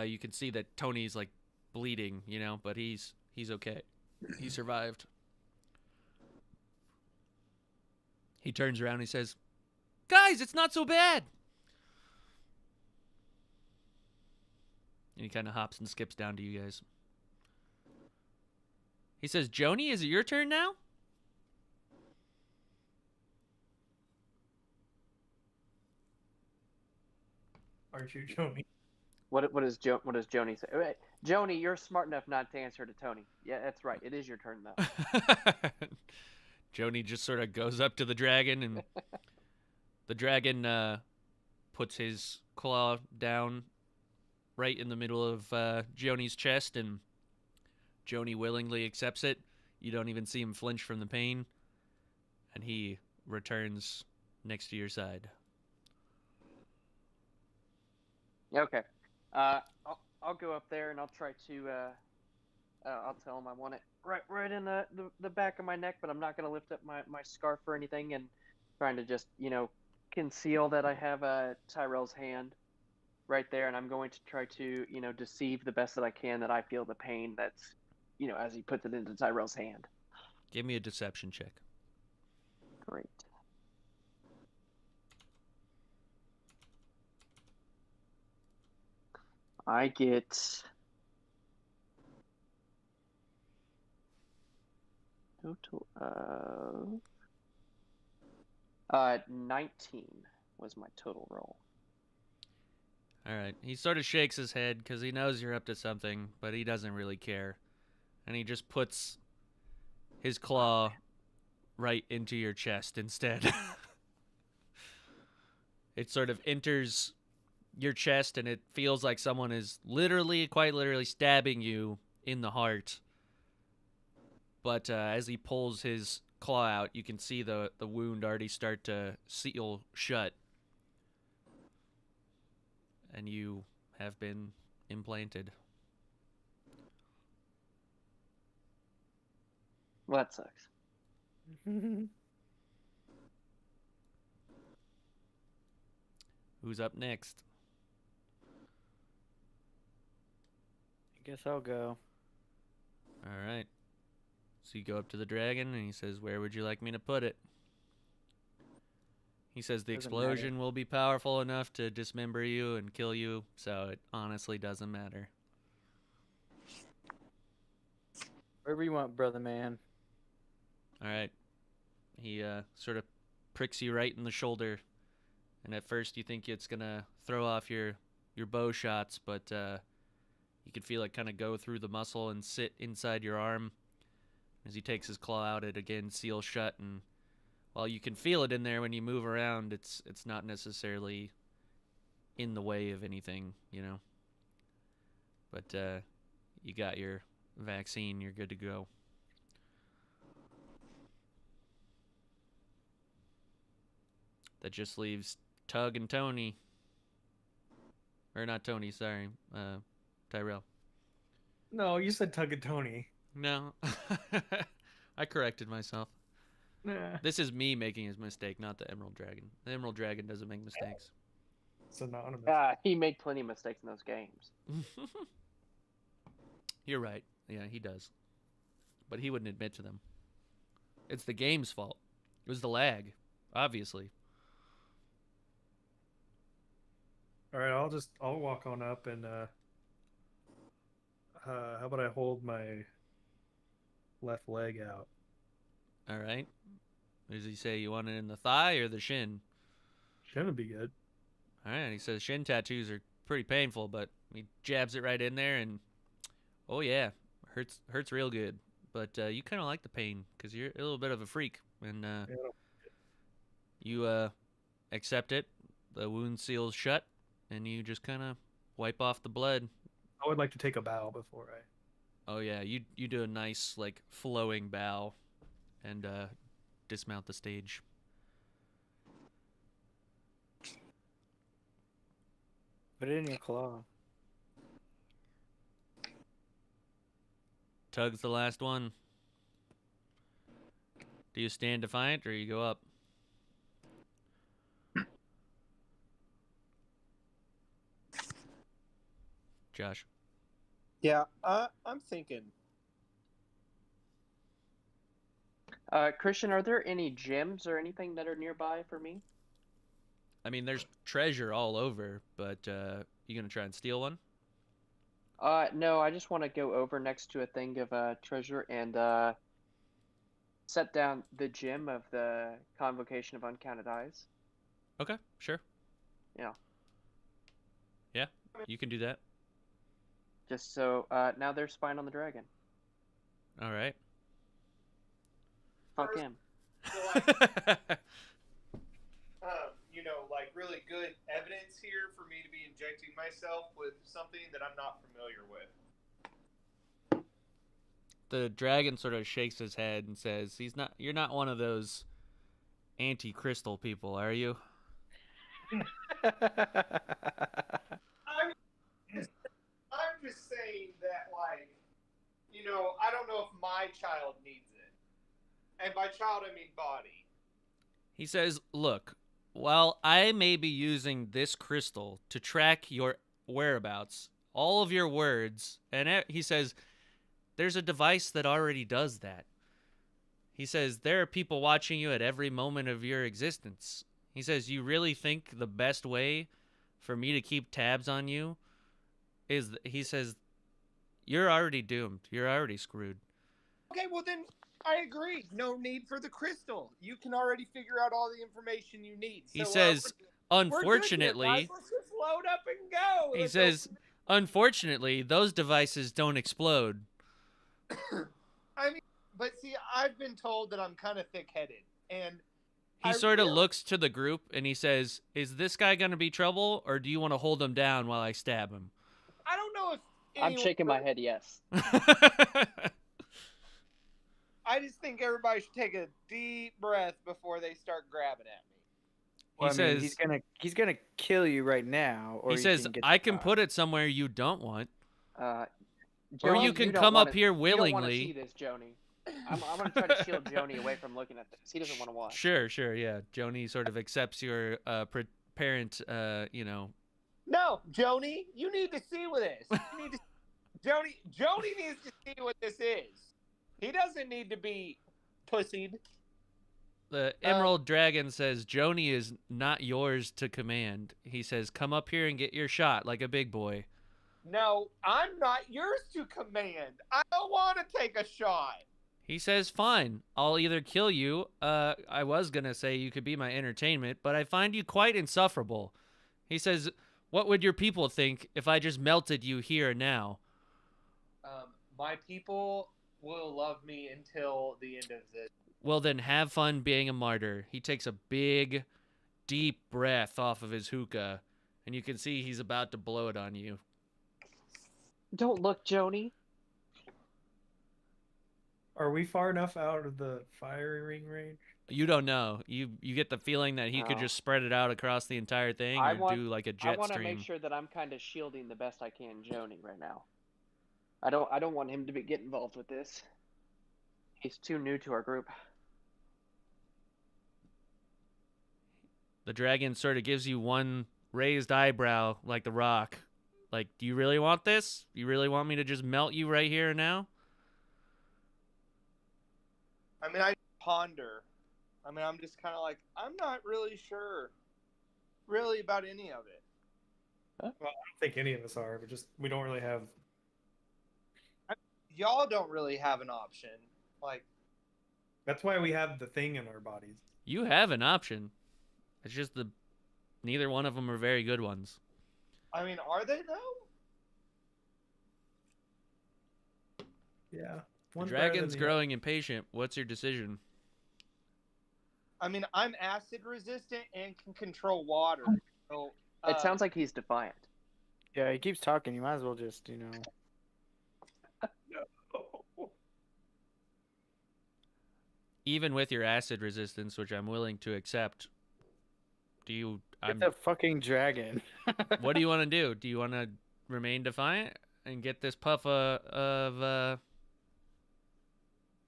you can see that Tony's like bleeding, but he's okay. He survived. He turns around and he says, guys, it's not so bad. And he kind of hops and skips down to you guys. He says, Joni, is it your turn now? Aren't you, Joni? What does Joni say? Wait, Joni, you're smart enough not to answer to Tony. Yeah, that's right. It is your turn, though. Joni just sort of goes up to the dragon, and the dragon puts his claw down right in the middle of Joni's chest, and Joni willingly accepts it. You don't even see him flinch from the pain, and he returns next to your side. Okay. I'll go up there and I'll try to. I'll tell him I want it right in the back of my neck, but I'm not going to lift up my scarf or anything, and trying to just conceal that I have Tyrell's hand right there, and I'm going to try to deceive the best that I can that I feel the pain that's as he puts it into Tyrell's hand. Give me a deception check. I get total of 19 was my total roll. All right. He sort of shakes his head because he knows you're up to something, but he doesn't really care. And he just puts his claw right into your chest instead. It sort of enters your chest, and it feels like someone is literally, quite literally, stabbing you in the heart. But as he pulls his claw out, you can see the wound already start to seal shut. And you have been implanted. Well, that sucks. Who's up next? I guess I'll go. All right. So you go up to the dragon, and he says, "Where would you like me to put it?" He says the Doesn't explosion will be powerful enough to dismember you and kill you, so it honestly doesn't matter. Wherever you want, brother man. All right. He sort of pricks you right in the shoulder, and at first you think it's gonna throw off your bow shots, but you can feel it kind of go through the muscle and sit inside your arm. As he takes his claw out, it again seals shut, and while you can feel it in there when you move around, it's not necessarily in the way of anything, you know. But you got your vaccine, you're good to go. That just leaves Tug and Tony. Or not Tony, sorry. Tyrell. No, you said Tug and Tony. No. I corrected myself. Nah. This is me making his mistake, not the Emerald Dragon. The Emerald Dragon doesn't make mistakes. It's anonymous. He made plenty of mistakes in those games. You're right. Yeah, he does. But he wouldn't admit to them. It's the game's fault. It was the lag, obviously. All right, I'll walk on up and how about I hold my left leg out? All right. Does he say you want it in the thigh or the shin? Shin would be good. All right. He says shin tattoos are pretty painful, but he jabs it right in there, and oh yeah, hurts real good. But you kind of like the pain because you're a little bit of a freak, and you accept it. The wound seals shut, and you just kind of wipe off the blood. I would like to take a bow before I. Oh yeah, you do a nice like flowing bow, and dismount the stage. Put it in your claw. Tug's the last one. Do you stand defiant or you go up? Josh. Yeah, I'm thinking. Christian, are there any gems or anything that are nearby for me? I mean, there's treasure all over, but you gonna try and steal one? No, I just want to go over next to a thing of treasure and set down the gem of the Convocation of Uncounted Eyes. Okay, sure. Yeah. Yeah, you can do that. Just so now there's spine on the dragon. All right. Fuck him. Like really good evidence here for me to be injecting myself with something that I'm not familiar with. The dragon sort of shakes his head and says, "You're not one of those anti-crystal people, are you?" I'm just saying that, like, I don't know if my child needs it. And by child, I mean body. He says, "Look, while I may be using this crystal to track your whereabouts, all of your words," and he says, "there's a device that already does that." He says, "There are people watching you at every moment of your existence." He says, "You really think the best way for me to keep tabs on you he says, you're already doomed. You're already screwed. Okay, well then I agree. No need for the crystal. You can already figure out all the information you need. He So, says, we're good here, unfortunately, guys. Let's just load up and go. he Let's says, unfortunately, those devices don't explode. I mean, but see, I've been told that I'm kind of thick-headed, and He sort of looks to the group and he says, is this guy going to be trouble, or do you want to hold him down while I stab him? I don't know if I'm shaking my head yes. I just think everybody should take a deep breath before they start grabbing at me. Well, He I mean, says, he's gonna kill you right now. Or he you says, can get I the can shot. put it somewhere you don't want. Or Joni, you can don't come up wanna- here You don't want to willingly. see this, Joni. I'm going to try to shield Joni away from looking at this. He doesn't want to watch. Sure, yeah. Joni sort of accepts your parent, No, Joni, you need to see with this. You need to, Joni needs to see what this is. He doesn't need to be pussied. The Emerald Dragon says, Joni is not yours to command. He says, come up here and get your shot like a big boy. No, I'm not yours to command. I don't want to take a shot. He says, fine, I'll either kill you. I was going to say you could be my entertainment, but I find you quite insufferable. He says, what would your people think if I just melted you here and now? My people will love me until the end of this. Well, then have fun being a martyr. He takes a big, deep breath off of his hookah, and you can see he's about to blow it on you. Don't look, Joni. Are we far enough out of the firing range? You don't know. You get the feeling that he could No. just spread it out across the entire thing or do like a I jet want to stream. make sure that I'm kind of shielding the best I can Joni right now. I don't want him to get involved with this. He's too new to our group. The dragon sort of gives you one raised eyebrow like the rock. Like, do you really want this? You really want me to just melt you right here and now? I mean, I ponder. I mean, I'm just kind of like, I'm not really sure really about any of it. Well, I don't think any of us are, but just we don't really have. Y'all don't really have an option. Like, That's why we have the thing in our bodies. You have an option. It's just neither one of them are very good ones. I mean, are they though? Yeah. The One's better than dragon's the growing impatient. What's your decision? I mean, I'm acid resistant and can control water. So, It sounds like he's defiant. Yeah, he keeps talking. You might as well just, Even with your acid resistance, which I'm willing to accept, It's a fucking dragon. what do you want to do? Do you want to remain defiant and get this puff of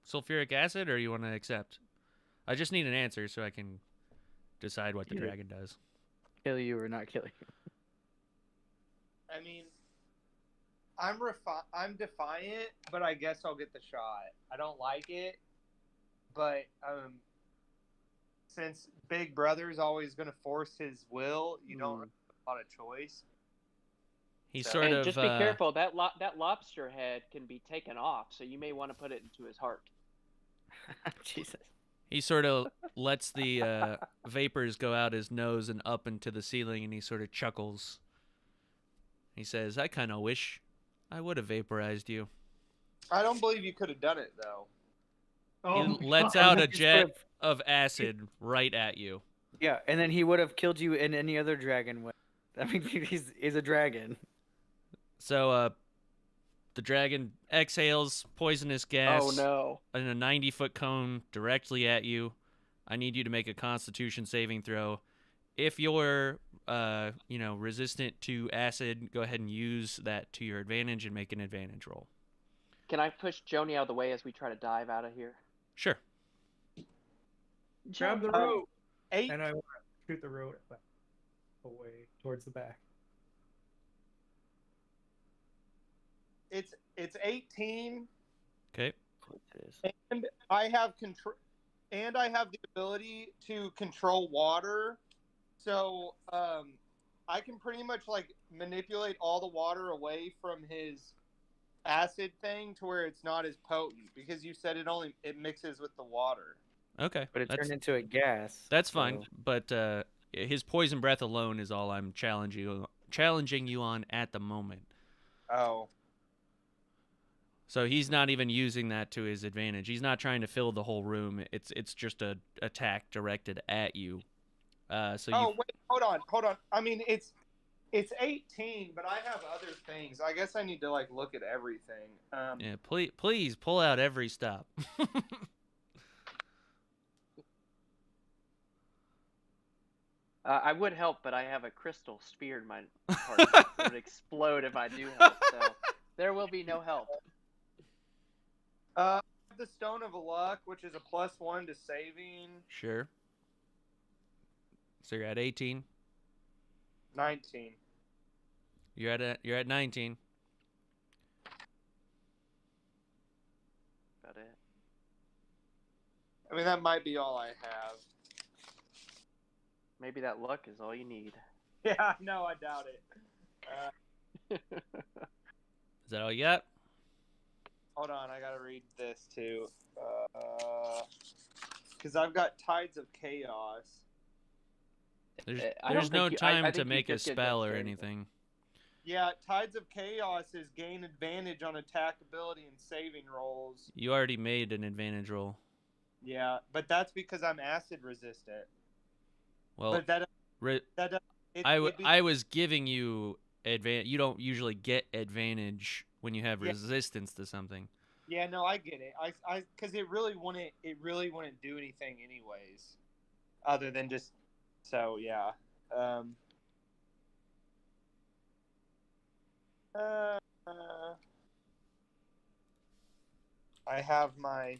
sulfuric acid, or you want to accept? I just need an answer so I can decide what the dragon does. Kill you or not kill you. I mean, I'm defiant, but I guess I'll get the shot. I don't like it, but since Big Brother's always going to force his will, you don't have a lot of choice. He So- sort And of just be careful. That lobster head can be taken off, so you may want to put it into his heart. Jesus. He sort of lets the vapors go out his nose and up into the ceiling, and he sort of chuckles. He says, I kind of wish I would have vaporized you. I don't believe you could have done it, though. Oh, He lets out a jet of acid right at you. Yeah, and then he would have killed you in any other dragon way. I mean, he's a dragon. So, the dragon exhales poisonous gas Oh no. in a 90-foot cone directly at you. I need you to make a Constitution saving throw. If you're, resistant to acid, go ahead and use that to your advantage and make an advantage roll. Can I push Joni out of the way as we try to dive out of here? Sure. grab the rope, 8. and I want to shoot the rope away towards the back. It's 18, Okay. and I have control, and I have the ability to control water. So I can pretty much like manipulate all the water away from his acid thing to where it's not as potent, because you said it mixes with the water. Okay, But it turned into a gas. that's fine. so- But his poison breath alone is all I'm challenging you on at the moment. Oh. So he's not even using that to his advantage. He's not trying to fill the whole room. It's just a attack directed at you. Wait, hold on. I mean, it's 18, but I have other things. I guess I need to like look at everything. Yeah, please pull out every stop. I would help, but I have a crystal sphere in my heart that would explode if I do help. So there will be no help. The Stone of Luck, which is a +1 to saving. Sure. So you're at 18. 19. You're at 19. Got it. I mean, that might be all I have. Maybe that luck is all you need. Yeah, no, I doubt it. Is that all you got? Hold on, I gotta read this too. Because I've got Tides of Chaos. I There's don't no think time I to think you make a just get spell or dexterity. anything. Yeah, Tides of Chaos is gain advantage on attack ability and saving rolls. You already made an advantage roll. Yeah, but that's because I'm acid resistant. Well, But that I was giving you advantage. You don't usually get advantage when you have Yeah. resistance to something. Yeah, no, I get it. I because it really wouldn't do anything anyways, other than just so yeah. I have my.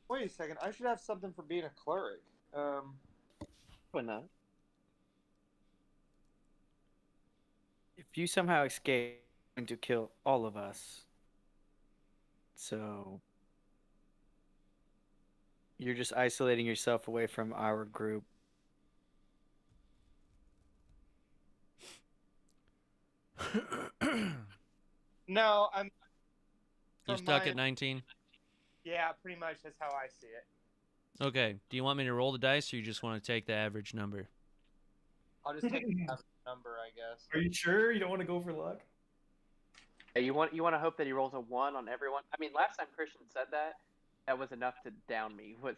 Wait a second. I should have something for being a cleric. Why not? If you somehow escape, you're going to kill all of us. So you're just isolating yourself away from our group. No, I'm. You from stuck my- at 19? Yeah, pretty much. That's how I see it. Okay. Do you want me to roll the dice, or you just want to take the average number? I'll just take the average number, I guess. Are you sure you don't want to go for luck? Yeah, you want to hope that he rolls a 1 on everyone. I mean, last time Christian said that was enough to down me. Was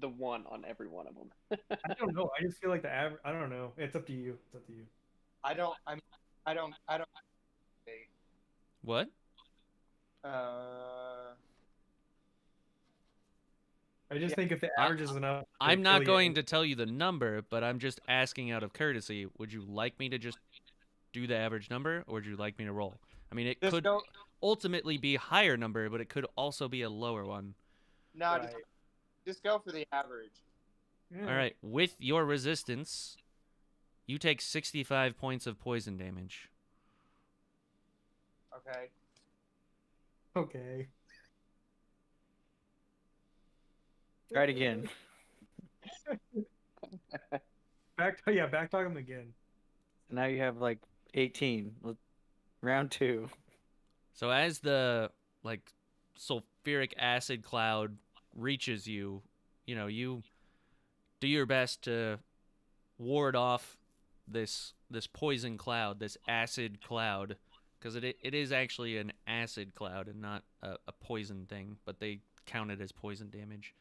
the 1 on every one of them. I don't know. I just feel like the average. I don't know. It's up to you. It's up to you. I don't. What? I just think if the average is enough. I'm not going to tell you the number, but I'm just asking out of courtesy. Would you like me to just do the average number, or would you like me to roll? I mean, it Just could go. ultimately be a higher number, but it could also be a lower one. No, Right. just go for the average. Yeah. All right. With your resistance, you take 65 points of poison damage. Okay. Okay. Try it again. Back talk him again. Now you have like 18. Round 2. So as the sulfuric acid cloud reaches you, you do your best to ward off this poison cloud, this acid cloud, because it is actually an acid cloud and not a poison thing, but they count it as poison damage.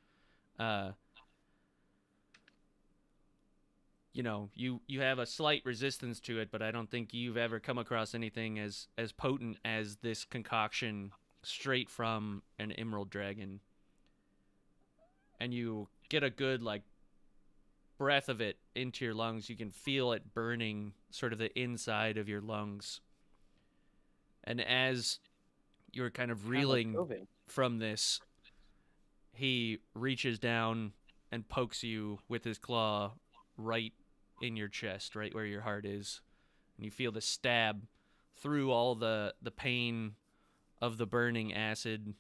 You have a slight resistance to it, but I don't think you've ever come across anything as potent as this concoction straight from an emerald dragon. And you get a good breath of it into your lungs. You can feel it burning sort of the inside of your lungs. And as you're kind of reeling from this, he reaches down and pokes you with his claw right in your chest, right where your heart is. And you feel the stab through all the pain of the burning acid.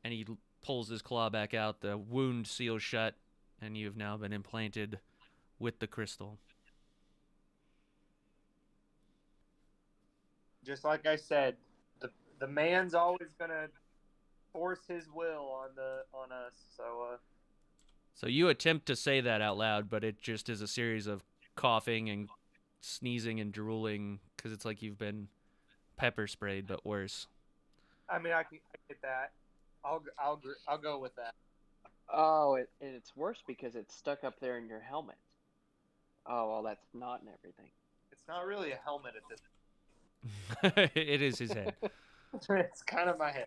And he pulls his claw back out. The wound seals shut, and you have now been implanted with the crystal. Just like I said, the man's always gonna force his will on us. So you attempt to say that out loud, but it just is a series of coughing and sneezing and drooling because it's like you've been pepper sprayed, but worse. I mean, I get that. I'll go with that. Oh, and it's worse because it's stuck up there in your helmet. Oh, well, that's not in everything. It's not really a helmet at this. It is his head. It's kind of my head.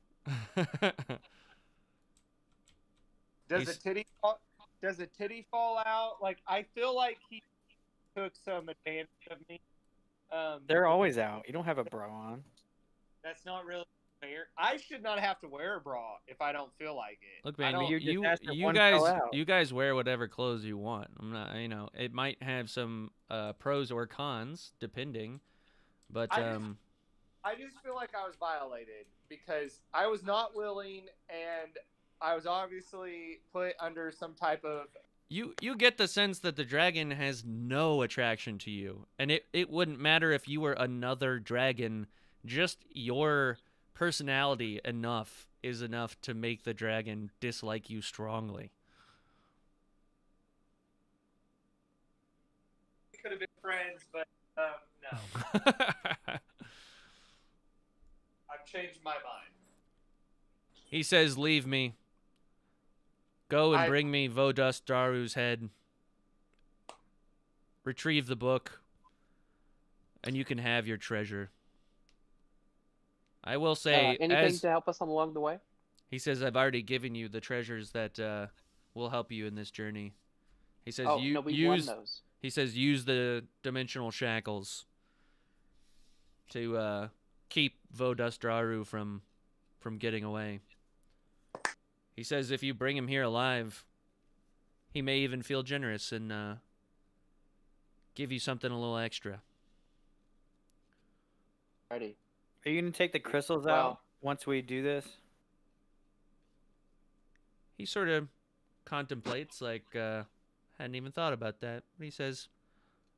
Does a titty fall out? Like, I feel like he took some advantage of me. They're always out. You don't have a bra on. That's not really fair. I should not have to wear a bra if I don't feel like it. Look, man, You just asked if you one fell guys out. you guys wear whatever clothes you want. I'm not, it might have some pros or cons depending, but I just feel like I was violated because I was not willing, and I was obviously put under some type of. You get the sense that the dragon has no attraction to you, and it wouldn't matter if you were another dragon. Just your personality is enough to make the dragon dislike you strongly. We could have been friends, but no. I've changed my mind. He says, "Leave me. Go and bring me Vodust Daru's head. Retrieve the book, and you can have your treasure." I will say, anything to help us along the way? He says, "I've already given you the treasures that will help you in this journey." He says, we won those. He says, use the dimensional shackles to keep Vodust Daru from getting away. He says if you bring him here alive, he may even feel generous and give you something a little extra. Ready. Are you going to take the crystals out once we do this? He sort of contemplates, like, hadn't even thought about that. He says,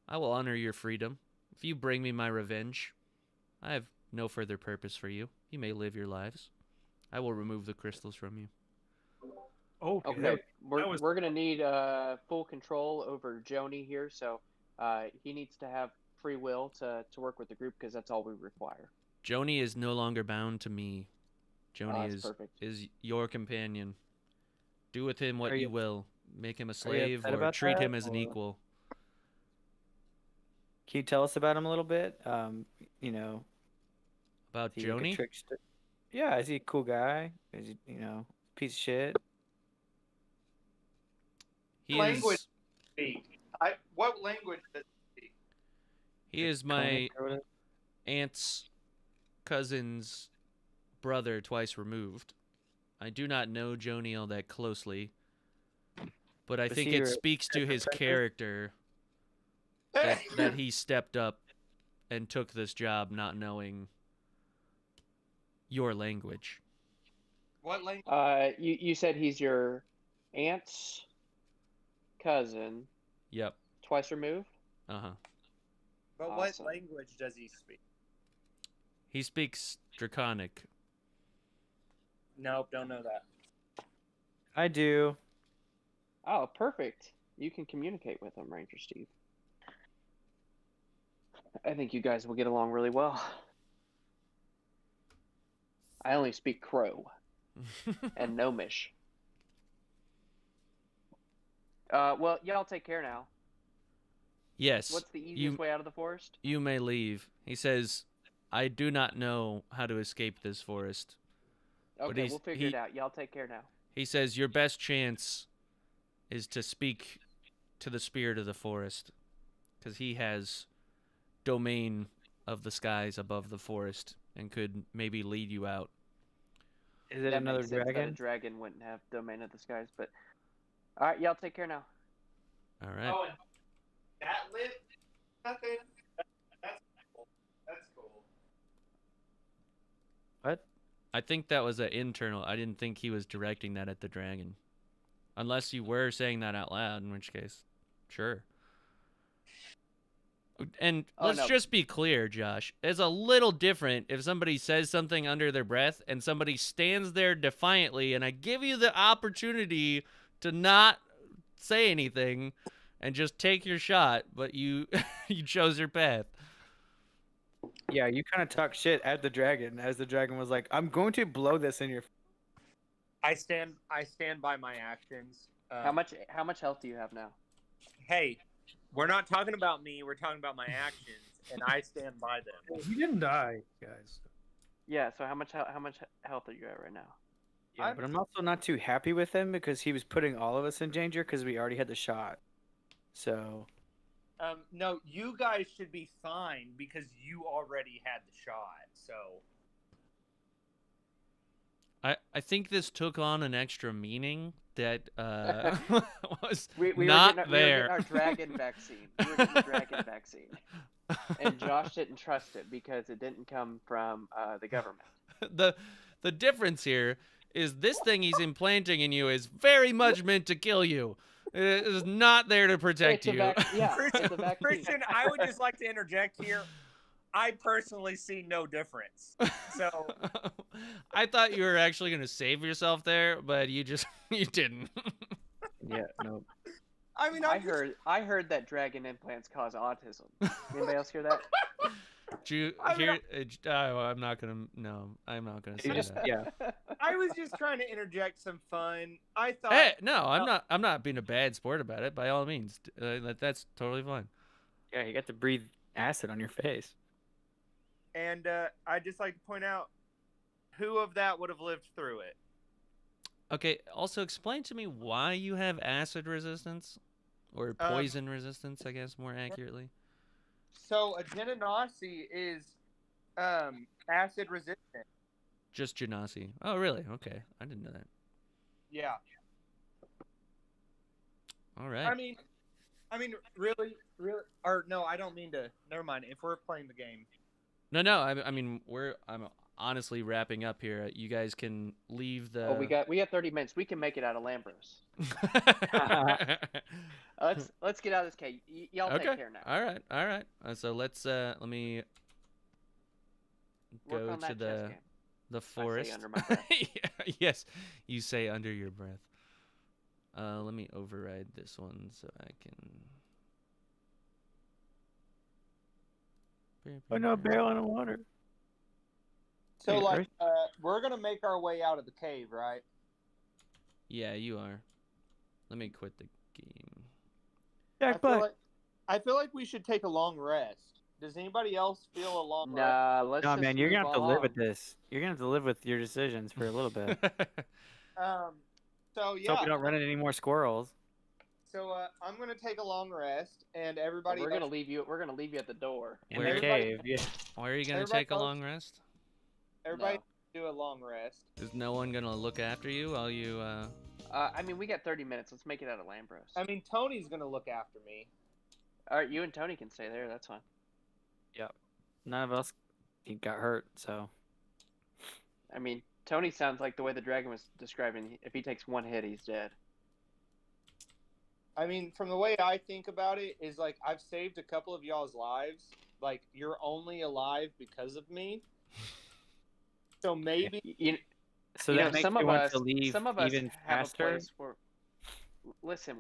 I will honor your freedom. If you bring me my revenge, I have no further purpose for you. You may live your lives. I will remove the crystals from you. Okay. We're going to need full control over Joni here, so he needs to have free will to work with the group because that's all we require. Joni is no longer bound to me. Joni is your companion. Do with him what you will. Make him a slave or treat him as an equal. Can you tell us about him a little bit? About Joni? Yeah, is he a cool guy? Is he, piece of shit? What language does he speak? He is my aunt's cousin's brother twice removed. I do not know Joni all that closely, but I think it speaks to his character that he stepped up and took this job not knowing your language. What language? You said he's your aunt's cousin. Yep. Twice removed? Uh-huh. But what language does he speak? He speaks Draconic. Nope, don't know that. I do. Oh, perfect. You can communicate with him, Ranger Steve. I think you guys will get along really well. I only speak Crow and Gnomish. Well, y'all take care now. Yes. What's the easiest way out of the forest? You may leave. He says, I do not know how to escape this forest. Okay, we'll figure it out. Y'all take care now. He says, your best chance is to speak to the spirit of the forest, because he has domain of the skies above the forest and could maybe lead you out. Is it another dragon? A dragon wouldn't have domain of the skies, but all right, y'all take care now. All right. Oh, and that lit nothing. That's cool. That's cool. What? I think that was an internal. I didn't think he was directing that at the dragon. Unless you were saying that out loud, in which case, sure. And Oh, let's no. just be clear, Josh. It's a little different if somebody says something under their breath and somebody stands there defiantly, and I give you the opportunity to not say anything and just take your shot, but you you chose your path. Yeah, you kind of talk shit at the dragon as the dragon was like, "I'm going to blow this in your." I stand by my actions. How much health do you have now? Hey, we're not talking about me. We're talking about my actions, and I stand by them. He didn't die, guys. Yeah. So how much health are you at right now? Yeah, but I'm also not too happy with him because he was putting all of us in danger because we already had the shot. So. No, you guys should be fine because you already had the shot. So. I think this took on an extra meaning that was We were not getting there. our dragon vaccine. We were getting the dragon vaccine, and Josh didn't trust it because it didn't come from the government. The difference here is this thing he's implanting in you is very much meant to kill you. It is not there to protect you. Yeah, it's a vaccine. Christian, I would just like to interject here. I personally see no difference. So I thought you were actually going to save yourself there, but you didn't. Yeah, no. I mean, I heard that dragon implants cause autism. Anybody else hear that? I'm not gonna. No, I'm not gonna say that. Yeah. I was just trying to interject some fun. I thought. Hey, no, I'm not. I'm not being a bad sport about it. By all means, that's totally fine. Yeah, you got to breathe acid on your face. And I'd just like to point out, who of that would have lived through it? Okay. Also, explain to me why you have acid resistance, or poison resistance, I guess more accurately. So a genasi is acid resistant. Just genasi. Oh, really? Okay, I didn't know that. Yeah. All right. I mean, really, or no, I don't mean to. Never mind. If we're playing the game. No. I mean, I'm honestly wrapping up here. You guys can leave the. Oh, we got 30 minutes. We can make it out of Lambros. Let's get out of this cave. Y'all take care now. All right. So let me Work go on to that the chess game. the forest. I say under my breath. Yes, you say under your breath. Let me override this one so I can. Oh no, barrel in the water. So Hey, like, we're gonna make our way out of the cave, right? Yeah, you are. Let me quit the game. Jack I feel like we should take a long rest. Does anybody else feel a long rest? Nah, let's No, just man, you're gonna have to live with along. this. You're gonna have to live with your decisions for a little bit. So Let's hope yeah. we don't run into any more squirrels. So I'm gonna take a long rest, and everybody. We're gonna leave you. We're gonna leave you at the door. In Where- the cave, yeah. Why are you gonna Everybody take a else- long rest? Everybody No. do a long rest. Is no one gonna look after you while you? I mean, we got 30 minutes. Let's make it out of Lambros. I mean, Tony's gonna look after me. All right, you and Tony can stay there. That's fine. None of us got hurt, so. I mean, Tony sounds like the way the dragon was describing. If he takes one hit, he's dead. I mean, from the way I think about it, is like I've saved a couple of y'all's lives. Like you're only alive because of me. So maybe So you that know, makes some you of want us, to leave some of us even have faster. a place where. Listen,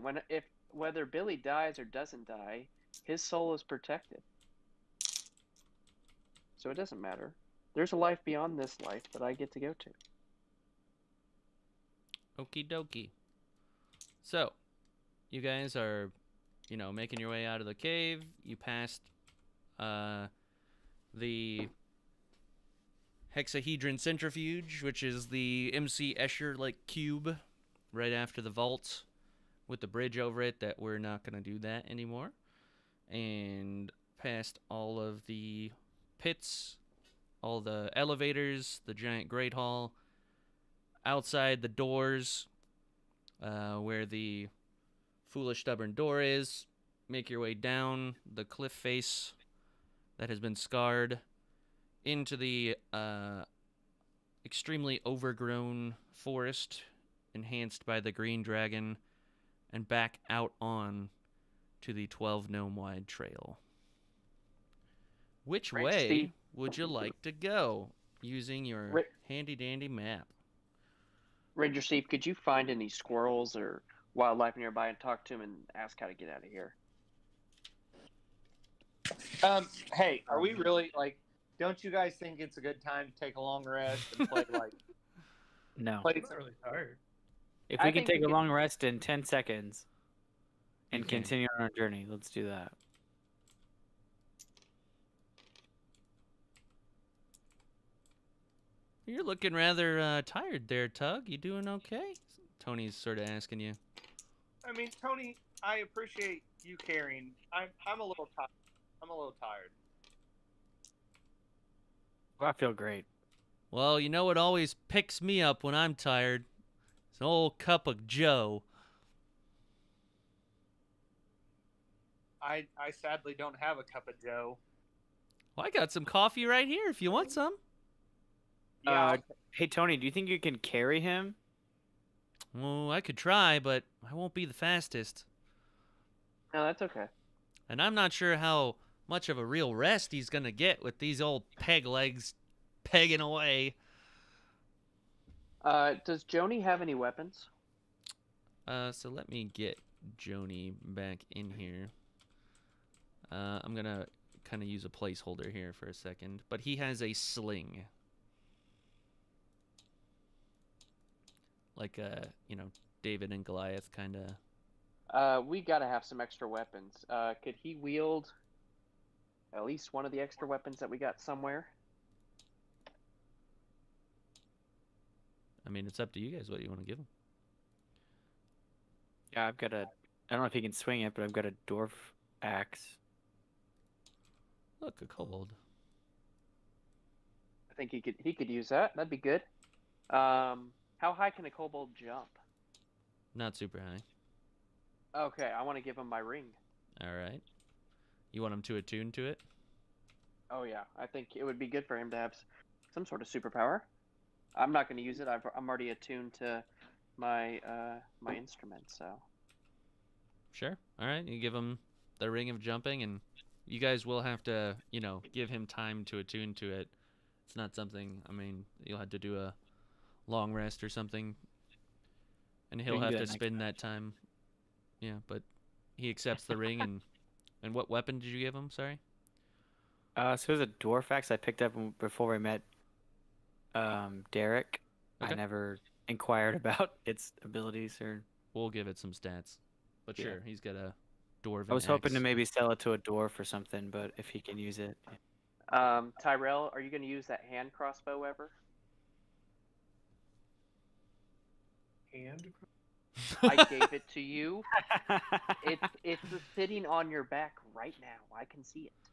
whether Billy dies or doesn't die, his soul is protected. So it doesn't matter. There's a life beyond this life that I get to go to. Okie dokie. So, you guys are, making your way out of the cave. You passed the hexahedron centrifuge, which is the MC Escher cube right after the vault with the bridge over it that we're not going to do that anymore. And past all of the pits, all the elevators, the giant great hall, outside the doors where the foolish stubborn door is. Make your way down the cliff face that has been scarred into the extremely overgrown forest enhanced by the green dragon, and back out on to the 12 gnome wide trail. Which Ranger way Steve. would you like to go using your Ra- handy-dandy map? Ranger Steve, could you find any squirrels or wildlife nearby and talk to them and ask how to get out of here? Hey, are we really like? Don't you guys think it's a good time to take a long rest and play like? No. Play I'm not really tired. If I we can think take we a can- long rest in 10 seconds and Okay. continue on our journey, let's do that. You're looking rather tired there, Tug. You doing okay? Tony's sort of asking you. I mean, Tony, I appreciate you caring. I'm a little tired. I'm a little tired. I feel great. Well, you know what always picks me up when I'm tired? It's an old cup of Joe. I sadly don't have a cup of Joe. Well, I got some coffee right here if you want some. Yeah, Hey, Tony, do you think you can carry him? Well, I could try, but I won't be the fastest. No, that's okay. And I'm not sure how much of a real rest he's going to get with these old peg legs pegging away. Does Joni have any weapons? So let me get Joni back in here. I'm going to kind of use a placeholder here for a second. But he has a sling. Like, David and Goliath kind of. We gotta have some extra weapons. Could he wield at least one of the extra weapons that we got somewhere? I mean, it's up to you guys what you want to give him. Yeah, I don't know if he can swing it, but I've got a dwarf axe. Look, a kobold. I think he could use that. That'd be good. How high can a kobold jump? Not super high. Okay, I want to give him my ring. All right. You want him to attune to it? Oh yeah, I think it would be good for him to have some sort of superpower. I'm not going to use it. I'm already attuned to my my instrument, so. Sure. All right. You give him the ring of jumping, and you guys will have to, give him time to attune to it. It's not something, you'll have to do a long rest or something, and he'll can have do to that next spend that time. Yeah, but he accepts the ring, and what weapon did you give him? Sorry. So it was a dwarf axe I picked up before we met Derek. Okay. I never inquired about its abilities or. We'll give it some stats. But Yeah. sure, he's got a dwarven I was hoping to axe. maybe sell it to a dwarf or something, but if he can use it. Tyrell, are you going to use that hand crossbow ever? And I gave it to you. It's sitting on your back right now. I can see it.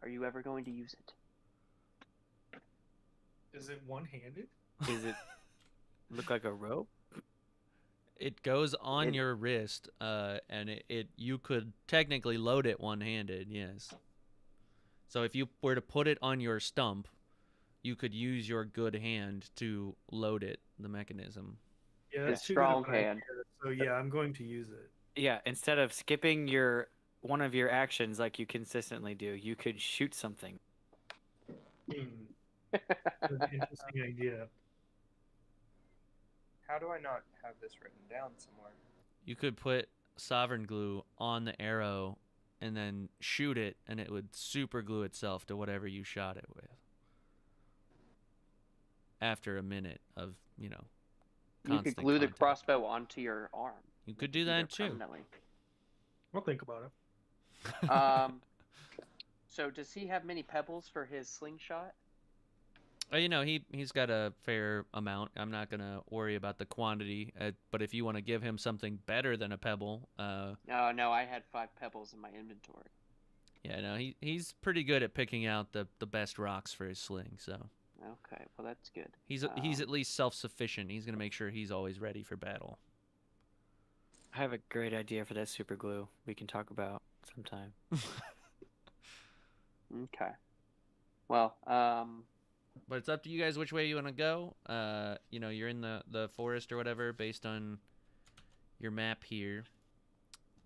Are you ever going to use it? is it one-handed? Does it look like a rope? It goes on It- your wrist, and you could technically load it one-handed, yes. So if you were to put it on your stump, you could use your good hand to load it, the mechanism. Yeah, A that's too good of strong an idea, hand. So yeah, I'm going to use it. Yeah, instead of skipping one of your actions like you consistently do, you could shoot something. That's an interesting idea. how do I not have this written down somewhere? You could put sovereign glue on the arrow and then shoot it, and it would super glue itself to whatever you shot it with. After a minute of, You could constant glue the contact. crossbow onto your arm. You could do Be there that too. permanently. I'll think about it. So does he have many pebbles for his slingshot? He's got a fair amount. I'm not gonna worry about the quantity, but if you want to give him something better than a pebble, No, I had 5 pebbles in my inventory. yeah, no, he's pretty good at picking out the best rocks for his sling. So Okay, well that's good. he's at least self-sufficient. He's gonna make sure he's always ready for battle. I have a great idea for that super glue we can talk about sometime. Okay. Well, But it's up to you guys which way you want to go. You're in the forest or whatever based on your map here.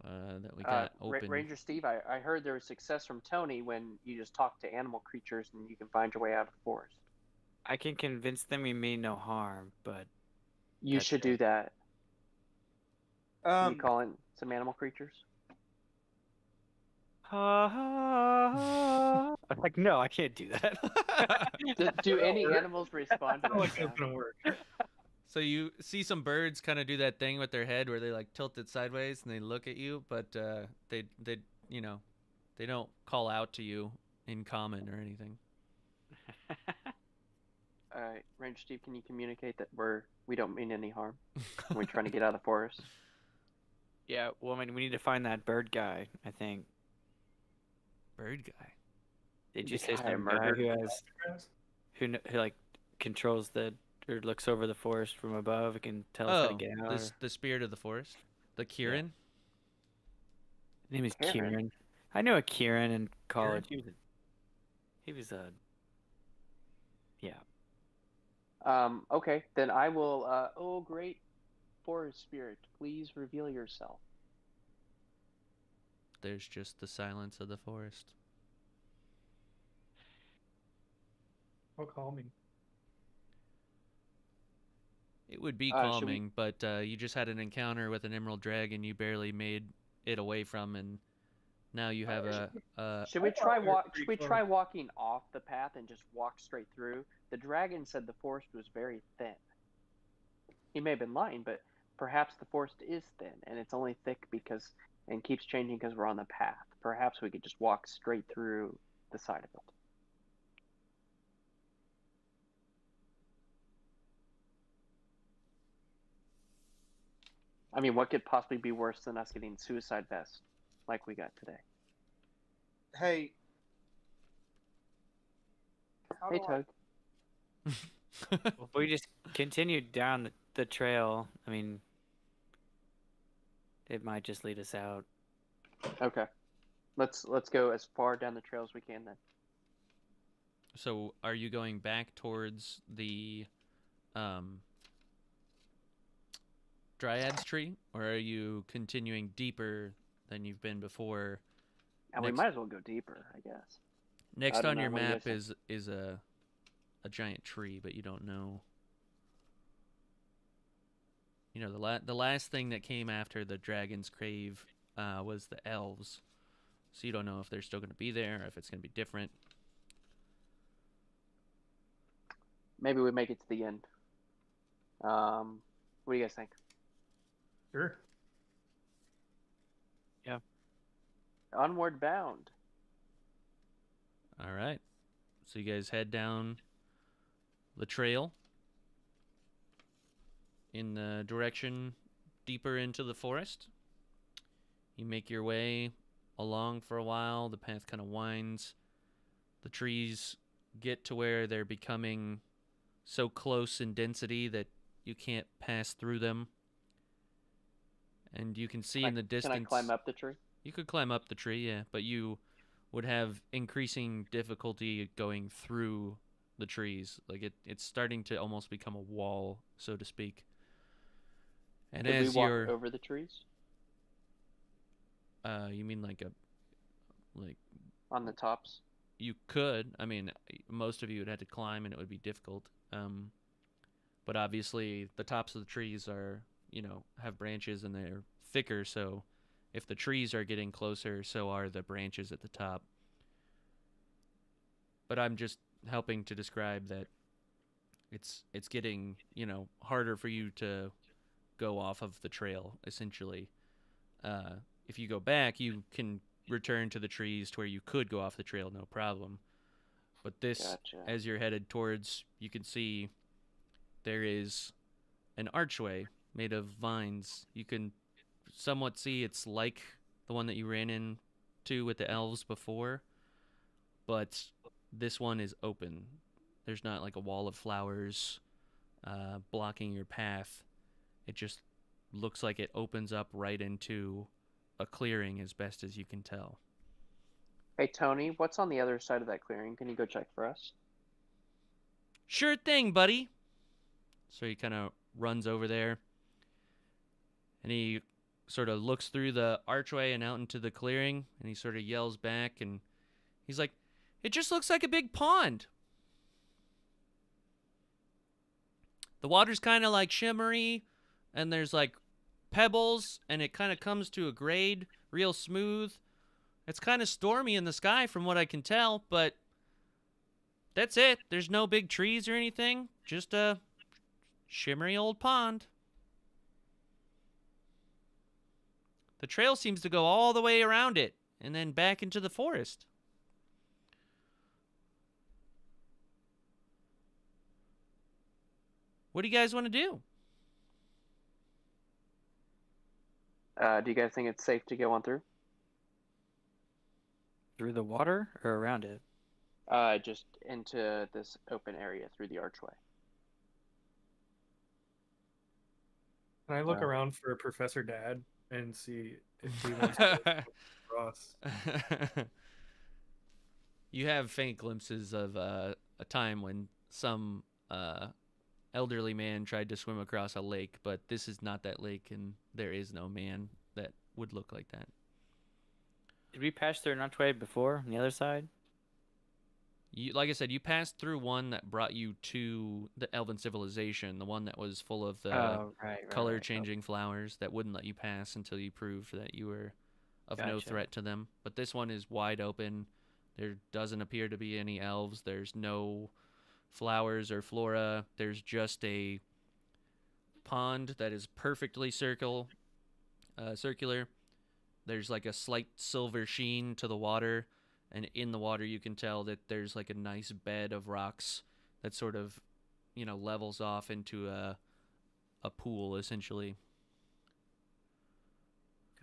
that we got open. Ranger Steve, I heard there was success from Tony when you just talk to animal creatures and you can find your way out of the forest. I can convince them we mean no harm, but You should do that. Can you Um, call in some animal creatures? I'm like, no, I can't do that. Do any animals respond to I don't that think that's sound? gonna work. So you see some birds kind of do that thing with their head where they like tilt it sideways and they look at you, but they you know, they don't call out to you in common or anything. Ranger Steve, can you communicate that we don't mean any harm when we're trying to get out of the forest? Yeah, well, I mean, we need to find that bird guy, I think. Bird guy. Did you The say guy I some guy murdered? who like controls or looks over the forest from above and can tell us how to get out? The spirit of the forest, the Kieran. His name is Kieran? Kieran. I knew a Kieran in college. He was a yeah. Okay, then I will. Oh, great forest spirit, please reveal yourself. There's just the silence of the forest. How calming. It would be Should we- calming, but you just had an encounter with an emerald dragon you barely made it away from, and now you have Should we I try thought we were pretty Should we close. try walking off the path and just walk straight through? The dragon said the forest was very thin. He may have been lying, but perhaps the forest is thin and it's only thick and keeps changing because we're on the path. Perhaps we could just walk straight through the side of it. I mean, what could possibly be worse than us getting suicide vest like we got today? hey. How Hey, do I- Tug. Well, if we just continued down the trail, I mean, it might just lead us out. Okay. Let's go as far down the trail as we can then. So, are you going back towards the Dryad's tree, or are you continuing deeper than you've been before? And we might as well go deeper, I guess. Next I don't on know, your what do you map guys is a giant tree, but you don't know. You know, the last thing that came after the Dragon's Crave was the elves. So you don't know if they're still going to be there, or if it's going to be different. Maybe we make it to the end. What do you guys think? Sure. Onward bound. All right. So you guys head down the trail in the direction deeper into the forest. You make your way along for a while. The path kind of winds. The trees get to where they're becoming so close in density that you can't pass through them. And you can see in the distance... Can I climb up the tree? You could climb up the tree, yeah, but you would have increasing difficulty going through the trees. Like it's starting to almost become a wall, so to speak. And Could as we walk you're over the trees? you mean like On the tops? you could. I mean, most of you would have to climb and it would be difficult. But obviously the tops of the trees are, have branches and they're thicker, so if the trees are getting closer, so are the branches at the top. But I'm just helping to describe that it's getting, harder for you to go off of the trail, essentially. If you go back, you can return to the trees to where you could go off the trail, no problem. But this, Gotcha. as you're headed towards, you can see there is an archway made of vines. You can somewhat see it's like the one that you ran into with the elves before, but this one is open. There's not like a wall of flowers blocking your path. It just looks like it opens up right into a clearing as best as you can tell. Hey, Tony, what's on the other side of that clearing? Can you go check for us? Sure thing, buddy. So he kind of runs over there, and he sort of looks through the archway and out into the clearing, and he sort of yells back, and he's like, "It just looks like a big pond. The water's kind of like shimmery, and there's like pebbles, and it kind of comes to a grade, real smooth. It's kind of stormy in the sky from what I can tell, but that's it. There's no big trees or anything, just a shimmery old pond. The trail seems to go all the way around it and then back into the forest." What do you guys want to do? Do you guys think it's safe to go on through? Through the water or around it? Just into this open area through the archway. Can I look around for Professor Dad and see if he wants to go across? You have faint glimpses of a time when some elderly man tried to swim across a lake, but this is not that lake, and there is no man that would look like that. Did we pass through an archway before on the other side? Like I said, you passed through one that brought you to the Elven civilization, the one that was full of the color-changing flowers that wouldn't let you pass until you proved that you were of no threat to them. But this one is wide open. There doesn't appear to be any elves. There's no flowers or flora. There's just a pond that is perfectly circular. There's like a slight silver sheen to the water, and in the water you can tell that there's like a nice bed of rocks that sort of, levels off into a pool, essentially.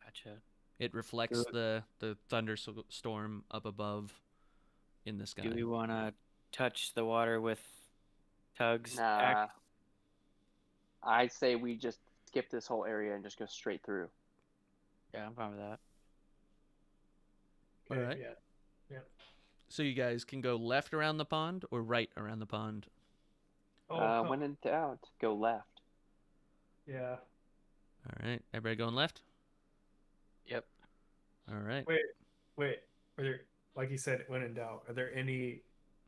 Gotcha. It reflects the thunderstorm up above in the sky. Do we want to touch the water with Tug's Nah. axe? I say we just skip this whole area and just go straight through. Yeah, I'm fine with that. All right. Yeah. So you guys can go left around the pond or right around the pond. When in doubt, go left. Yeah. All right. Everybody going left? Yep. All right. Wait. Are there, like you said, when in doubt, are there any?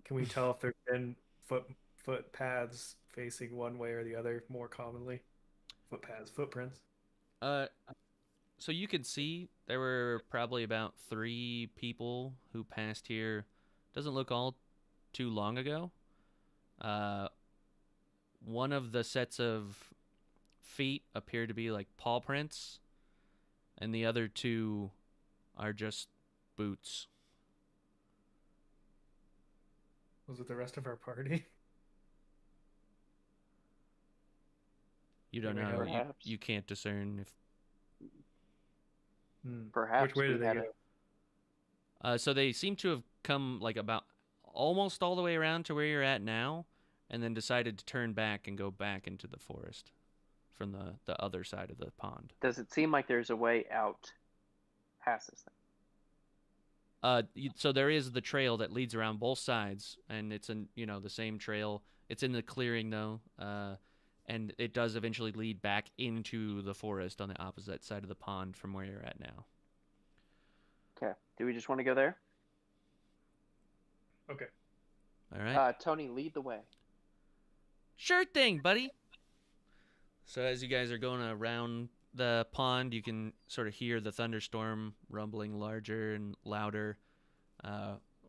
Can we tell if there's been foot paths facing one way or the other more commonly? Footprints. So you can see there were probably about 3 people who passed here. Doesn't look all too long ago. One of the sets of feet appear to be like paw prints, and the other 2 are just boots. Was it the rest of our party? You don't know. Perhaps. You can't discern if. Perhaps. Which way did they go? So they seem to have come like about almost all the way around to where you're at now, and then decided to turn back and go back into the forest from the other side of the pond. Does it seem like there's a way out past this thing? So there is the trail that leads around both sides, and it's the same trail. It's in the clearing though, and it does eventually lead back into the forest on the opposite side of the pond from where you're at now. Okay. Do we just want to go there? Okay. All right. Tony, lead the way. Sure thing, buddy. So as you guys are going around the pond, you can sort of hear the thunderstorm rumbling larger and louder,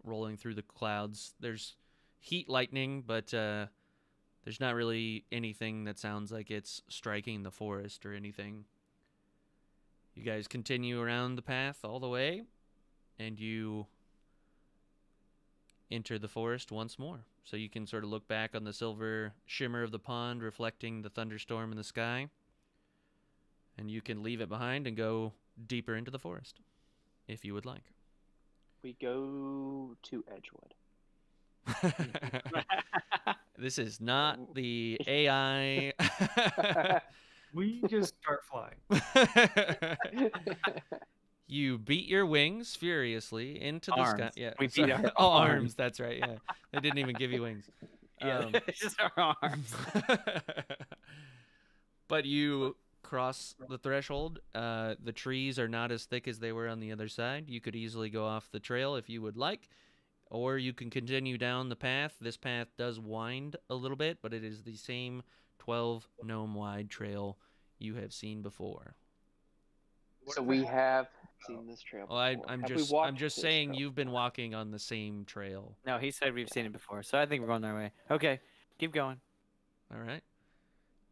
rolling through the clouds. There's heat lightning, but there's not really anything that sounds like it's striking the forest or anything. You guys continue around the path all the way, and you enter the forest once more. So you can sort of look back on the silver shimmer of the pond reflecting the thunderstorm in the sky, and you can leave it behind and go deeper into the forest if you would like. We go to Edgewood. This is not the AI. We just start flying. You beat your wings furiously into the sky. Arms. Yeah, We beat sorry. our Oh, arms. arms. That's right. Yeah, they didn't even give you wings. Yeah, it's just our arms. But you cross the threshold. The trees are not as thick as they were on the other side. You could easily go off the trail if you would like, or you can continue down the path. This path does wind a little bit, but it is the same 12 gnome wide trail you have seen before. So we have seen this trail Well, before. Have we I'm walked just this saying trail you've been before? walking on the same trail. No, he said we've seen it before, so I think we're going that way. Okay, keep going. All right.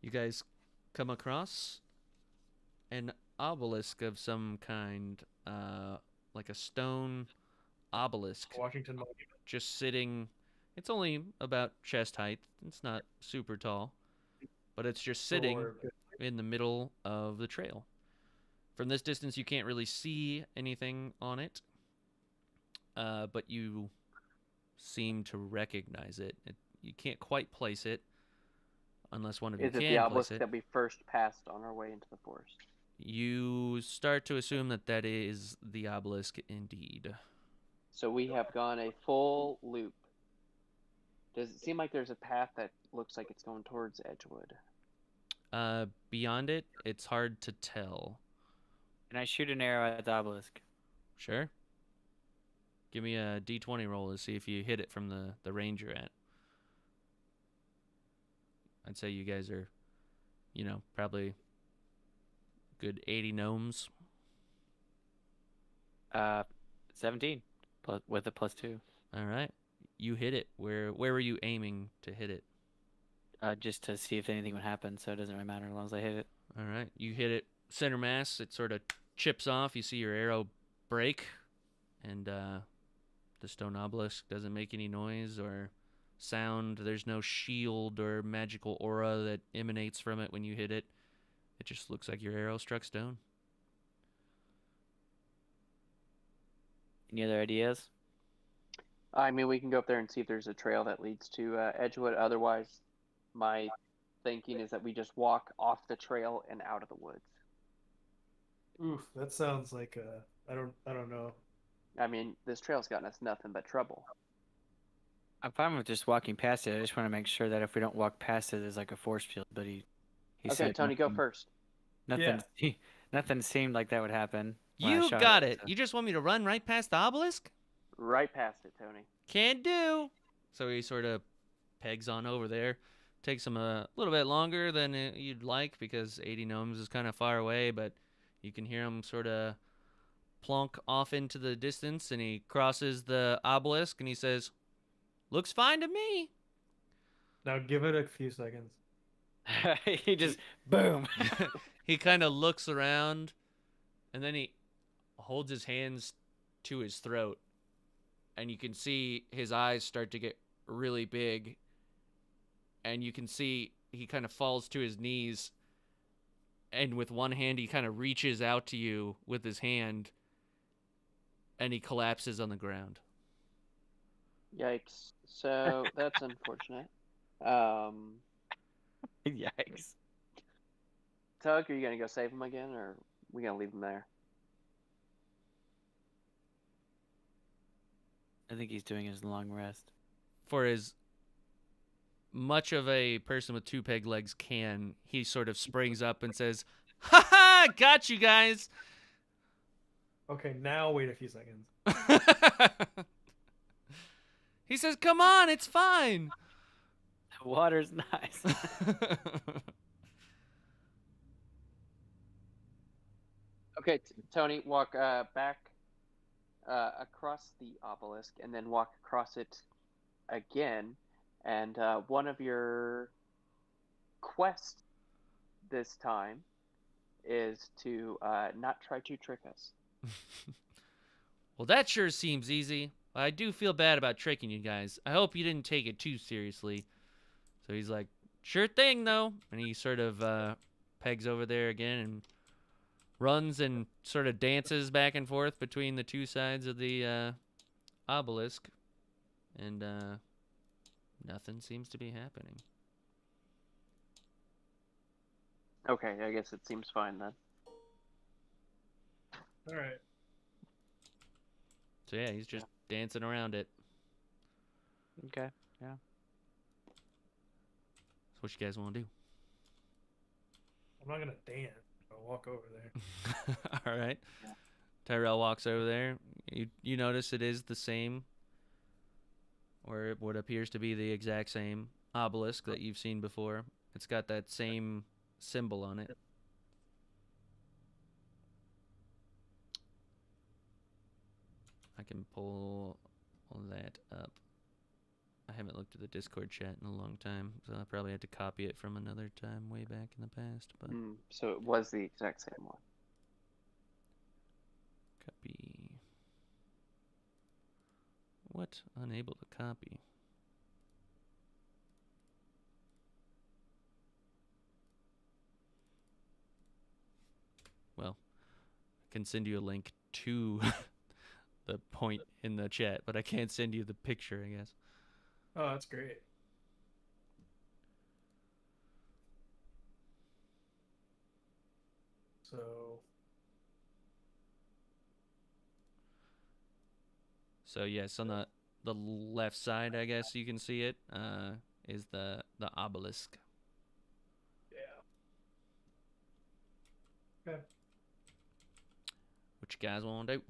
You guys come across an obelisk of some kind, like a stone obelisk, Washington Monument. just sitting. It's only about chest height. It's not super tall, but it's just sitting Or- in the middle of the trail. From this distance, you can't really see anything on it, but you seem to recognize it. You can't quite place it, unless one of you Is it the can place obelisk it. that we first passed on our way into the forest? You start to assume that that is the obelisk indeed. So we have gone a full loop. Does it seem like there's a path that looks like it's going towards Edgewood? Beyond it, it's hard to tell. Can I shoot an arrow at the obelisk? Sure. Give me a d20 roll to see if you hit it from the range you're at. I'd say you guys are, probably good 80 gnomes. 17 with a +2. All right. You hit it. Where were you aiming to hit it? Just to see if anything would happen, so it doesn't really matter as long as I hit it. All right. You hit it center mass. It sort of chips off. You see your arrow break, and the stone obelisk doesn't make any noise or sound. There's no shield or magical aura that emanates from it when you hit it. It just looks like your arrow struck stone. Any other ideas? I mean, we can go up there and see if there's a trail that leads to Edgewood. Otherwise, my thinking is that we just walk off the trail and out of the woods. Oof, that sounds like I don't know. I mean, this trail's gotten us nothing but trouble. I'm fine with just walking past it. I just want to make sure that if we don't walk past it, there's like a force field. But he Okay, said Tony, go nothing- first. Nothing. Nothing seemed like that would happen. when I You shot got it. so- You just want me to run right past the obelisk? Right past it, Tony. Can do. So he sort of pegs on over there. Takes him a little bit longer than you'd like because 80 gnomes is kind of far away, but you can hear him sort of plonk off into the distance, and he crosses the obelisk and he says, "Looks fine to me." Now give it a few seconds. he just boom. He kind of looks around, and then he holds his hands to his throat, and you can see his eyes start to get really big, and you can see he kind of falls to his knees, and with one hand he kind of reaches out to you with his hand, and he collapses on the ground. Yikes. So that's unfortunate. Yikes. Tug, are you gonna go save him again, or are we gonna leave him there? I think he's doing his long rest. For as much of a person with two peg legs can, he sort of springs up and says, "Ha ha! Got you guys!" Okay, now wait a few seconds. He says, "Come on, it's fine." The water's nice. Okay, Tony, walk back across the obelisk, and then walk across it again. And one of your quests this time is to not try to trick us. Well, that sure seems easy. I do feel bad about tricking you guys. I hope you didn't take it too seriously. So he's like, "Sure thing, though." And he sort of pegs over there again and runs and sort of dances back and forth between the two sides of the obelisk. And nothing seems to be happening. Okay, I guess it seems fine then. All right. So yeah, he's just dancing around it. Okay. So what you guys want to do? I I'm not gonna dance. I'll walk over there. All right. Tyrell walks over there. You notice it is the same, or what appears to be the exact same obelisk that you've seen before. It's got that same symbol on it. I can pull all that up. I haven't looked at the Discord chat in a long time, so I probably had to copy it from another time way back in the past. But So it was the exact same one. copy. What? Unable to copy. Well, I can send you a link to the point in the chat, but I can't send you the picture, I guess. Oh, that's great. So yes, on the left side, I guess you can see it, is the obelisk. Yeah. Okay. What you guys want to do?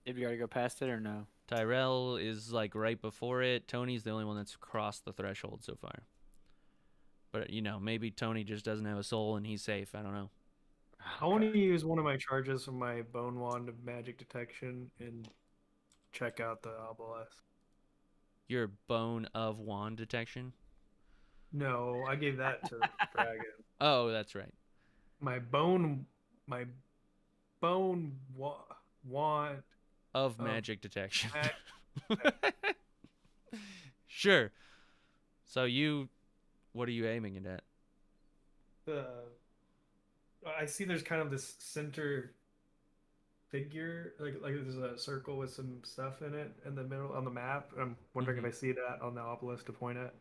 Did you already go past it or no? Tyrell is like right before it. Tony's the only one that's crossed the threshold so far. But you know, maybe Tony just doesn't have a soul and he's safe. I don't know. I want to use one of my charges from my bone wand of magic detection and check out the obelisk. Your bone of wand detection? No, I gave that to Dragon. Oh, that's right. My bone wand Of magic detection. mag- Sure. So what are you aiming it at? I see there's kind of this center figure, like there's a circle with some stuff in it in the middle on the map. I'm wondering if I see that on the obelisk to point at.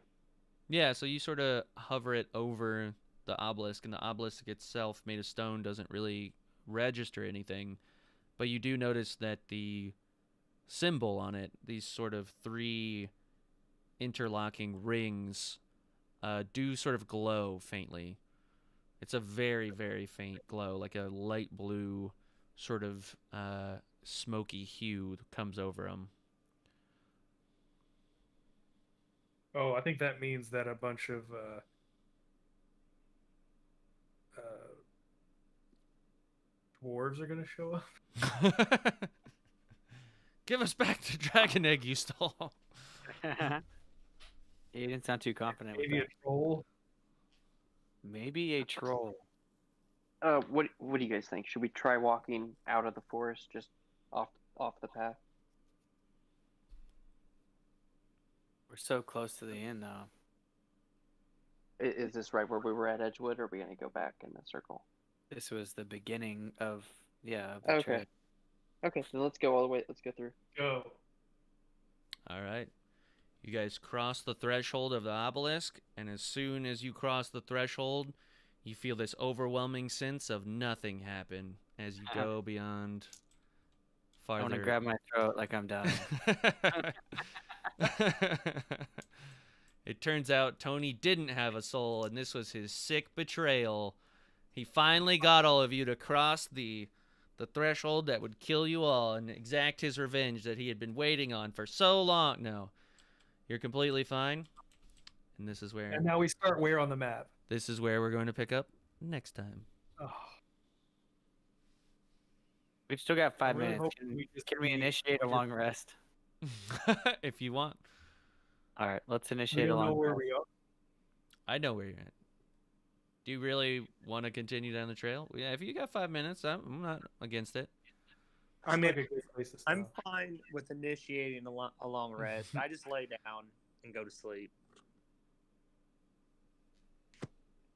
Yeah, so you sort of hover it over the obelisk, and the obelisk itself, made of stone, doesn't really register anything. But you do notice that the symbol on it, these sort of 3 interlocking rings, do sort of glow faintly. It's a very, very faint glow, like a light blue sort of smoky hue comes over them. Oh, I think that means that a bunch of dwarves are gonna show up. Give us back the dragon egg you stole. You didn't sound too confident Maybe with a troll. that. Maybe a troll. What do you guys think? Should we try walking out of the forest, just off the path? We're so close to the end, though. Is this right where we were at Edgewood, or are we gonna go back in the circle? This was the beginning of the Okay. trip. Okay, so let's go all the way. Let's go through. Go. All right. You guys cross the threshold of the obelisk, and as soon as you cross the threshold, you feel this overwhelming sense of nothing happen as you go beyond farther. I want to grab my throat like I'm dying. It turns out Tony didn't have a soul, and this was his sick betrayal. He finally got all of you to cross the threshold that would kill you all and exact his revenge that he had been waiting on for so long. No, you're completely fine. And this is where... And now we start where on the map? This is where we're going to pick up next time. Oh. We've still got 5 really minutes. Can we initiate a long rest? If you want. All right, let's We initiate a don't know long where rest. we are. I know where you're at. Do you really want to continue down the trail? Yeah, if you got 5 minutes, I'm not against it. I mean, Like a good place to I'm stop. fine with initiating a long rest. I just lay down and go to sleep.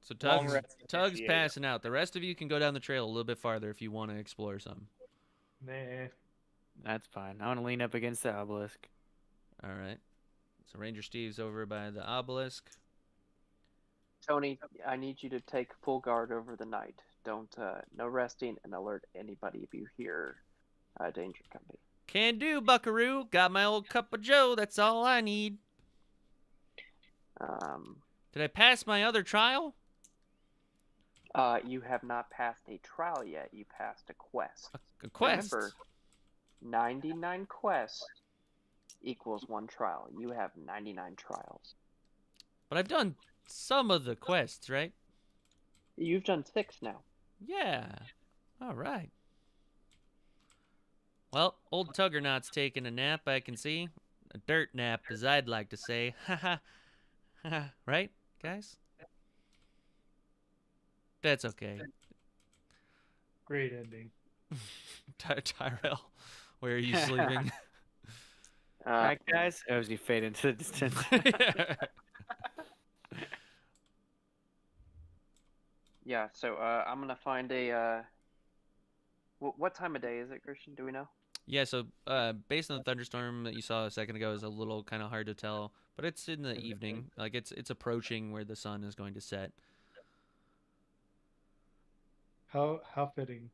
So Long Tug's rest initiated. passing out. The rest of you can go down the trail a little bit farther if you want to explore some. Nah. That's fine. I want to lean up against the obelisk. All right. So Ranger Steve's over by the obelisk. Tony, I need you to take full guard over the night. Don't no resting, and alert anybody if you hear danger coming. Can do, Buckaroo. Got my old cup of Joe. That's all I need. Did I pass my other trial? You have not passed a trial yet. You passed a quest. A quest. Remember, 99 quests equals 1 trial. You have 99 trials. But I've done some of the quests, right? You've done 6 now. Yeah. All right. Well, old Tuggernot's taking a nap, I can see. A dirt nap, as I'd like to say. Ha ha. Right, guys? That's okay. Great ending. Tyrell, where are you sleeping? Right, guys? As you fade into the distance. Yeah, so I'm going to find a... what time of day is it, Christian? Do we know? Yeah, so based on the thunderstorm that you saw a second ago is a little kind of hard to tell, but it's in the evening. Like it's approaching where the sun is going to set. How fitting.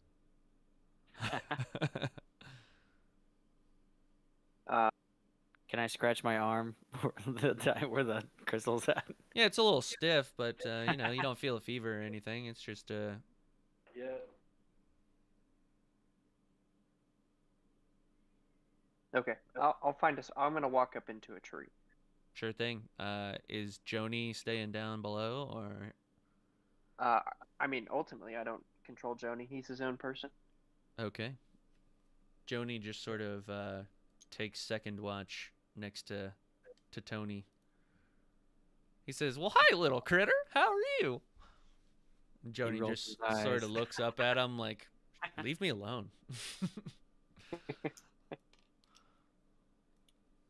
Can I scratch my arm where the crystal's at? Yeah, it's a little stiff, but you know, you don't feel a fever or anything. It's just Yeah. Okay, I'll find us. I'm going to walk up into a tree. sure thing. Is Joni staying down below, or? I mean, ultimately, I don't control Joni. He's his own person. Okay. Joni just sort of takes second watch next to Tony. He says, "Well, hi, little critter. How are you?" And Joni rolls just his sort eyes. of looks up at him like, "Leave me alone."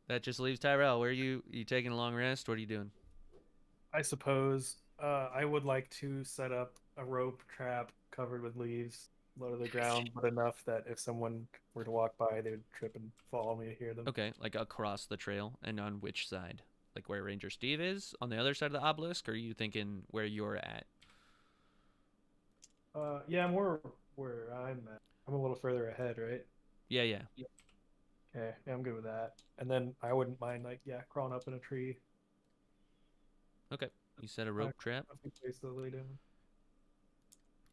That just leaves Tyrell. Where are you taking a long rest? What are you doing? I suppose I would like to set up a rope trap covered with leaves, low to the ground, but enough that if someone were to walk by, they would trip and follow me to hear them. Okay, like across the trail, and on which side? Like where Ranger Steve is, on the other side of the obelisk, or are you thinking where you're at? Yeah, more where I'm at. I'm a little further ahead, right? Yeah, yeah. Okay, yeah, I'm good with that. And then I wouldn't mind, like, crawling up in a tree. Okay. You set a rope trap, A place to lay down.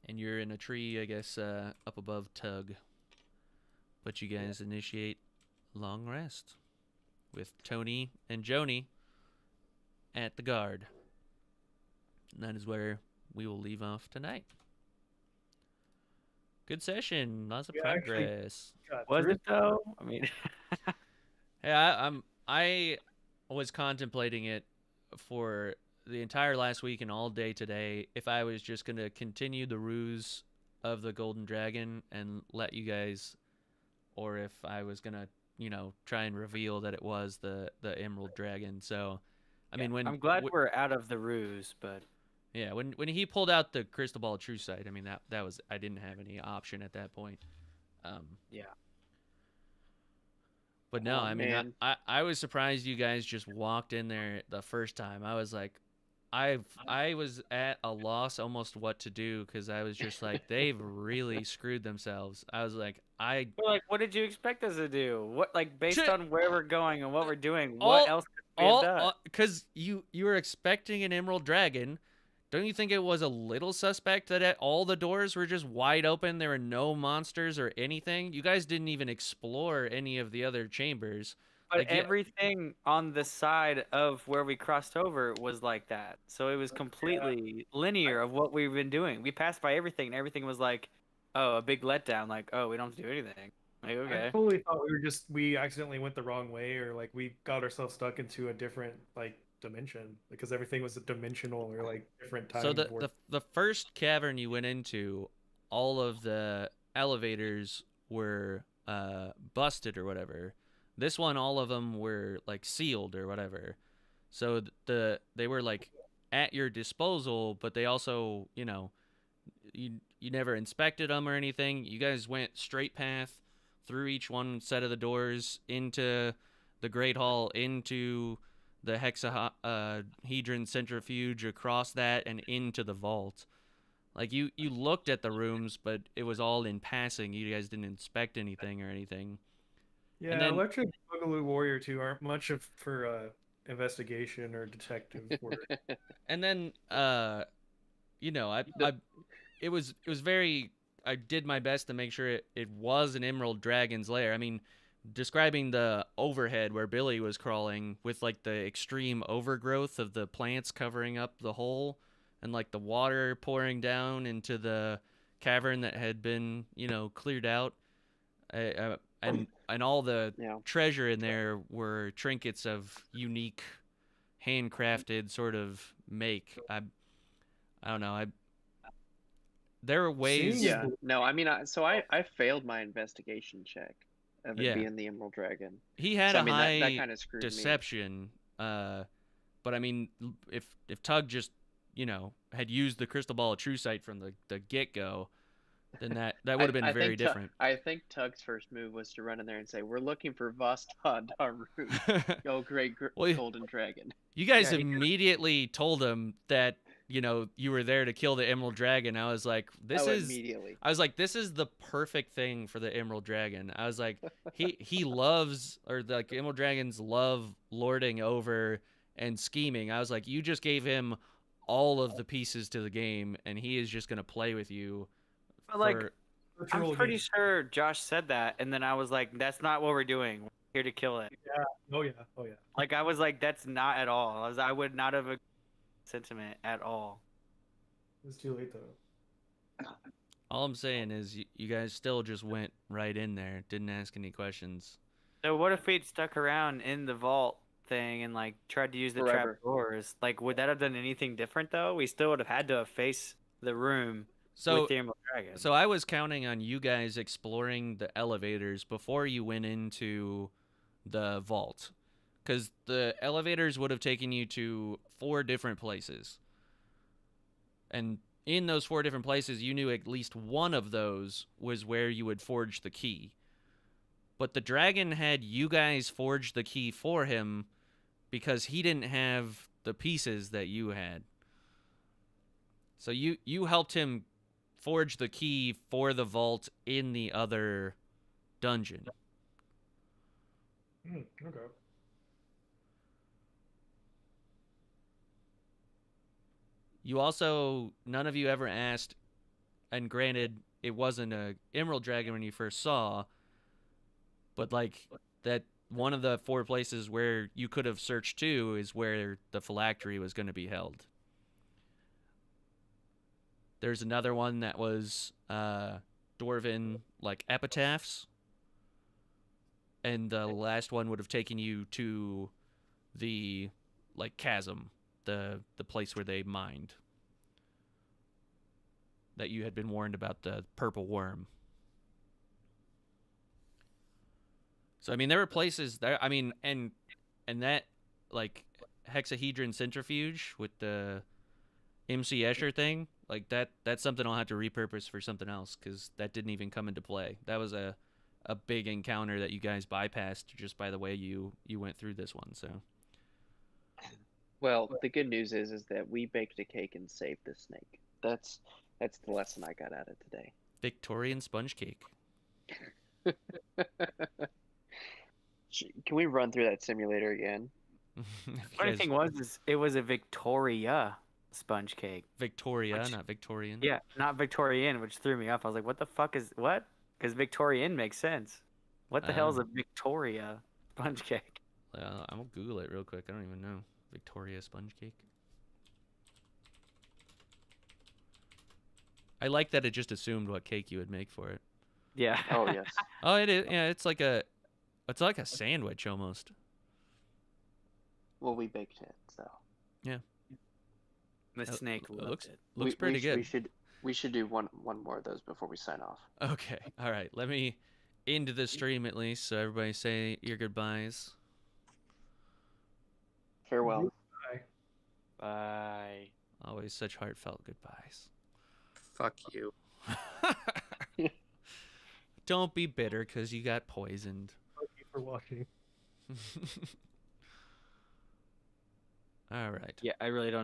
and you're in a tree, I guess, up above Tug. But you guys initiate long rest with Tony and Joni at the guard. And that is where we will leave off tonight. Good session, lots of Yeah, actually- progress. Was it though? I mean, Yeah, I was contemplating it for the entire last week and all day today if I was just gonna continue the ruse of the Golden Dragon and let you guys, or if I was gonna, try and reveal that it was the Emerald Dragon. So, I mean, when I'm glad we're out of the ruse, but yeah, when he pulled out the crystal ball of true sight, I mean that was, I didn't have any option at that point. yeah. But no, Oh, I mean, man. I was surprised you guys just walked in there the first time. I was like, I was at a loss almost what to do, because I was just like, they've really screwed themselves. I was like, We're like, what did you expect us to do? What, like, based Shit. on where we're going and what we're doing, All- what else could we have done? because you were expecting an Emerald Dragon. Don't you think it was a little suspect that all the doors were just wide open? There were no monsters or anything. You guys didn't even explore any of the other chambers. But like, yeah. everything on the side of where we crossed over was like that. So it was completely linear of what we've been doing. We passed by everything, and everything was like, oh, a big letdown. Like, oh, we don't have to do anything. Like, okay. I fully thought we accidentally went the wrong way, or like we got ourselves stuck into a different like dimension because everything was dimensional or like different time. So the first cavern you went into, all of the elevators were busted or whatever. This one, all of them were like sealed or whatever. So they were like at your disposal, but they also, you never inspected them or anything. You guys went straight path through each one set of the doors into the Great Hall, into the hexahedron centrifuge, across that, and into the vault. Like, you looked at the rooms, but it was all in passing. You guys didn't inspect anything or anything. Yeah, and then- Electric Boogaloo Warrior 2 aren't much for investigation or detective work. And then, you know, it was very. I did my best to make sure it was an emerald dragon's lair. I mean, describing the overhead where Billy was crawling with like the extreme overgrowth of the plants covering up the hole, and like the water pouring down into the cavern that had been, you know, cleared out, and all the Yeah. treasure in there were trinkets of unique, handcrafted sort of make. I don't know. There are ways. Seems- Yeah. No, I mean, I failed my investigation check of it Yeah. being the Emerald Dragon. He had So, a I mean, high that kind of screwed me. deception, but I mean, if Tug just, you know, had used the crystal ball of true sight from the get go, then that would have been very different. I think Tug's first move was to run in there and say, "We're looking for Vostod Daru, oh great Well, golden dragon." You guys Yeah, he- immediately told him that, you know, you were there to kill the Emerald Dragon. I was like, Immediately. I was like, this is the perfect thing for the Emerald Dragon. I was like, he loves, or like Emerald Dragons love lording over and scheming. I was like, you just gave him all of the pieces to the game, and he is just gonna play with you. But, like, for- Virtual I'm pretty game. sure Josh said that, and then I was like, "That's not what we're doing. We're here to kill it." Oh yeah. Oh yeah. Like I was like, "That's not at all." I would not have a sentiment at all. It was too late though. all I'm saying is, you guys still just went right in there, didn't ask any questions. So what if we'd stuck around in the vault thing and like tried to use the Forever. trap doors? Like, would that have done anything different though? We still would have had to face the room So with the Emerald Dragon. So I was counting on you guys exploring the elevators before you went into the vault, because the elevators would have taken you to 4 different places. And in those 4 different places, you knew at least one of those was where you would forge the key. But the dragon had you guys forge the key for him because he didn't have the pieces that you had. So you helped him forge the key for the vault in the other dungeon. Okay. You also, none of you ever asked, and granted, it wasn't a emerald dragon when you first saw, but like that one of the 4 places where you could have searched to is where the phylactery was going to be held. There's another one that was dwarven like epitaphs, and the last one would have taken you to the like chasm, the place where they mined, that you had been warned about the purple worm. So I mean, there were places there. I mean, and that like hexahedron centrifuge with the MC Escher thing, like that's something I'll have to repurpose for something else, because that didn't even come into play. That was a big encounter that you guys bypassed just by the way you went through this one. So Well, the good news is that we baked a cake and saved the snake. That's the lesson I got out of today. Victorian sponge cake. Can we run through that simulator again? Funny thing is it was a Victoria sponge cake. Victoria, Which- not Victorian. Yeah, not Victorian, which threw me off. I was like, "What the fuck is what?" Because Victorian makes sense. What the hell is a Victoria sponge cake? I'm gonna Google it real quick. I don't even know. Victoria sponge cake. I like that it just assumed what cake you would make for it. Yeah. Oh yes. Oh, it is. Yeah, it's like a sandwich almost. Well, we baked it, so The snake It loved it. looks pretty good. We should do one more of those before we sign off. Okay. All right. Let me into the stream at least, so everybody say your goodbyes. Farewell. Bye. Always such heartfelt goodbyes. Fuck you. Don't be bitter because you got poisoned. Thank you for watching. All right. Yeah, I really don't